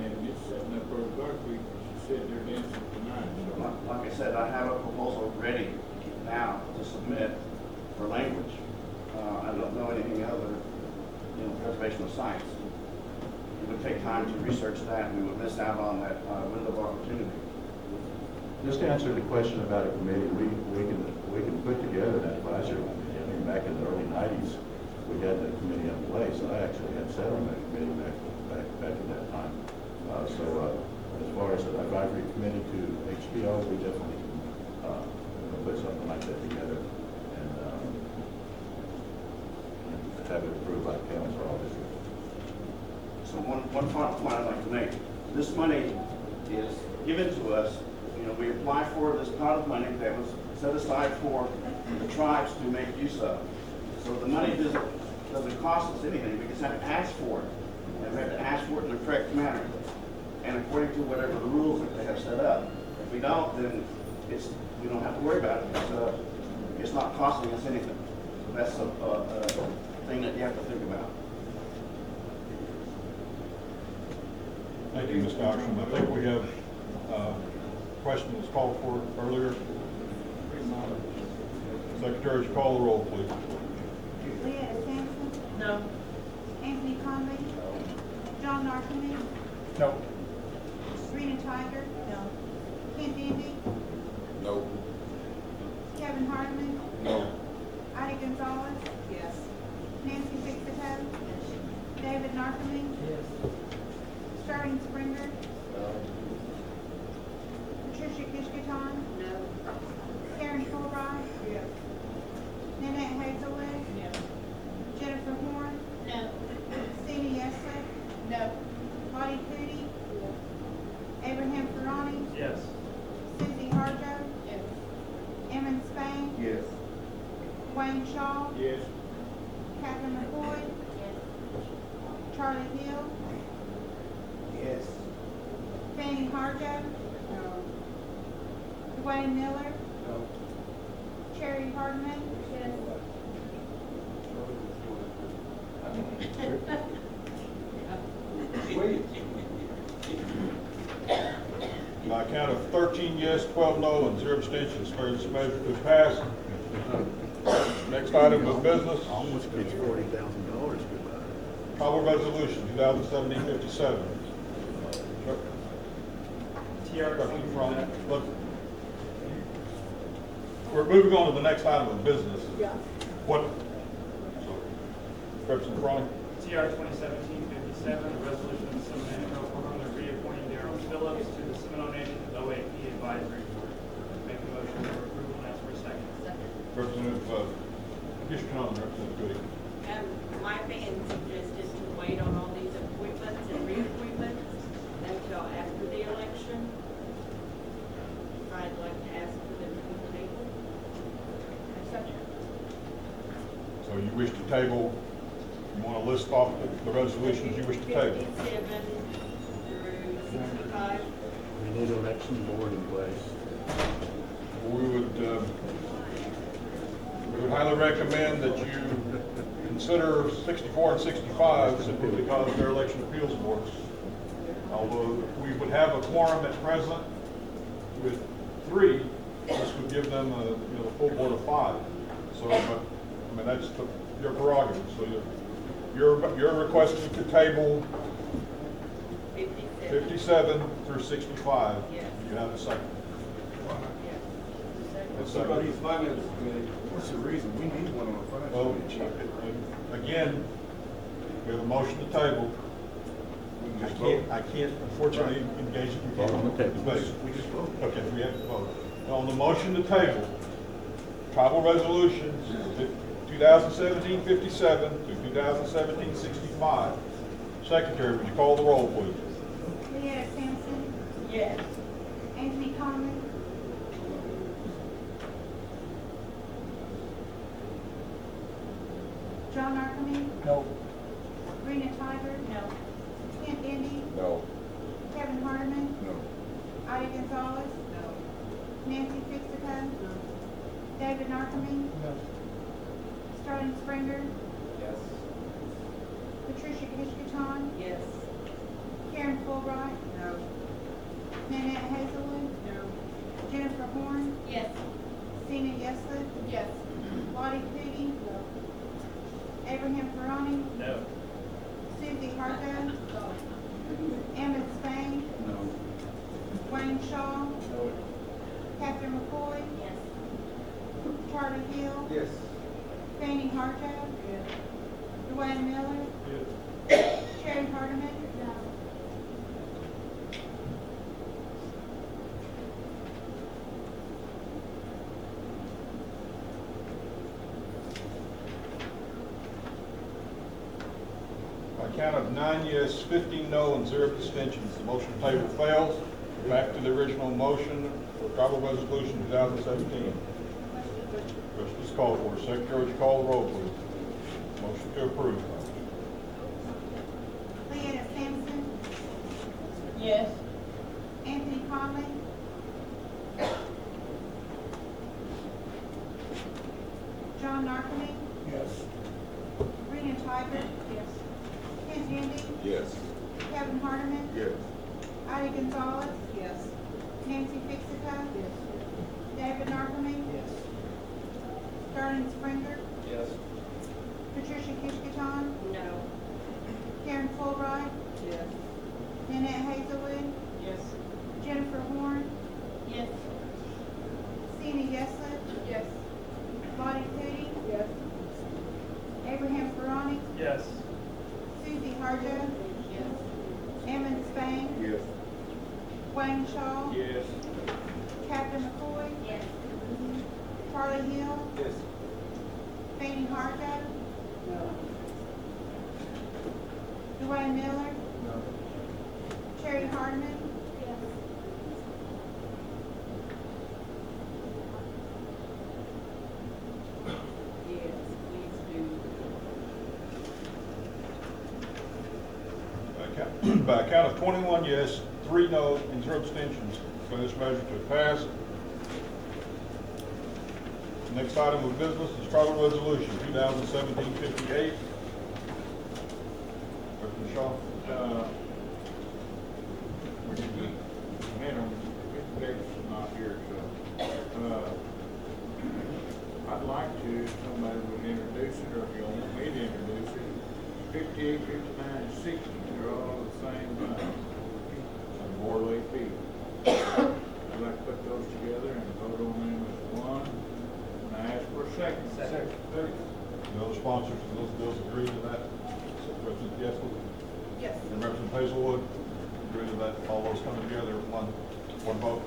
and it's sitting up where Garfield said they're dancing tonight. So Like I said, I have a proposal ready now to submit for language. I don't know anything other, preservation of sites. It would take time to research that, and we would miss out on that window of opportunity. Just to answer the question about a committee, we can put together an advisory committee. I mean, back in the early '90s, we had that committee in place. I actually had sat on that committee back in that time. As far as an advisory committee to HBO, we definitely can put something like that together and have it approved by council, obviously. So one final point I'd like to make. This money is given to us. We apply for this pot of money that was set aside for the tribes to make use of. So the money doesn't cost us anything. We just have to ask for it. And we have to ask for it in the correct manner and according to whatever the rules that they have set up. If we don't, then we don't have to worry about it. It's not costing us anything. So that's a thing that you have to think about. Thank you, Mr. Oxum. I think we have a question that was called for earlier. Secretary, call the roll, please. Leah Sampson, No. Anthony Conley, John Narconon, No. Rena Tiger, No. Kent Indy, No. Kevin Hardeman, No. Ida Gonzalez, Yes. Nancy Fixato, David Narconon, Sterling Springer, Patricia Kishkaton, No. Karen Fulbright, Yes. Nanette Hazelwood, Jennifer Horn, No. Cindy Eslick, No. Lottie Cootie, Abraham Ferrani, Yes. Susie Harjo, Yes. Emmons Spain, yes. Wayne Shaw, Yes. Catherine McCoy, Charlie Hill, Yes. Fannie Harjo, Dwayne Miller, Cherry Hardman, By a count of 13 yes, 12 no, and 0 abstentions, declare this measure to pass. Next item of business. Almost gets $40,000 goodbye. Tribal Resolution 2017-57. Look, we're moving on to the next item of business. Yeah. What? Representative Ronnie? TR 2017-57, a resolution of the Seminole, Oklahoma, reappointing Darrell Phillips to the Seminole Nation OAP Advisory Board. Make a motion for approval and ask for a second. Representative Kishkanon, Representative Goody. My opinion suggested to wait on all these appointments and reappointments until after the election. I'd like to ask for them to be tabled. So you wish to table, you want to list off the resolutions you wish to table? 57 through 65. We need election board in place. We would highly recommend that you consider 64 and 65 simply because they're election appeals boards. Although we would have a quorum at present with 3, this would give them a full board of 5. So, I mean, that's your prerogative. So you're requesting to table 57 through 65. Yes. You have a second. Somebody's finance committee, what's the reason? We need one on the finance Well, committee. again, we have a motion to table. I can't unfortunately engage in debate. We just voted. Okay, we have to vote. On the motion to table, tribal resolutions 2017-57 to 2017-65. Secretary, would you call the roll, please? Leanna Sampson, Yes. Anthony Conley, John Archman, No. Rena Tiger, No. Kent Indy, No. Kevin Hardeman, No. Ida Gonzalez, Nancy Fixicka, David Narcomen, Sterling Springer, Yes. Patricia Kishkaton, Yes. Karen Fulbright, No. Nanette Hazelwood, No. Jennifer Horn, Yes. Sina Yesley, Yes. Lottie Cootie, Abraham Ferrani, No. Susie Harjo, Emmett Spain, Wayne Shaw, No. Catherine McCoy, Yes. Charlie Hill, Yes. Fannie Harjo, Dwayne Miller, Sherry Hardeman, By count of 9 yes, 15 no, and 0 abstentions, the motion to table fails. Back to the original motion for tribal resolution 2017. Question is called for. Secretary, would you call the roll, please? Motion to approve. Leanna Sampson, Yes. Anthony Conley, John Narcomen, Yes. Rena Tiger, Kent Indy, Yes. Kevin Hardeman, Yes. Ida Gonzalez, Yes. Nancy Fixicka, David Narcomen, Sterling Springer, Yes. Patricia Kishkaton, No. Karen Fulbright, Yes. Nanette Hazelwood, Yes. Jennifer Horn, Yes. Sina Yesley, Yes. Lottie Cootie, Yes. Abraham Ferrani, Yes. Susie Harjo, Emmett Spain, Yes. Wayne Shaw, Yes. Catherine McCoy, Yes. Charlie Hill, Yes. Fannie Harjo, No. Dwayne Miller, Sherry Hardeman, Yes, please do. By a count of 21 yes, 3 no, and 0 abstentions, for this measure to pass. Next item of business is tribal resolution 2017-58. Representative Shaw. Man, Dave's not here, so, I'd like to, if somebody would introduce it, or if you want me to introduce it. 58, 59, and 60, they're all the same, board late fee. I'd like to put those together and vote on them as one, and I ask for a second. Second. The other sponsors of those bills agree to that? Representative Yesley? Yes. And Representative Hazelwood? Agree to that? All those coming together in one vote?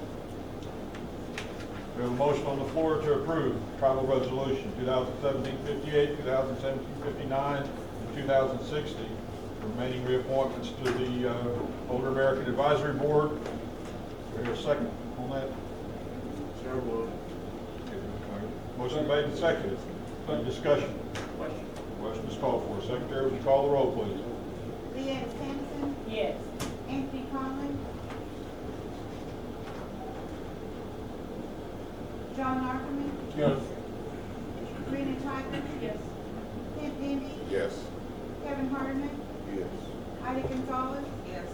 We have a motion on the floor to approve tribal resolution 2017-58, 2017-59, and 2060, remaining reappointments to the Older American Advisory Board. We have a second on that? Sir, will. Motion made and seconded. Any discussion? Question is called for. Secretary, would you call the roll, please? Leanna Sampson, Yes. Anthony Conley, John Arkerman, Yes. Rena Tiger. Yes. Ted Denby, Yes. Kevin Hardeman, Yes. Ida Gonzalez, Yes.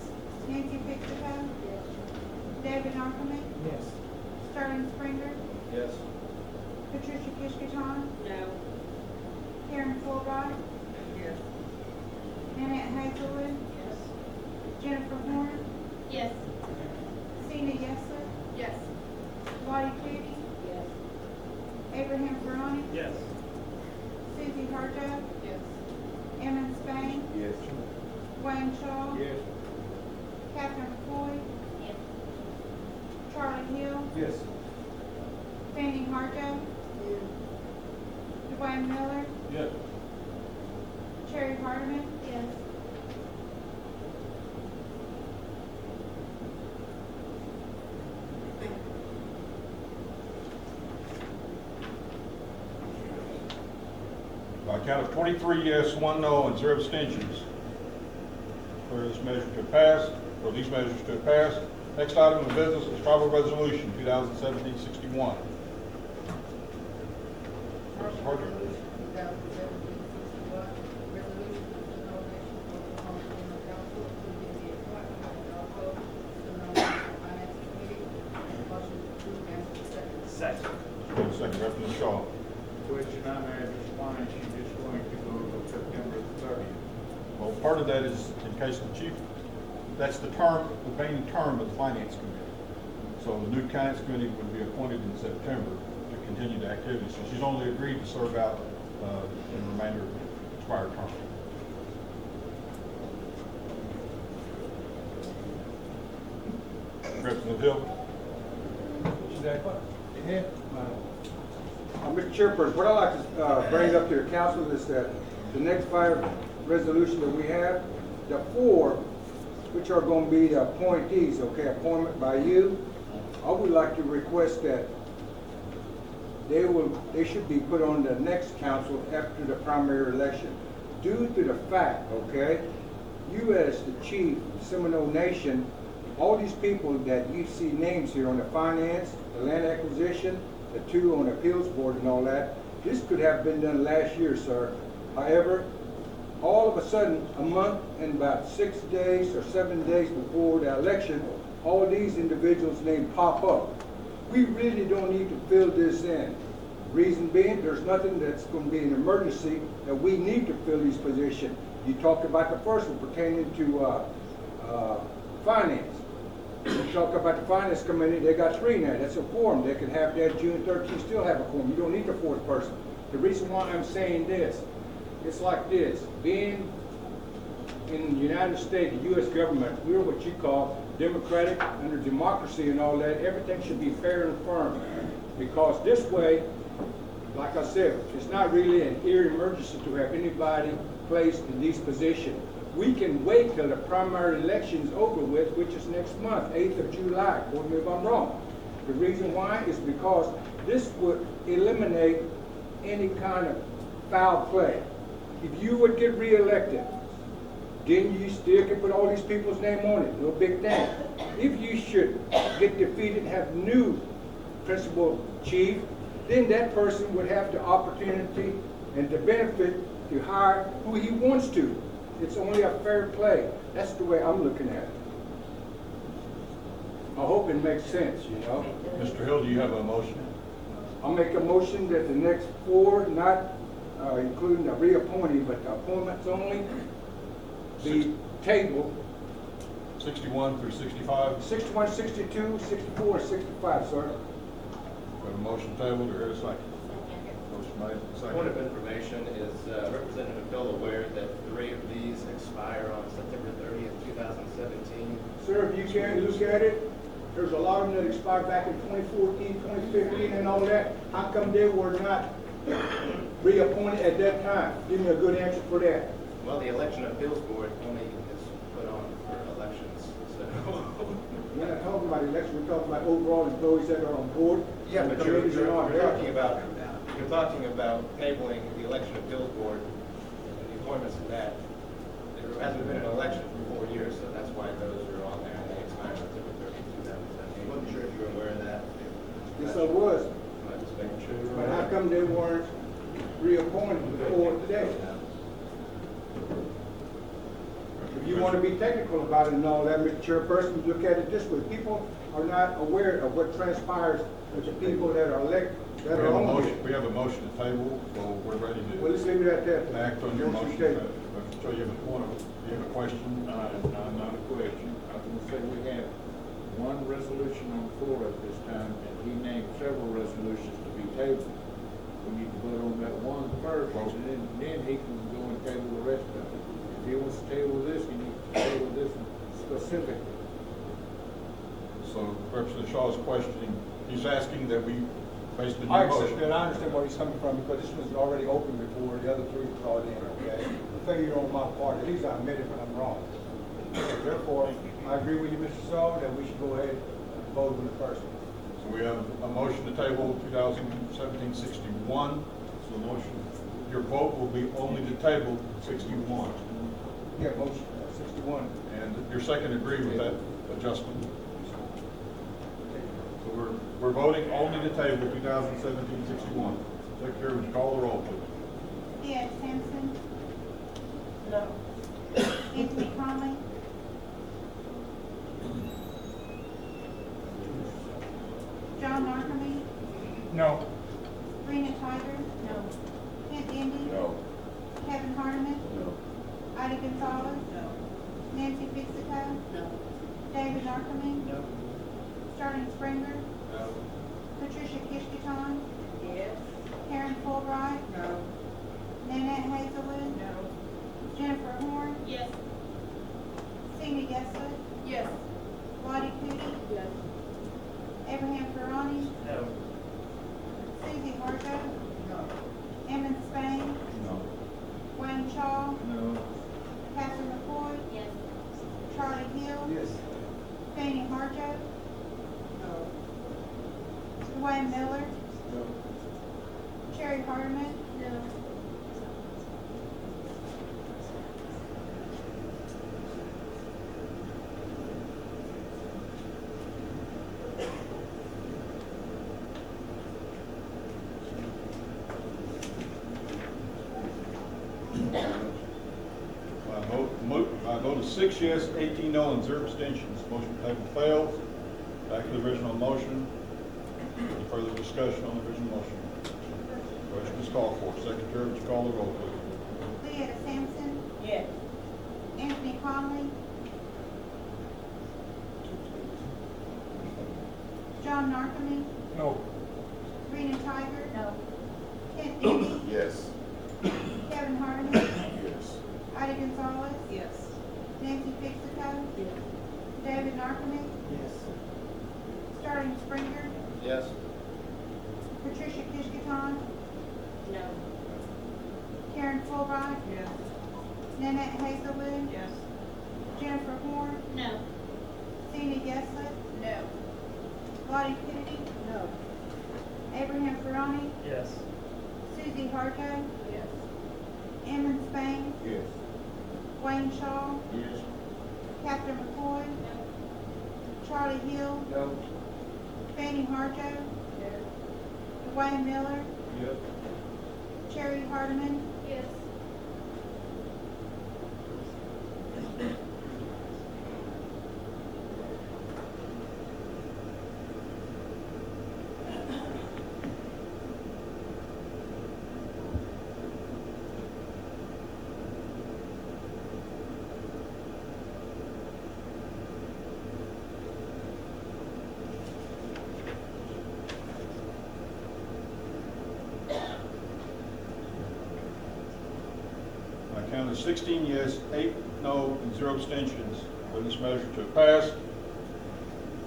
Nancy Pixico, David Arkerman, Yes. Sterling Springer, Yes. Patricia Kishkaton, No. Karen Fulbright, Yes. Nanette Hazelwood, Yes. Jennifer Horn, Yes. Sina Yesler, Yes. Lottie Cleary, Yes. Abraham Ferrani, Yes. Susie Harjo, Yes. Emmon Spain, Yes. Wayne Shaw, Yes. Catherine McCoy, Yes. Charlie Hill, Yes. Fanning Harjo, Dwayne Miller, Yes. Cherry Hardeman, Yes. By a count of 23 yes, 1 no, and 0 abstentions. For this measure to pass, for these measures to pass. Next item of business is tribal resolution 2017-61. Mr. Harder. 2017-61, resolution of the nomination of Oklahoma General Council approving the appointment of also Seminole Finance Committee. Motion to approve and second. Second. Wait a second, Representative Shaw. Question I have is why is she just going to go to September 30th? Well, part of that is in case the chief, that's the term, the main term of the finance committee. So the new finance committee would be appointed in September to continue the activities. So she's only agreed to serve out in the remainder of the expired term. Representative Hill. Mr. Chairperson, what I'd like to bring up to the council is that the next 5 resolutions that we have, the 4, which are going to be the appointees, okay, appointment by you, I would like to request that they should be put on the next council after the primary election. Due to the fact, okay, you as the chief, Seminole Nation, all these people that you see names here on the finance, the land acquisition, the 2 on the appeals board and all that, this could have been done last year, sir. However, all of a sudden, a month and about 6 days or 7 days before the election, all these individuals' names pop up. We really don't need to fill this in. Reason being, there's nothing that's going to be an emergency that we need to fill these positions. You talked about the first one pertaining to finance. You talk about the finance committee, they got 3 now. That's a quorum. They can have that June 13th, still have a quorum. You don't need the 4th person. The reason why I'm saying this, it's like this. Being in the United States, the U.S. government, we're what you call democratic, under democracy and all that. Everything should be fair and firm. Because this way, like I said, it's not really an emergency to have anybody placed in these positions. We can wait till the primary election is over with, which is next month, 8th of July, quote me if I'm wrong. The reason why is because this would eliminate any kind of foul play. If you would get reelected, then you still can put all these people's name on it, no big thing. If you should get defeated and have new principal chief, then that person would have the opportunity and the benefit to hire who he wants to. It's only a fair play. That's the way I'm looking at it. I hope it makes sense, you know. Mr. Hill, do you have a motion? I'll make a motion that the next 4, not including the reappointing, but the appointments only, be tabled. 61 through 65. 61, 62, 64, and 65, sir. Got a motion tabled, or a second? Motion made, Point of second. information is Representative Bill aware that 3 of these expire on September 30th, 2017. Sir, if you can look at it, there's a lot of them that expired back in 2014, 2015, and all that. How come they were not reappointed at that time? Give me a good answer for that. Well, the Election Appeals Board only is put on for elections, so. We're not talking about election, we're talking about overall employees that are on board. Yeah, but Committees you're are on there. talking about tabling the Election Appeals Board and the appointments of that. There hasn't been an election for 4 years, so that's why those are on there, and they expire on September 30th, 2017. Wasn't sure if you were aware of that. Yes, I was. them they weren't reappointed before today. If you want to be technical about it and all that, Mr. Chairperson, look at it this way. People are not aware of what transpires with the people that are elected, that are on here. We have a motion to table, so we're ready to. Well, let's leave it at that. Act on your motion. table. So you have a question? Not a question. I was gonna say we have one resolution on the floor at this time, and he named several resolutions to be tabled. We need to vote on that one first, and then he can go and table the rest of it. If he wants to table this, he needs to table this one specifically. So Representative Shaw is questioning, he's asking that we, based on I your motion. understand where he's coming from, because this was already open before the other three brought in, okay? The failure on my part, at least I admit it when I'm wrong. Therefore, I agree with you, Mr. Saul, that we should go ahead and vote on the first one. So we have a motion to table 2017-61. So motion, your vote will be only to table 61. Yeah, motion 61. And your second agree with that adjustment? So we're voting only to table 2017-61. Secretary, would you call the roll, please? Leah Sampson, No. Anthony Conley, John Narcome, No. Rena Tiger, No. Kent Indy, No. Kevin Hardeman, No. Ida Gonzalez, No. Nancy Fixito, No. David Narcome, No. Starling Springer, No. Patricia Kishkitan, Yes. Karen Fulbright, No. Nanette Hazelwood, No. Jennifer Horn, Yes. Sina Gesley, Yes. Lottie Cootie, Yes. Abraham Ferrani, No. Susie Harjo, No. Emmett Spain, No. Wayne Shaw, No. Catherine McCoy, Yes. Charlie Hill, Yes. Fannie Harjo, No. Dwayne Miller, No. Sherry Hardeman, No. By a vote of 6 yes, 18 no, and 0 abstentions, motion table fails. Back to the original motion. Any further discussion on the original motion? Question is called for. Secretary, would you call the roll, please? Leah Sampson, Yes. Anthony Conley, John Narcome, No. Rena Tiger, No. Kent Indy, Yes. Kevin Hardeman, Yes. Ida Gonzalez, Yes. Nancy Fixito, Yes. David Narcome, Yes. Starling Springer, Yes. Patricia Kishkitan, No. Karen Fulbright, Yes. Nanette Hazelwood, Yes. Jennifer Horn, No. Sina Gesley, No. Lottie Cootie, No. Abraham Ferrani, Yes. Susie Harjo, Yes. Emmett Spain, Yes. Wayne Shaw, Yes. Catherine McCoy, Charlie Hill, No. Fannie Harjo, Yes. Dwayne Miller, Yes. Sherry Hardeman, Yes. I counted 16 yes, 8 no, and 0 abstentions for this measure to pass.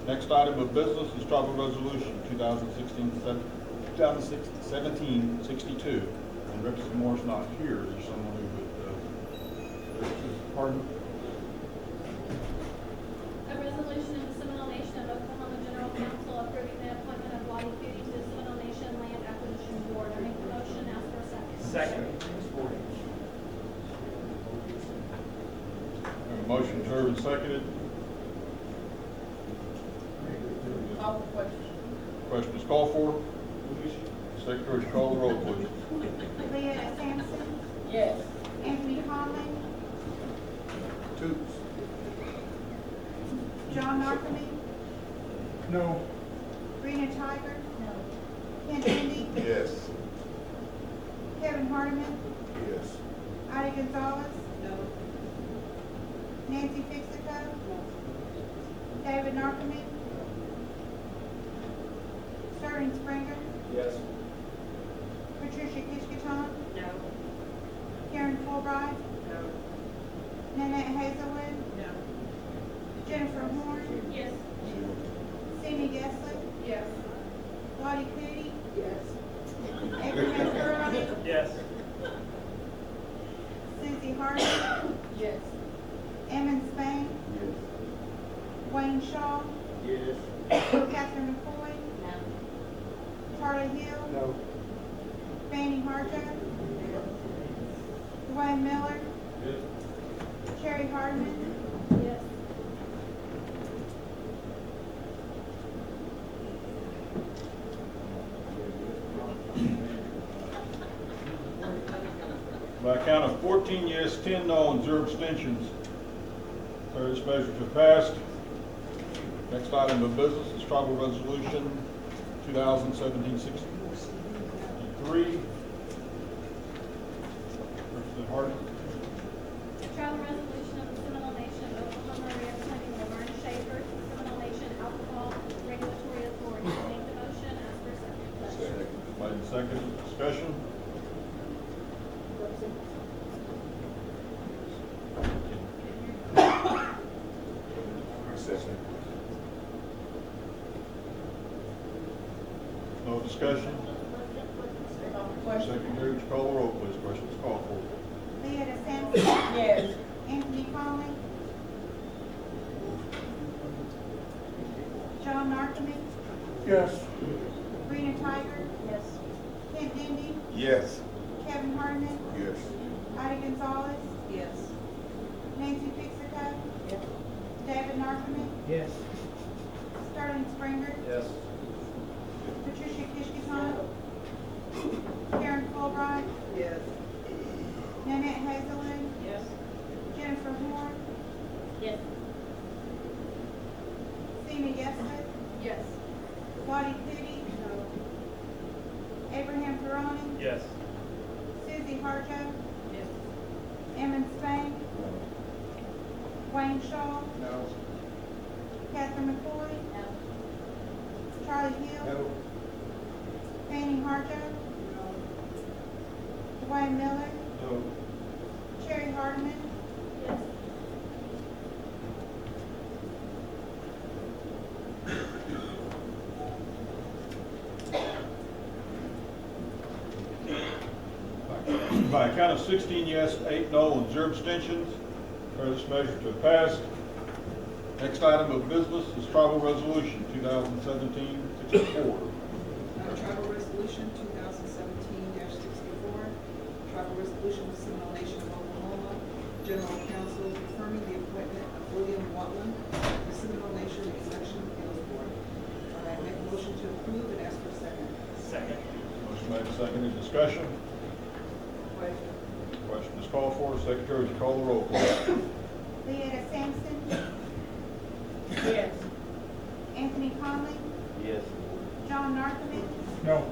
Next item of business is tribal resolution 2017-62. And Representative Moore's not here. Is there someone who would, pardon? A resolution of the Seminole Nation of Oklahoma General Council approving the appointment of Lottie Cootie to the Seminole Nation Land Acquisition Board. I make the motion, ask for a second. Second. Motion heard and seconded. Call for question. Question is called for. Secretary, call the roll, please. Leah Sampson, Yes. Anthony Conley, Toots. John Narcome, No. Rena Tiger. Ken Indy, Yes. Kevin Hardeman, Yes. Ida Gonzalez, No. Nancy Fixicko, David Narcome, Sterling Springer, Yes. Patricia Kishkaton, No. Karen Fulbright, No. Nanette Hazelwood, No. Jennifer Horn, Yes. Cindy Gesley, Yes. Lottie Cootie, Yes. Abraham Burrow, Yes. Susie Harden, Yes. Emmons Spain, Yes. Wayne Shaw, Yes. Catherine McCoy, No. Charlie Hill, No. Fannie Harjo, Dwayne Miller, Yes. Sherry Hardman, Yes. By a count of 14 yes, 10 no, and 0 abstentions, declare this measure to pass. Next item of business is Tribal Resolution 2017-63. Representative Hardy. Tribal resolution of the Seminole Nation of Oklahoma reappointing Laverne Schaefer to the Seminole Nation Alcohol Regulatory Authority. Make the motion as per second. Made and seconded. Discussion. No discussion? Secretary, would you call the roll, please? Question is called for. Leah Sampson, Yes. Anthony Conley, John Narcome, Yes. Rena Tiger, Yes. Ken Indy, Yes. Kevin Hardeman, Yes. Ida Gonzalez, Yes. Nancy Fixicko, Yes. David Narcome, Yes. Sterling Springer, Yes. Patricia Kishkaton, Karen Fulbright, Yes. Nanette Hazelwood, Yes. Jennifer Horn, Yes. Sina Gesley, Yes. Lottie Cootie, Abraham Peroni, Yes. Susie Harjo, Yes. Emmons Spain, Wayne Shaw, No. Catherine McCoy, No. Charlie Hill, Fannie Harjo, Dwayne Miller, No. Sherry Hardman, Yes. By a count of 16 yes, 8 no, and 0 abstentions, declare this measure to have passed. Next item of business is Tribal Resolution 2017-64. Tribal Resolution 2017-64, Tribal Resolution of the Seminole Nation of Oklahoma, General Counsel confirming the appointment of William Watland to the Seminole Nation Election Appeals Board. I make a motion to approve and ask for a second. Second. Motion made and seconded. Discussion. Question. Question is called for. Secretary, would you call the roll, please? Leah Sampson, Yes. Anthony Conley, Yes. John Narcome, No.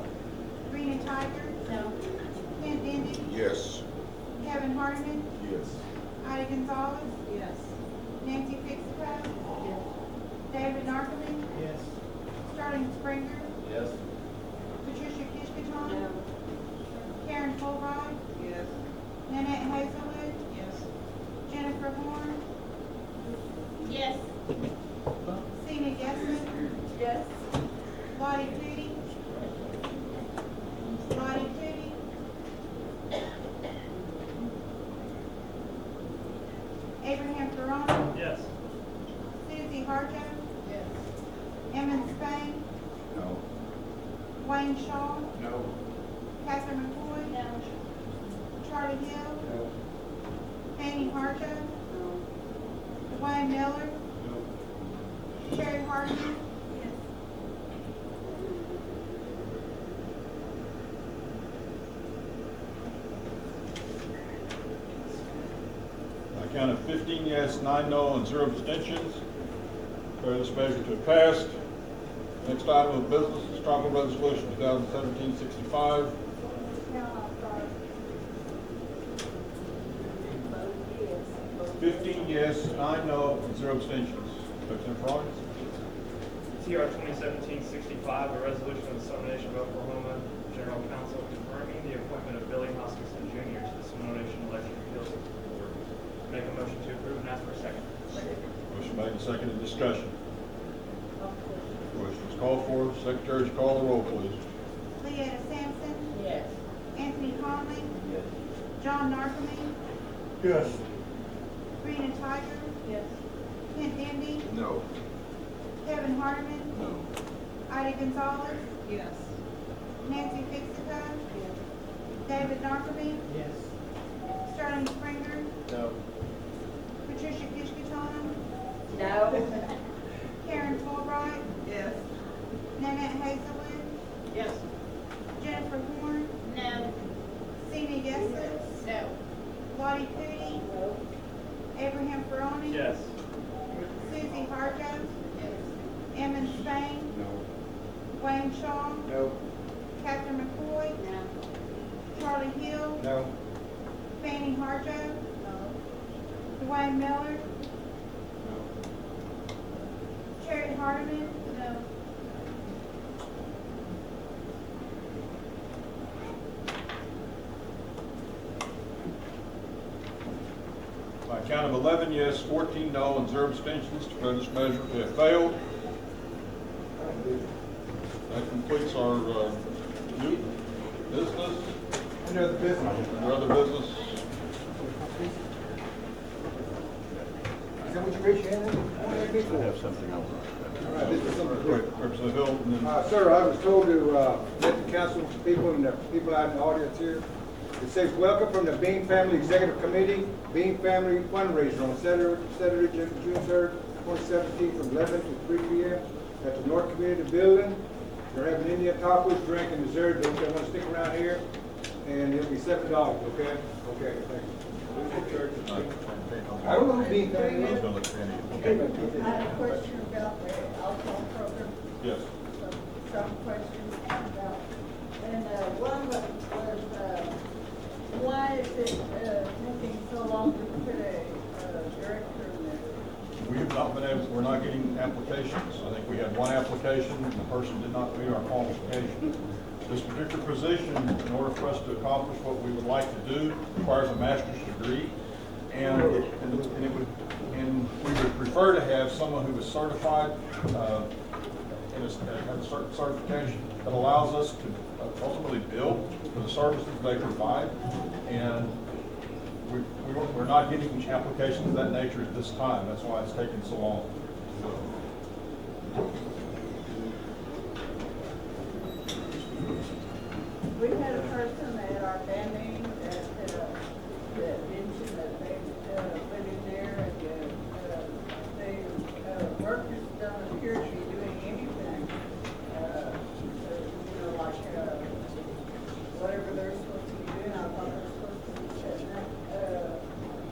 Rena Tiger, No. Ken Indy, Yes. Kevin Hardeman, Yes. Ida Gonzalez, Yes. Nancy Fixicko, Yes. David Narcome, Yes. Sterling Springer, Yes. Patricia Kishkaton, No. Karen Fulbright, Yes. Nanette Hazelwood, Yes. Jennifer Horn, Yes. Sina Gesley, Yes. Lottie Cootie, Abraham Peroni, Yes. Susie Harjo, Yes. Emmons Spain, No. Wayne Shaw, No. Catherine McCoy, No. Charlie Hill, No. Fannie Harjo, Dwayne Miller, Sherry Hardman, count of 15 yes, 9 no, and 0 abstentions, declare this measure to have passed. Next item of business is Tribal Resolution 2017-65. 15 yes, 9 no, and 0 abstentions. Representative Frost. TR 2017-65, a resolution of the Seminole Nation of Oklahoma General Counsel confirming the appointment of Billy Hoskinson Jr. to the Seminole Nation Election Appeals Board. Make a motion to approve and ask for a second. Motion made and seconded. Discussion. Question is called for. Secretary, would you call the roll, please? Leanna Sampson, Yes. Anthony Conley, Yes. John Narcome, Yes. Rena Tiger, Yes. Kent Denby, No. Kevin Hardeman, No. Ida Gonzalez, Yes. Nancy Fixicko, David Narcome, Yes. Sterling Springer, No. Patricia Kishkatona, No. Karen Fulbright, Yes. Nanette Hazelwood, Yes. Jennifer Horn, No. Sina Yeslis, No. Lottie Cootie, No. Abraham Ferroni, Yes. Susie Harjo, Emmons Spain, No. Wayne Shaw, No. Catherine McCoy, Charlie Hill, No. Fannie Harjo, Dwayne Miller, Sherry Hardeman, By a count of 11 yes, 14 no, and 0 abstentions, declare this measure to have failed. That completes our new business. Any other business? Any other business? Is that what you raised your hand in? I have something else. All right, this is something different. Representative Hill, and then Sir, I was told to let the council people and the people out in the audience here, it says, welcome from the Bean Family Executive Committee, Bean Family Fundraiser on Saturday, June 3rd, 2017, from 11 to 3 p.m. at the North Community Building. They're having Indian tacos, drink, and dessert. They want to stick around here, and it'll be $7, okay? Okay, thank you. I don't know who Bean Family is. Okay, I had a question about the alcohol program. yes. Some questions about, and one was, why is it taking so long to put a director in there? We have not been able, we're not getting applications. I think we had one application, and the person did not meet our qualifications. This particular position, in order for us to accomplish what we would like to do, requires a master's degree. And we would prefer to have someone who is certified, and has a certain certification that allows us to ultimately bill for the services they provide. And we're not getting applications of that nature at this time. That's why it's taking so long. We had a person at our band meeting that mentioned that they went in there and the workers don't appear to be doing anything. Like whatever they're supposed to be doing. I thought they were supposed to be setting up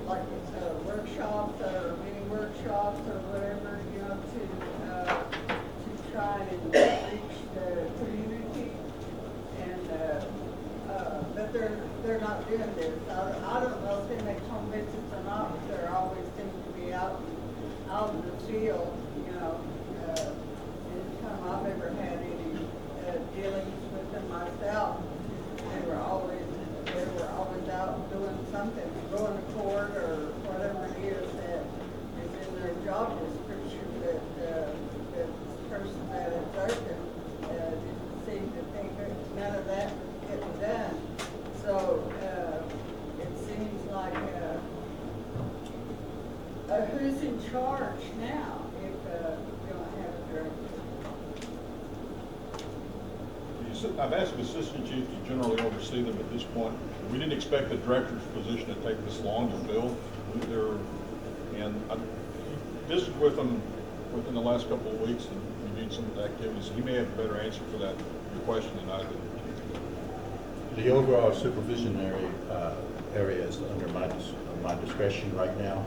like workshops or mini workshops or whatever, to try and reach the community. But they're not doing this. I don't know if they make home visits or not, but they're always seem to be out in the field, anytime I've ever had any dealings with them myself, they were always out doing something, going to court or whatever it is that is in their job description that this person that is open didn't seem to think that none of that was getting done. So it seems like who's in charge now if we don't have a director? I've asked the assistant chief to generally oversee them at this point. We didn't expect the director's position to take this long to fill. And I visited with them within the last couple of weeks and reviewed some of the activities. He may have a better answer for that, your question, than I do. The overall supervisionary area is under my discretion right now.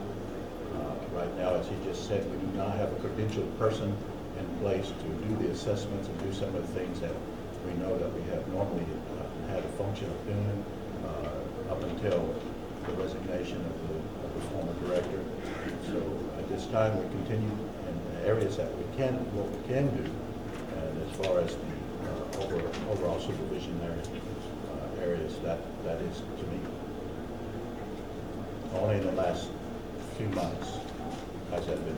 Right now, as he just said, we do not have a credentialed person in place to do the assessments and do some of the things that we know that we have normally had a function of doing up until the resignation of the former director. So at this time, we continue in the areas that what we can do, and as far as the overall supervisionary areas, that is to me. Only in the last few months has that been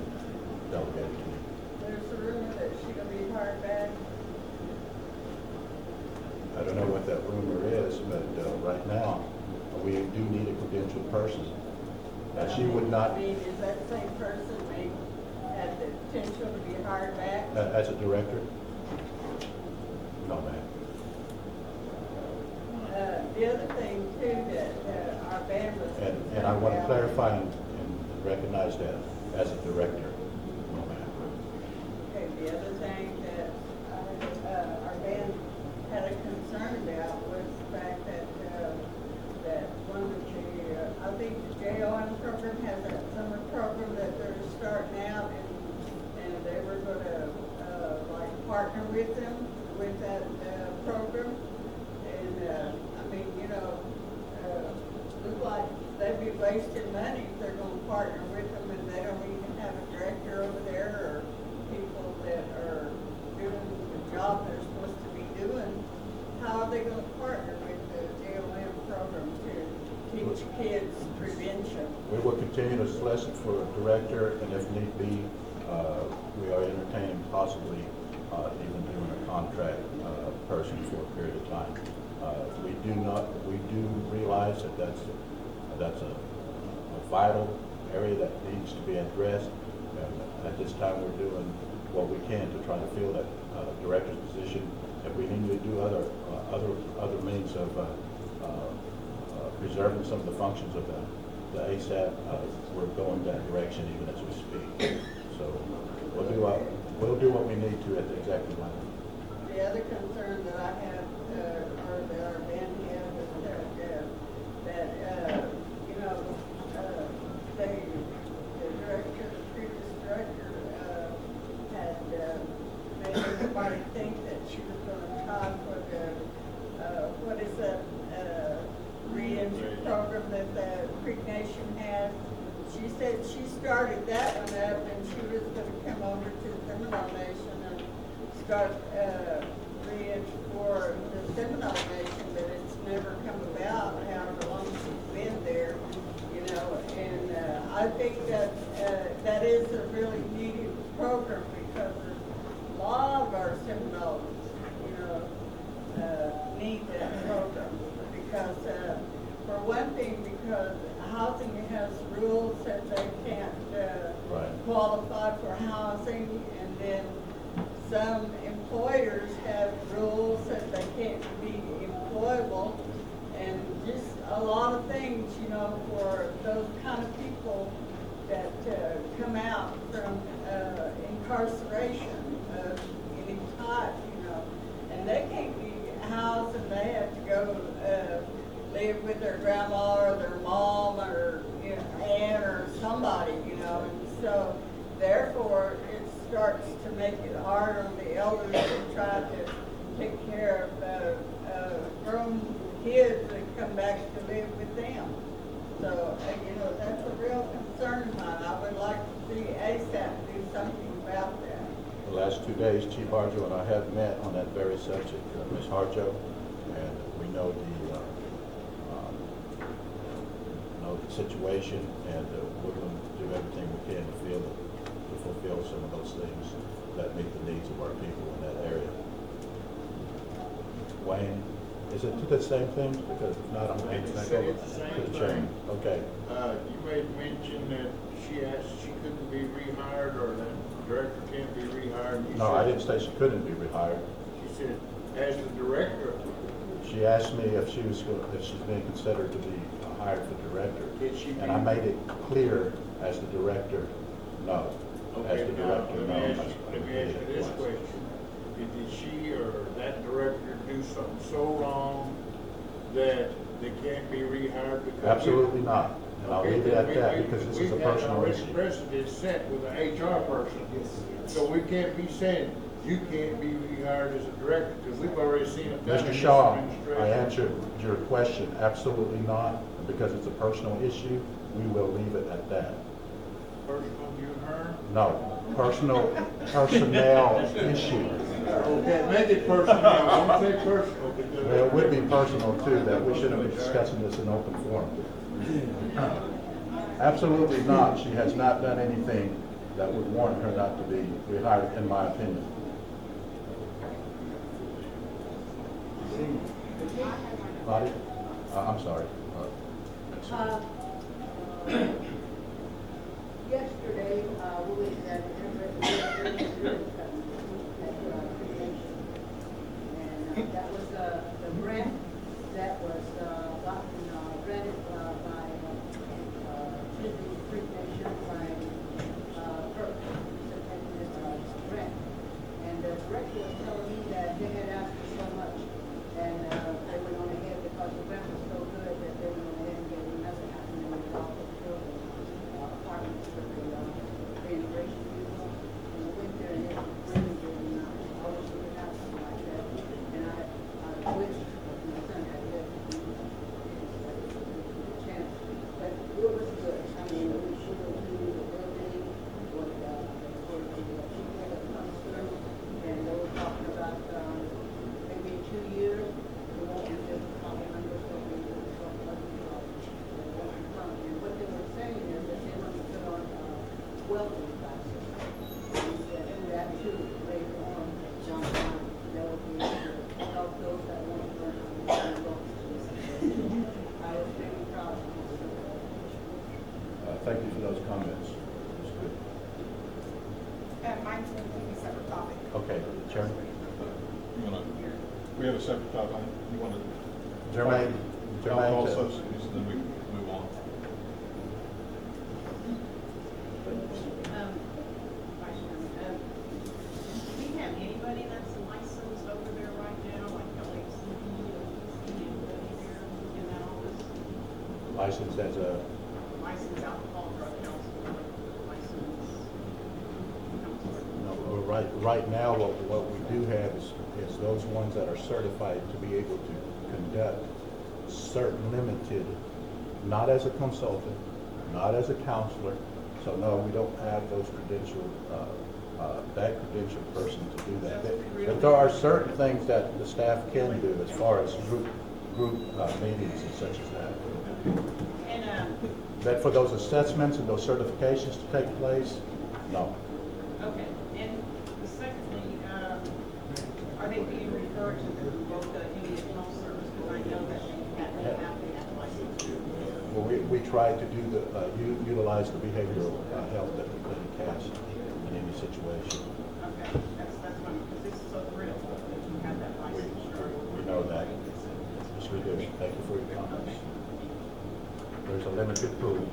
delegated to me. There's a rumor that she's gonna be hired back. I don't know what that rumor is, but right now, we do need a credentialed person. She would not, I mean, is that same person may have the potential to be hired back? as a director? No, ma'am. The other thing too, that our band was. And I want to clarify and recognize that as a director. No, ma'am. Okay, the other thing that our band had a concern about was the fact that one of the, I think the JOM program has that summer program that they're starting out, and they were gonna, like, partner with them with that, program. And, I mean, you know, look like they'd be wasting money if they're gonna partner with them and they don't even have a director over there or people that are doing the job they're supposed to be doing. How are they gonna partner with the JOM program to teach kids prevention? We will continue to solicit for a director, and if need be, we are entertaining possibly even doing a contract person for a period of time. We do realize that that's a vital area that needs to be addressed, and at this time we're doing what we can to try to fill that director's position. If we need to do other means of preserving some of the functions of the ASAP, we're going that direction even as we speak. So we'll do what we need to at the executive level. The other concern that I have, or that our band has, is that you know, the director, the previous director, had made everybody think that she was going to try for the, what is that, re-entry program that the Creek Nation has. She said she started that one up and she was going to come over to the Seminole Nation and start re-entry for the Seminole Nation, but it's never come about, however long she's been there, you know. And I think that that is a really needed program because a lot of our Seminoles, you know, need that program. Because, for one thing, because housing has rules that they can't qualify for housing, and then some employers have rules that they can't be employable, and just a lot of things, you know, for those kind of people that come out from incarceration of any type, you know, and they can't be housed, and they have to go live with their grandma or their mom or, you know, aunt or somebody, you know, and so therefore it starts to make it hard on the elders to try to take care of grown kids that come back to live with them. So, you know, that's a real concern of mine. I would like to see ASAP do something about that. The last 2 days, Chief Harjo and I have met on that very subject, Ms. Harjo, and we know the situation, and we're going to do everything we can to fulfill some of those things that meet the needs of our people in that area. Wayne, is it the same thing? Because if not, I'm going to back over to the chairman. Okay. You made mention that she asked she couldn't be rehired, or that the director can't be rehired. No, I didn't say she couldn't be rehired. She said, as the director. She asked me if she's being considered to be hired for director. Did she? And I made it clear as the director, no. Okay, As the now, director, no. let me ask you this question. Did she or that director do something so wrong that they can't be rehired because? Absolutely not. And I'll leave it at that because this is a personal issue. We've had already precedent set with an HR person. So we can't be saying you can't be rehired as a director because we've already seen it done in Mr. this Shaw, administration. I answered your question, absolutely not. Because it's a personal issue, we will leave it at that. Personal, you and her? No, personnel issue. Okay, make it personal. Don't say personal because. Well, it would be personal too, that we shouldn't be discussing this in open forum. Absolutely not. She has not done anything that would warrant her not to be rehired, in my opinion. Lottie? I'm sorry. Yesterday, we was at and that was the grant that was gotten granted by Disney Creek Nation by FERC, grant. And the director was telling me that they had asked for so much, and they went on ahead because the grant was so good that they went on ahead and gave them nothing happening with the building apartments for the integration people. And we went there and it was really, really nice. I wish we could have something like that. And I wish my son had lived to do a chance. But it was good. I mean, we should go to the building, what the people that comes through, and they were talking about maybe 2 years, we won't be just talking numbers, so we will talk about the and what they were saying is that they want to put on welding classes. And that too, later on, John, that would be able to help those that want to learn how to weld. I was very proud of Thank you for those comments. It's good. Mine's going to be a separate topic. Okay, Chairman. We have a separate topic. You want to? Jermaine. All to- subsidies, and then we move on. Vice Chairman, do we have anybody that's licensed over there right now, like LACD or anybody there in that office? Licensed as a, Licensed alcohol drug counselor, licensed counselor? no, right now, what we do have is those ones that are certified to be able to conduct certain limited, not as a consultant, not as a counselor. So no, we don't have those that credentialed person to do that. But there are certain things that the staff can do as far as group meetings and such as that. And, But for those assessments and those certifications to take place, no. okay, and secondly, are they being referred to both the Indian Health Service, because I know that they have that license. Well, we try to do utilize the behavioral health that the clinic has in any situation. Okay, that's fine, because this is so critical that you have that license. We know that. Yes, we do. Thank you for your comments. There's a limited pool.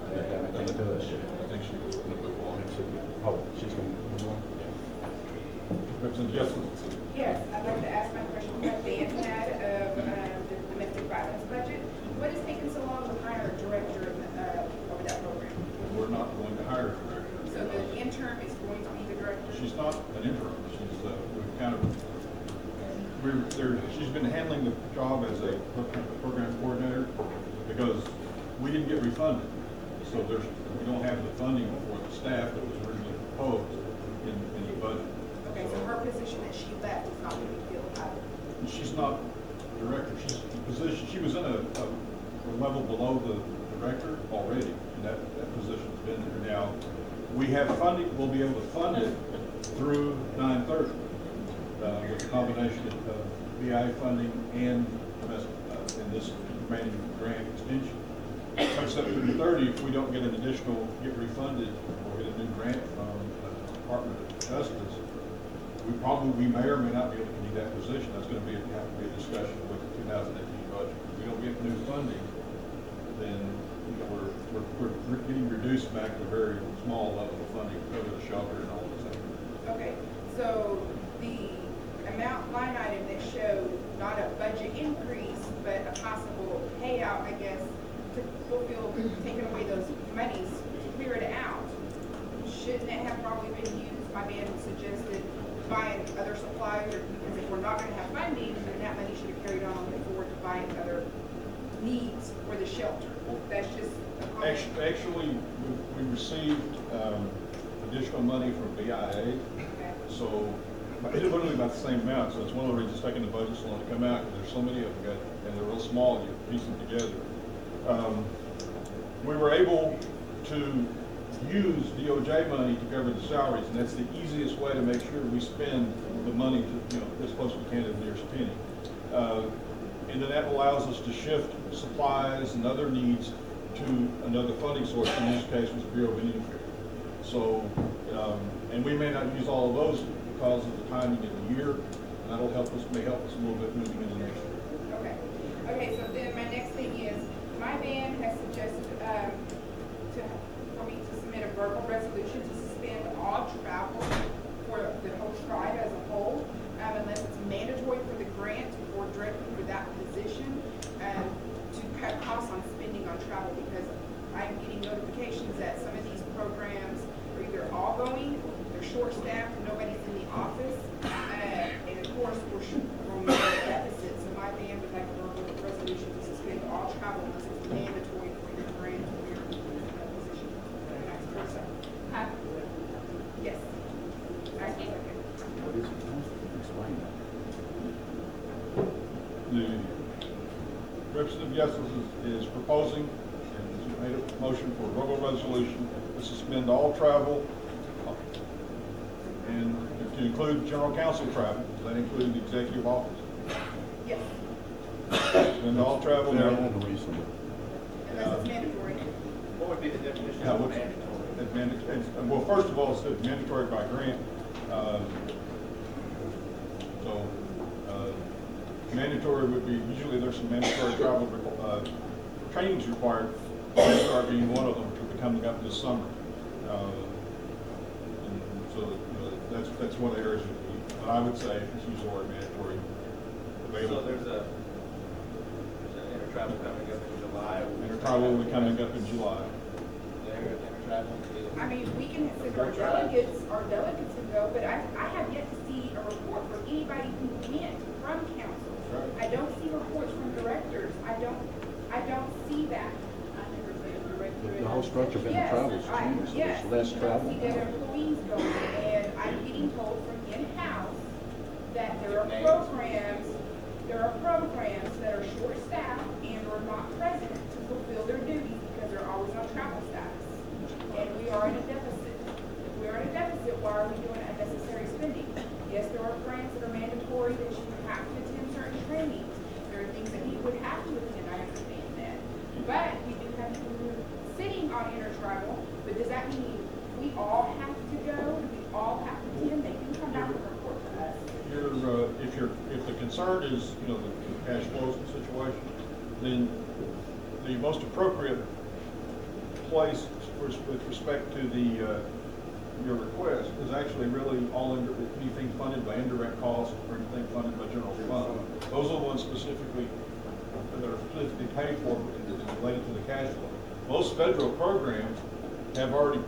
They haven't come to us yet. I think she was going to move on. Oh, she's going to move on? Representative Jesselyn. Yes, I'd like to ask my question about the impact of the domestic violence budget. What is taking so long to hire a director over that program? We're not going to hire a director. So the interim is going to be the director? She's not an interim. She's she's been handling the job as a program coordinator because we didn't get refunded. So we don't have the funding for the staff that was originally proposed in the budget. Okay, so her position that she left is not going to be filled either? She's not director. She's the position. She was in a level below the director already, and that position's been there. Now we have funding. We'll be able to fund it through 9/30 with a combination of BI funding and in this remaining grant extension. By September 30, if we don't get refunded or get a new grant from the Department of Justice, we may or may not be able to continue that position. That's going to have to be a discussion with the 2018 budget. If we don't get new funding, then we're getting reduced back to a very small level of funding to cover the shelter and all those things. Okay, so the amount line item that showed not a budget monies to clear it out. Shouldn't it have probably been used, my man suggested, buying other supplies, or because if we're not gonna have funding, then that money should have carried on forward to buying other needs for the shelter. That's just a comment. Actually, we received additional money from BIA, so it's literally about the same amount, so it's one of the reasons taking the budget's long to come out, because there's so many of them, and they're real small, you piece them together. We were able to use DOJ money to cover the salaries, and that's the easiest way to make sure we spend the money to, as close as we can to the nearest penny. And then that allows us to shift supplies and other needs to another funding source, in this case was Bureau of Indian Affairs. So, and we may not use all of those because of the timing of the year, and that'll help us, may help us a little bit moving into next year. Okay. Okay, so then my next thing is, my band has suggested, for me to submit a verbal resolution to suspend all travel for the whole tribe as a whole, unless it's mandatory for the grant or directly for that position, to cut costs on spending on travel, because I'm getting notifications that some of these programs are either all going, they're short-staffed, and nobody's in the office, and of course, we're in a deficit, so my band would like a verbal resolution to suspend all travel unless it's mandatory for your grant or your position. Huh? Yes. I see. What is it? Explain that. The Representative Yesel is proposing, and has made a motion for a verbal resolution to suspend all travel, and to include general counsel travel. Does that include the executive office? Yes. Suspend all travel. Very unreasonable. Unless it's mandatory. What would be the definition Yeah, of what's- mandatory? Well, first of all, it's mandatory by grant. Mandatory would be, usually there's some mandatory travel, trainings required, start being one of them, which will be coming up this summer. And so that's one of the areas, but I would say, just use the word mandatory. Available. So there's an intertravel coming up in July. Intertravel will be coming up in July. There, intertravel. I mean, we can send our delegates can go, but I have yet to see a report from anybody who went from council. I don't see reports from directors. I don't see that. The whole structure of travel has changed, so Yes, there's less travel. I see that employees going, and I'm getting told from in-house that there are programs that are short-staffed and are not present to fulfill their duties because they're always on travel status. And we are in a deficit. If we are in a deficit, why are we doing unnecessary spending? Yes, there are grants that are mandatory that you have to attend certain trainings. There are things that you would have to attend, I understand that. But we do have people sitting on intertribal, but does that mean we all have to go? Do we all have to attend? They can come back and report to us. If the concern is, the cash flow situation, then the most appropriate place with respect to your request is actually really all anything funded by indirect costs or anything funded by general fund. Those are the ones specifically that are specifically paid for and related to the cash flow. Most federal programs have already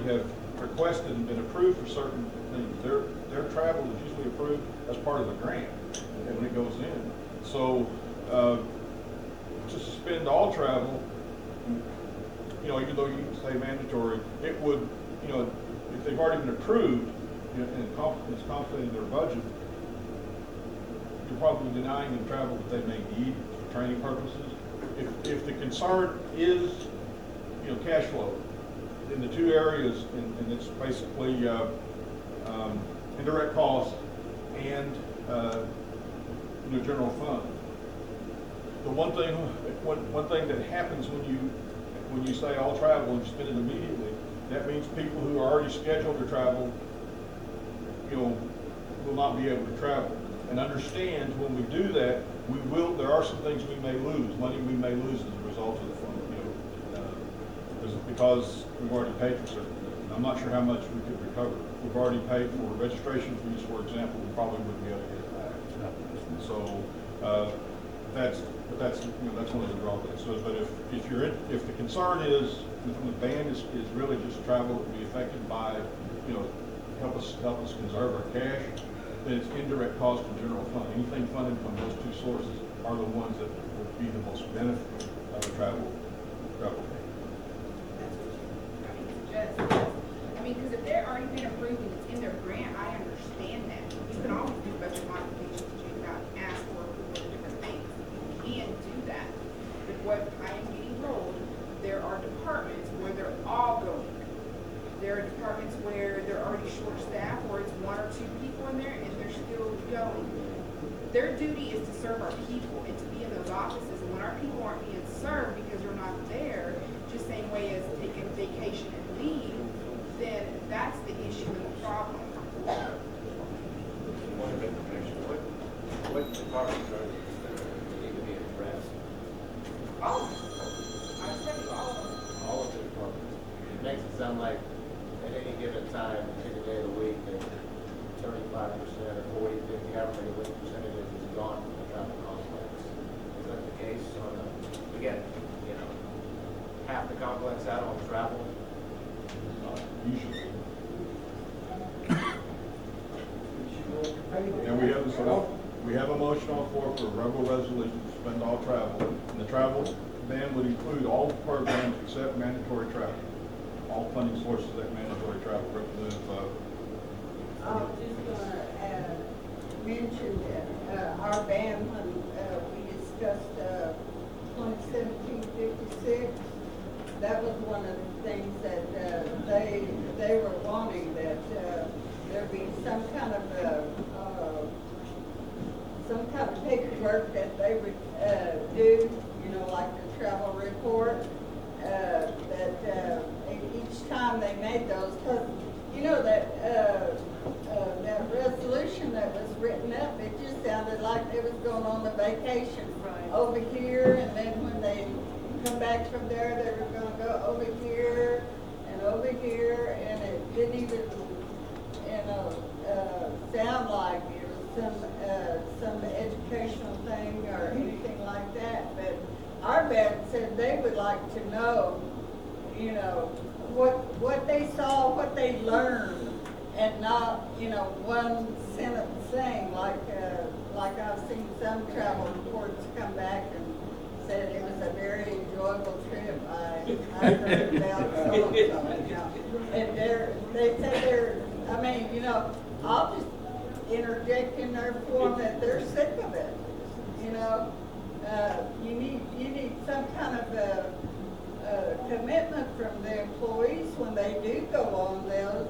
have requested and been approved for certain things. Their travel is usually approved as part of the grant when it goes in. So to suspend all travel, even though you say mandatory, it would, if they've already been approved, and it's contemplated in their budget, you're probably denying them travel that they may need for training purposes. If the concern is, cash flow, in the two areas, and it's basically indirect costs and general fund. The one thing that happens when you say all travel and spend it immediately, that means people who are already scheduled to travel, will not be able to travel. And understand when we do that, there are some things we may lose, money we may lose as a result of the fund, because we've already paid for certain things. I'm not sure how much we could recover. We've already paid for registration fees, for example, we probably wouldn't be able to get it back. So, that's, you know, that's one of the drawbacks. So, but if you're, if the concern is, the ban is really just travel that would be affected by, you know, help us conserve our cash, then it's indirect cost to general fund. Anything funded from those two sources are the ones that would be the most benefit of the travel ban. That's what I mean, because if they're already been approved and it's in their grant, I understand that. You can always do budget modifications to change out and ask for approval of different things. You can do that. But what I am getting told, there are departments where they're all going. There are departments where they're already short-staffed, or it's one or two people in there and they're still going. Their duty is to serve our people and to be in those offices. And when our people aren't being served because they're not there, just same way as taking vacation and leave, then that's the issue and the problem. What departments are need to be addressed? All of them. I tell you, all of them. All of the departments. It makes it sound like at any given time, any day of the week, that 35% or 40, 50, however many what percentages is gone from the travel complex. Is that the case? Or again, you know, half the complex out on travel? Usually. And we have a motion on the floor for a rebel resolution to suspend all travel. And the travel ban would include all programs except mandatory travel. All funding sources that mandatory travel. Representative I was just gonna mention that our ban, when we discussed 2017-56, that was one of the things that they were wanting, that there be some kind of paperwork that they would do, you know, like the travel report, that each time they made those, because you know that resolution that was written up, it just sounded like they was going on a vacation over here, and then when they come back from there, they were going to go over here, and it didn't even, you know, sound like it was some educational thing or anything like that. But our vet said they would like to know, you know, what they saw, what they learned, and not, you know, one sentence thing like I've seen some travel reports come back and said it was a very enjoyable trip. I heard about so-and-so, you know. And they said I mean, you know, I'll just interject in their form that they're sick of it, you know. You need some kind of a commitment from the employees when they do go on those,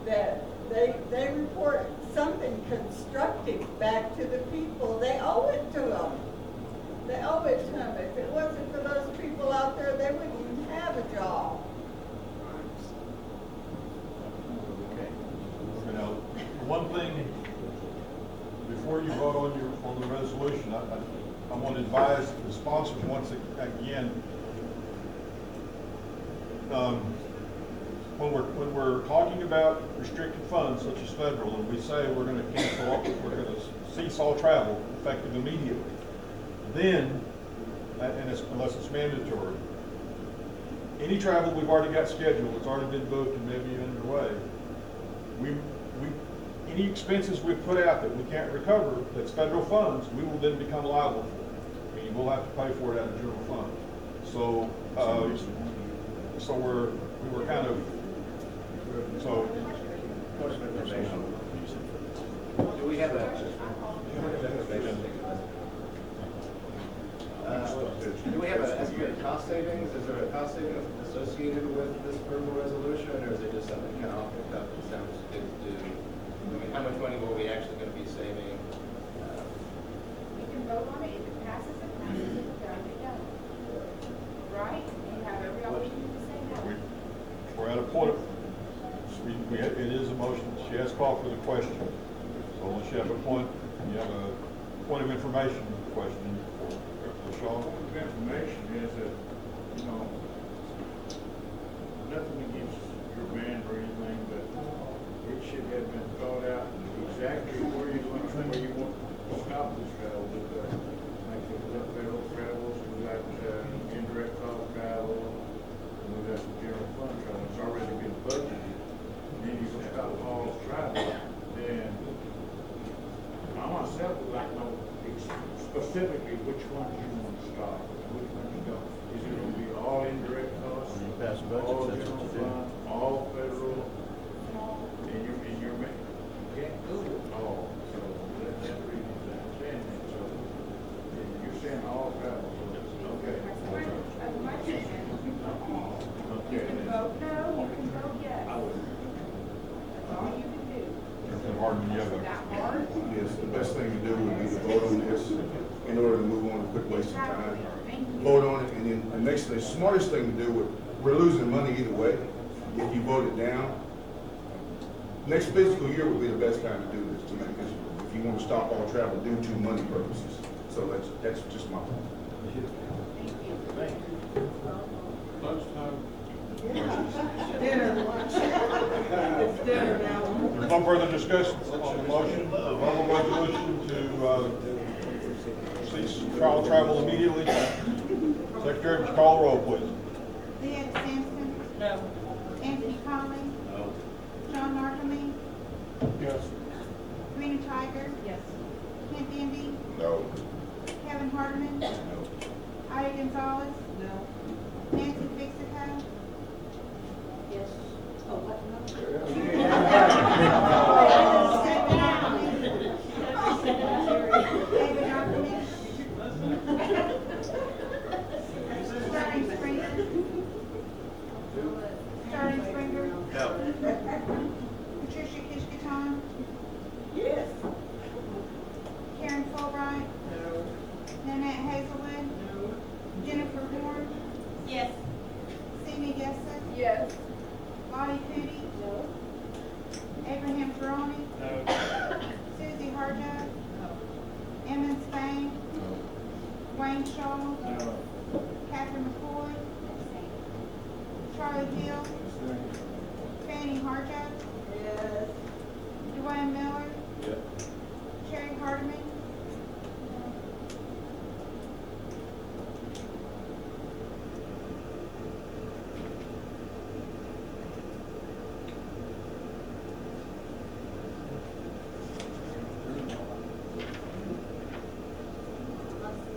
that they report something constructive back to the people. They owe it to them. They owe it to them. If it wasn't for those people out there, they wouldn't even have a job. You know, one thing, before you vote on the resolution, I want to advise the sponsors once again, when we're talking about restricted funds such as federal, and we say we're going to cease all travel effective immediately, then, unless it's mandatory, any travel we've already got scheduled, it's already been booked and maybe even underway, any expenses we've put out that we can't recover, that's federal funds, we will then become liable for. I mean, we'll have to pay for it out of general fund. So, we were kind of, so. Point of information. Do we have a, do we have an estimated cost savings? Is there a cost savings associated with this approval resolution, or is it just something kind of off the cuff that sounds good to do? I mean, how much money were we actually going to be saving? You can vote on it. If it passes, it passes. If it doesn't, it doesn't. Right? You have every opportunity to say no. We're at a point, it is a motion. She has called for the question. So unless you have a point, you have a point of information question. Shaw? The information is that, you know, nothing against your band or anything, but it should have been thought out exactly where you want to stop this travel, because it makes it look hypothetically, which ones you want to stop, and which ones you don't? Is it gonna be all indirect costs? When you pass a budget, All that's general what you do. fund, all federal, in your, you can't do it all, so that's the reason I'm saying that, so you're saying all travel, so it's, okay. You can vote no, you can vote yes. That's all you can do. Councilman Hardeman, you have Is a, that hard? Yes, the best thing to do would be to vote on this in order to move on and quit wasting time. Vote on it, and then the smartest thing to do, we're losing money either way. If you vote it down, next fiscal year would be the best time to do this, to me, because if you want to stop all travel due to money purposes. So that's just my point. lunchtime. Dinner, lunch. It's dinner now. There's no further discussion on the motion. Verbal resolution to cease trial travel immediately. Secretary, would you call the roll, please? Leah Sampson, No. Anthony Conley, No. John Markham, Yes. Rena Tiger, Yes. Kent Denby, No. Kevin Hardeman, No. Ida Gonzalez, No. Nancy Fixicko, Yes. Oh, what? David Ackerman, Sterling Springer, Sterling Springer, No. Patricia Kishkaton, Yes. Karen Fulbright, No. Nanette Hazelwood, Jennifer Horn, Yes. Sydney Gessa, Yes. Lottie Cootie, Abraham Ferroni, No. Susie Harjo, Emmett Spain, Wayne Shaw, No. Catherine McCoy, Charlie Hill, Fannie Harjo, Yes. Dwayne Miller, Yep. Sherry Hardeman,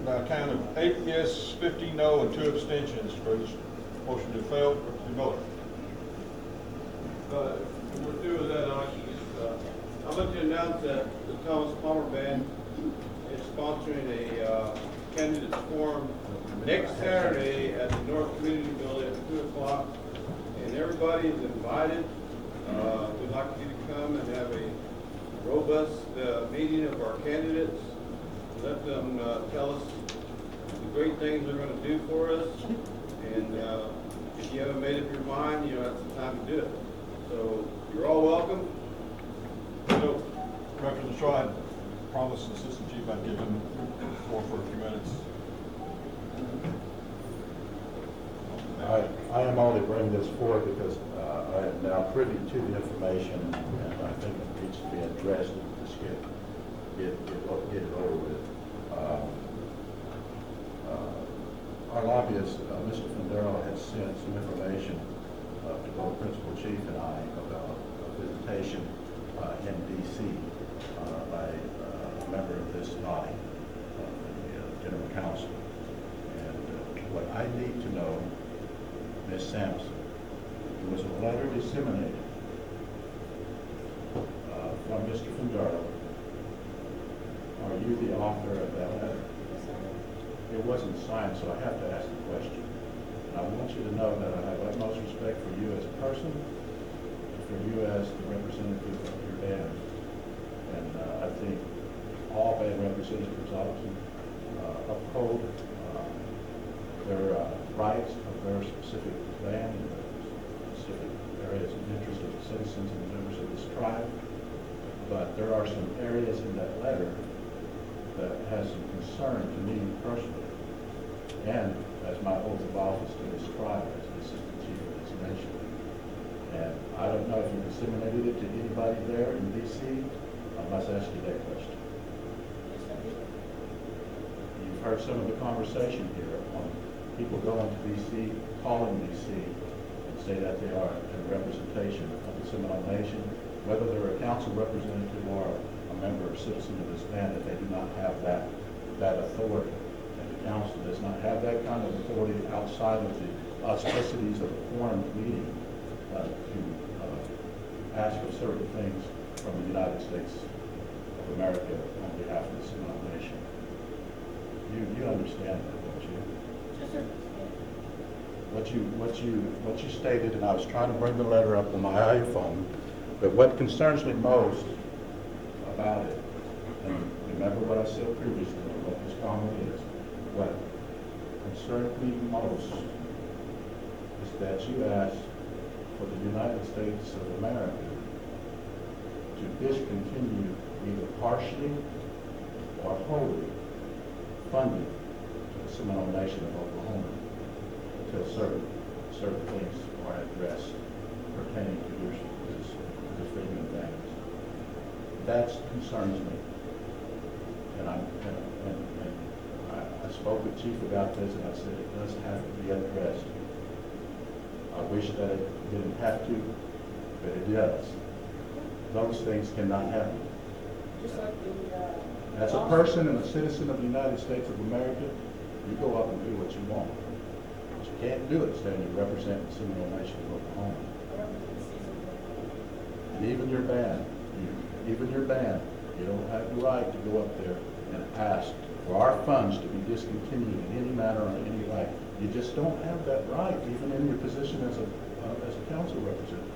By a count of 8 yes, 15 no, and 2 abstentions for this motion to fail. Representative Miller. We're through with that, I'd like to announce that the Thomas Palmer Band is sponsoring a candidates forum next Saturday at the North Community Building at 2 o'clock. And everybody is invited. We'd like you to come and have a robust meeting of our candidates. Let them tell us the great things they're going to do for us. And if you haven't made up your mind, that's the time to do it. So you're all welcome. So, Representative Shaw, I promised the Assistant Chief I'd give him the floor for a few minutes. I am only bringing this forward because I am now privy to the information, and I think it needs to be addressed and just get it over with. Our lobbyist, Mr. Fendero, has sent some information to both Principal Chief and I about a visitation in D.C. By a member of this body, the General Counsel. And what I need to know, Ms. Sampson, there was a letter disseminated from Mr. Fendero. Are you the author of that letter? It wasn't signed, so I have to ask the question. And I want you to know that I have utmost respect for you as a person, and for you as the representative of your band. And I think all band representatives ought to uphold their rights of their specific band and specific areas of interest of the citizens and members of this tribe. But there are some areas in that letter that has some concern to me personally, and as my oath of office to this tribe as the Assistant Chief of this nation. And I don't know if you disseminated it to anybody there in D.C. I must ask you that question. You've heard some of the conversation here on people going to D.C., calling D.C., and say that they are a representation of the Seminole Nation, whether they're a council representative or a member or citizen of this band, that they do not have that that authority. And the council does not have that kind of authority outside of the auspicities of a quorum meeting to ask for certain things from the United States of America on behalf of the Seminole Nation. You understand that, don't you? Yes, sir. What you stated, and I was trying to bring the letter up on my iPhone, but what concerns me most about it, and remember what I said previously, what this comment is, what concerns me most is that you asked for the United States of America to discontinue either partially or wholly funding to the Seminole Nation of Oklahoma until certain things are addressed pertaining to the freedom of values. That concerns me. And I spoke with Chief about this, and I said it does have to be addressed. I wish that it didn't have to, but it does. Those things cannot happen. Just like the, As a person and a citizen of the United States of America, you go up and do what you want. But you can't do it standing representing the Seminole Nation of Oklahoma. And even your band, you don't have the right to go up there and ask for our funds to be discontinued in any manner or in any way. You just don't have that right, even in your position as a council representative.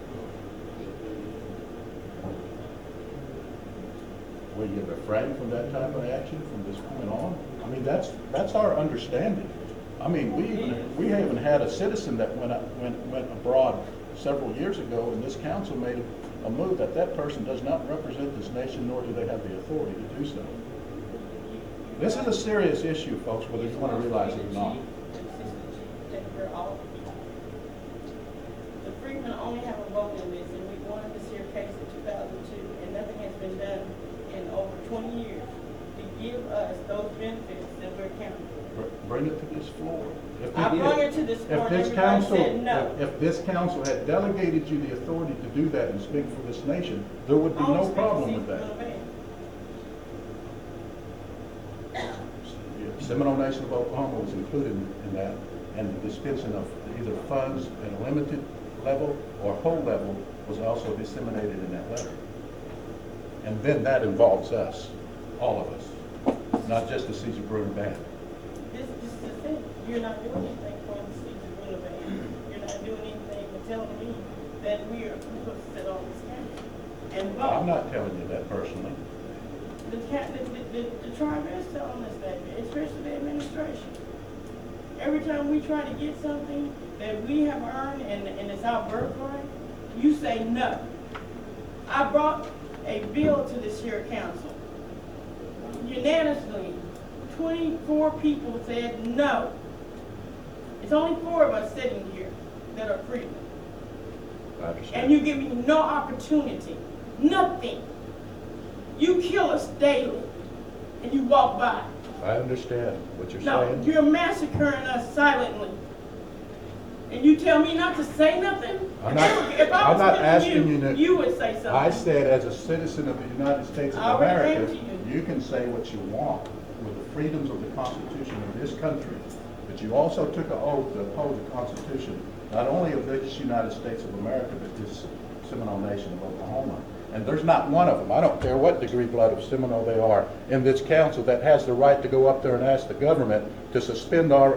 Will you refrain from that type of action from this point on? I mean, that's our understanding. I mean, we haven't had a citizen that went abroad several years ago, and this council made a move that person does not represent this nation, nor do they have the authority to do so. This is a serious issue, folks, whether you want to realize it or not. The Freedmen only have a vote in this, and we won this here case in 2002, and nothing has been done in over 20 years to give us those benefits that we're counting for. Bring it to this floor. I brought it to this floor, and everybody said no. If this council had delegated you the authority to do that and speak for this nation, there would be no problem with that. The Seminole Nation of Oklahoma was included in that, and the dispensing of either funds at a limited level or whole level was also disseminated in that letter. And then that involves us, all of us, not just the Caesar Bruner Band. This is the thing. You're not doing anything for the Caesar Bruner Band. You're not doing anything but telling me that we are supposed to sit on this council and vote. I'm not telling you that personally. The tribe is telling us that, especially the administration. Every time we try to get something that we have earned and it's our birthright, you say no. I brought a bill to this here council. Unanimously, 24 people said no. It's only 4 of us sitting here that are freedmen. I understand. And you give me no opportunity, nothing. You kill us daily, and you walk by. I understand what you're No, saying. you're massacring us silently. And you tell me not to say nothing? I'm If I was not with asking you to. you would say something. I said, as a citizen of the United States I of already America, came to you can say what you want with the freedoms of the Constitution of this country. But you also took an oath to uphold the Constitution, not only of this United States of America, but this Seminole Nation of Oklahoma. And there's not one of them, I don't care what degree blood of Seminole they are, in this council that has the right to go up there and ask the government to suspend our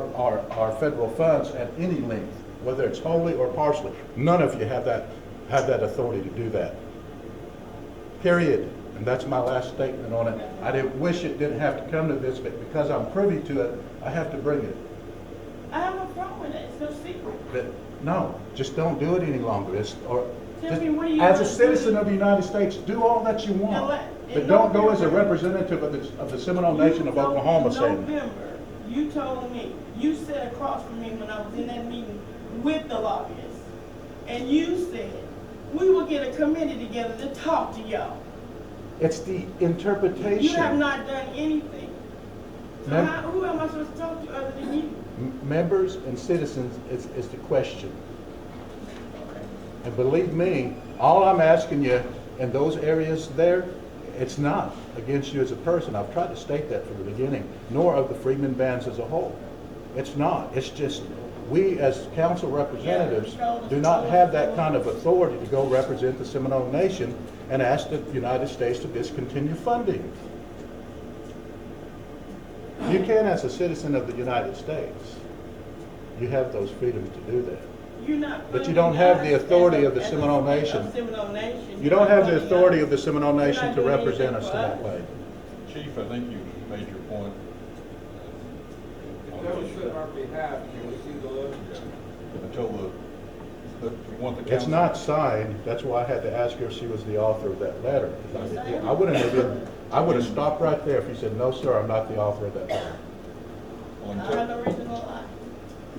federal funds at any length, whether it's wholly or partially. None of you have that authority to do that. Period. And that's my last statement on it. I didn't wish it didn't have to come to this, but because I'm privy to it, I have to bring it. I have no problem with it. It's no secret. But no, just don't do it any longer. Tell me, what do you As a want to citizen do? of the United States, do all that you want. In But don't go as a November- representative of the Seminole Nation of Oklahoma In saying that. November, you told me, you sat across from me when I was in that meeting with the lobbyists, and you said, we will get a committee together to talk to y'all. It's the interpretation. You have not done anything. So Mem- who am I supposed to talk to other than you? Members and citizens is the question. And believe me, all I'm asking you in those areas there It's not against you as a person. I've tried to state that from the beginning, nor of the freedmen bands as a whole. It's not. It's just we as council representatives do not have that kind of authority to go represent the Seminole Nation and ask the United States to discontinue funding. You can, as a citizen of the United States, you have those freedoms to do that. You're not. But you don't have the authority of the Seminole Nation. You don't have the authority of the Seminole Nation to represent us in that way. Chief, I think you made your point. That was said on our behalf, can we see the letter? Until you want the council. It's not signed, that's why I had to ask her if she was the author of that letter. I wouldn't have been, I would have stopped right there if you said, no, sir, I'm not the author of that letter. I have no reason to lie.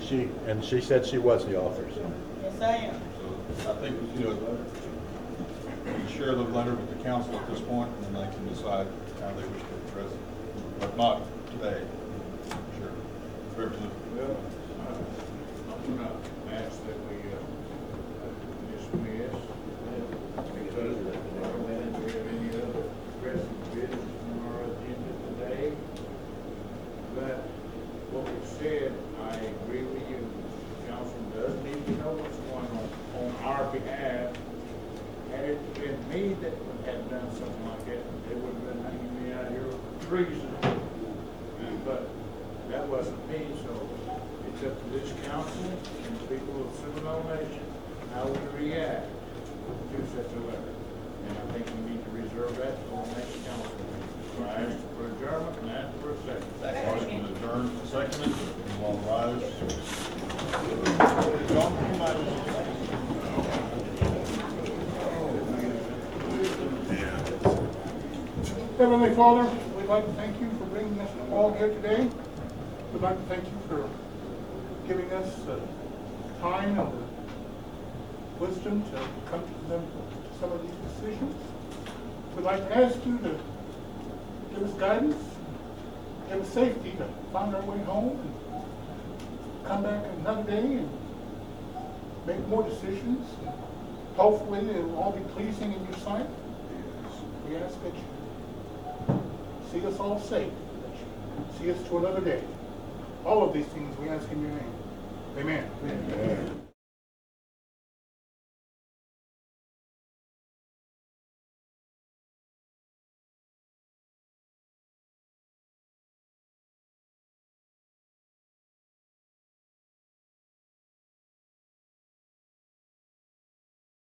She said she was the author, so. Yes, I am. So I think, you know, you share the letter with the council at this point, and then they can decide how they wish to address it, but not today. Sure. Well, I'm gonna ask that we dismiss, because we have any other pressing business on our agenda today. But what we said, I agree with you, council does need to know what's going on our behalf. Had it been me that had done something like that, they would have been hanging me out here for treason. But that wasn't me, so it's up to this council and the people of Seminole Nation how we react to such a letter. And I think we need to reserve that for the next council. So I ask for adjournment and ask for a second. Motion is adjourned, seconded, you all rise. John, you might. Heavenly Father, we'd like to thank you for bringing us all here today. We'd like to thank you for giving us the time and the wisdom to come to some of these decisions. We'd like to ask you to give us guidance, give us safety to find our way home and come back another day and make more decisions. Hopefully it will all be pleasing in your sight. We ask that you see us all safe, that you see us to another day. All of these things we ask in your name. Amen. Amen.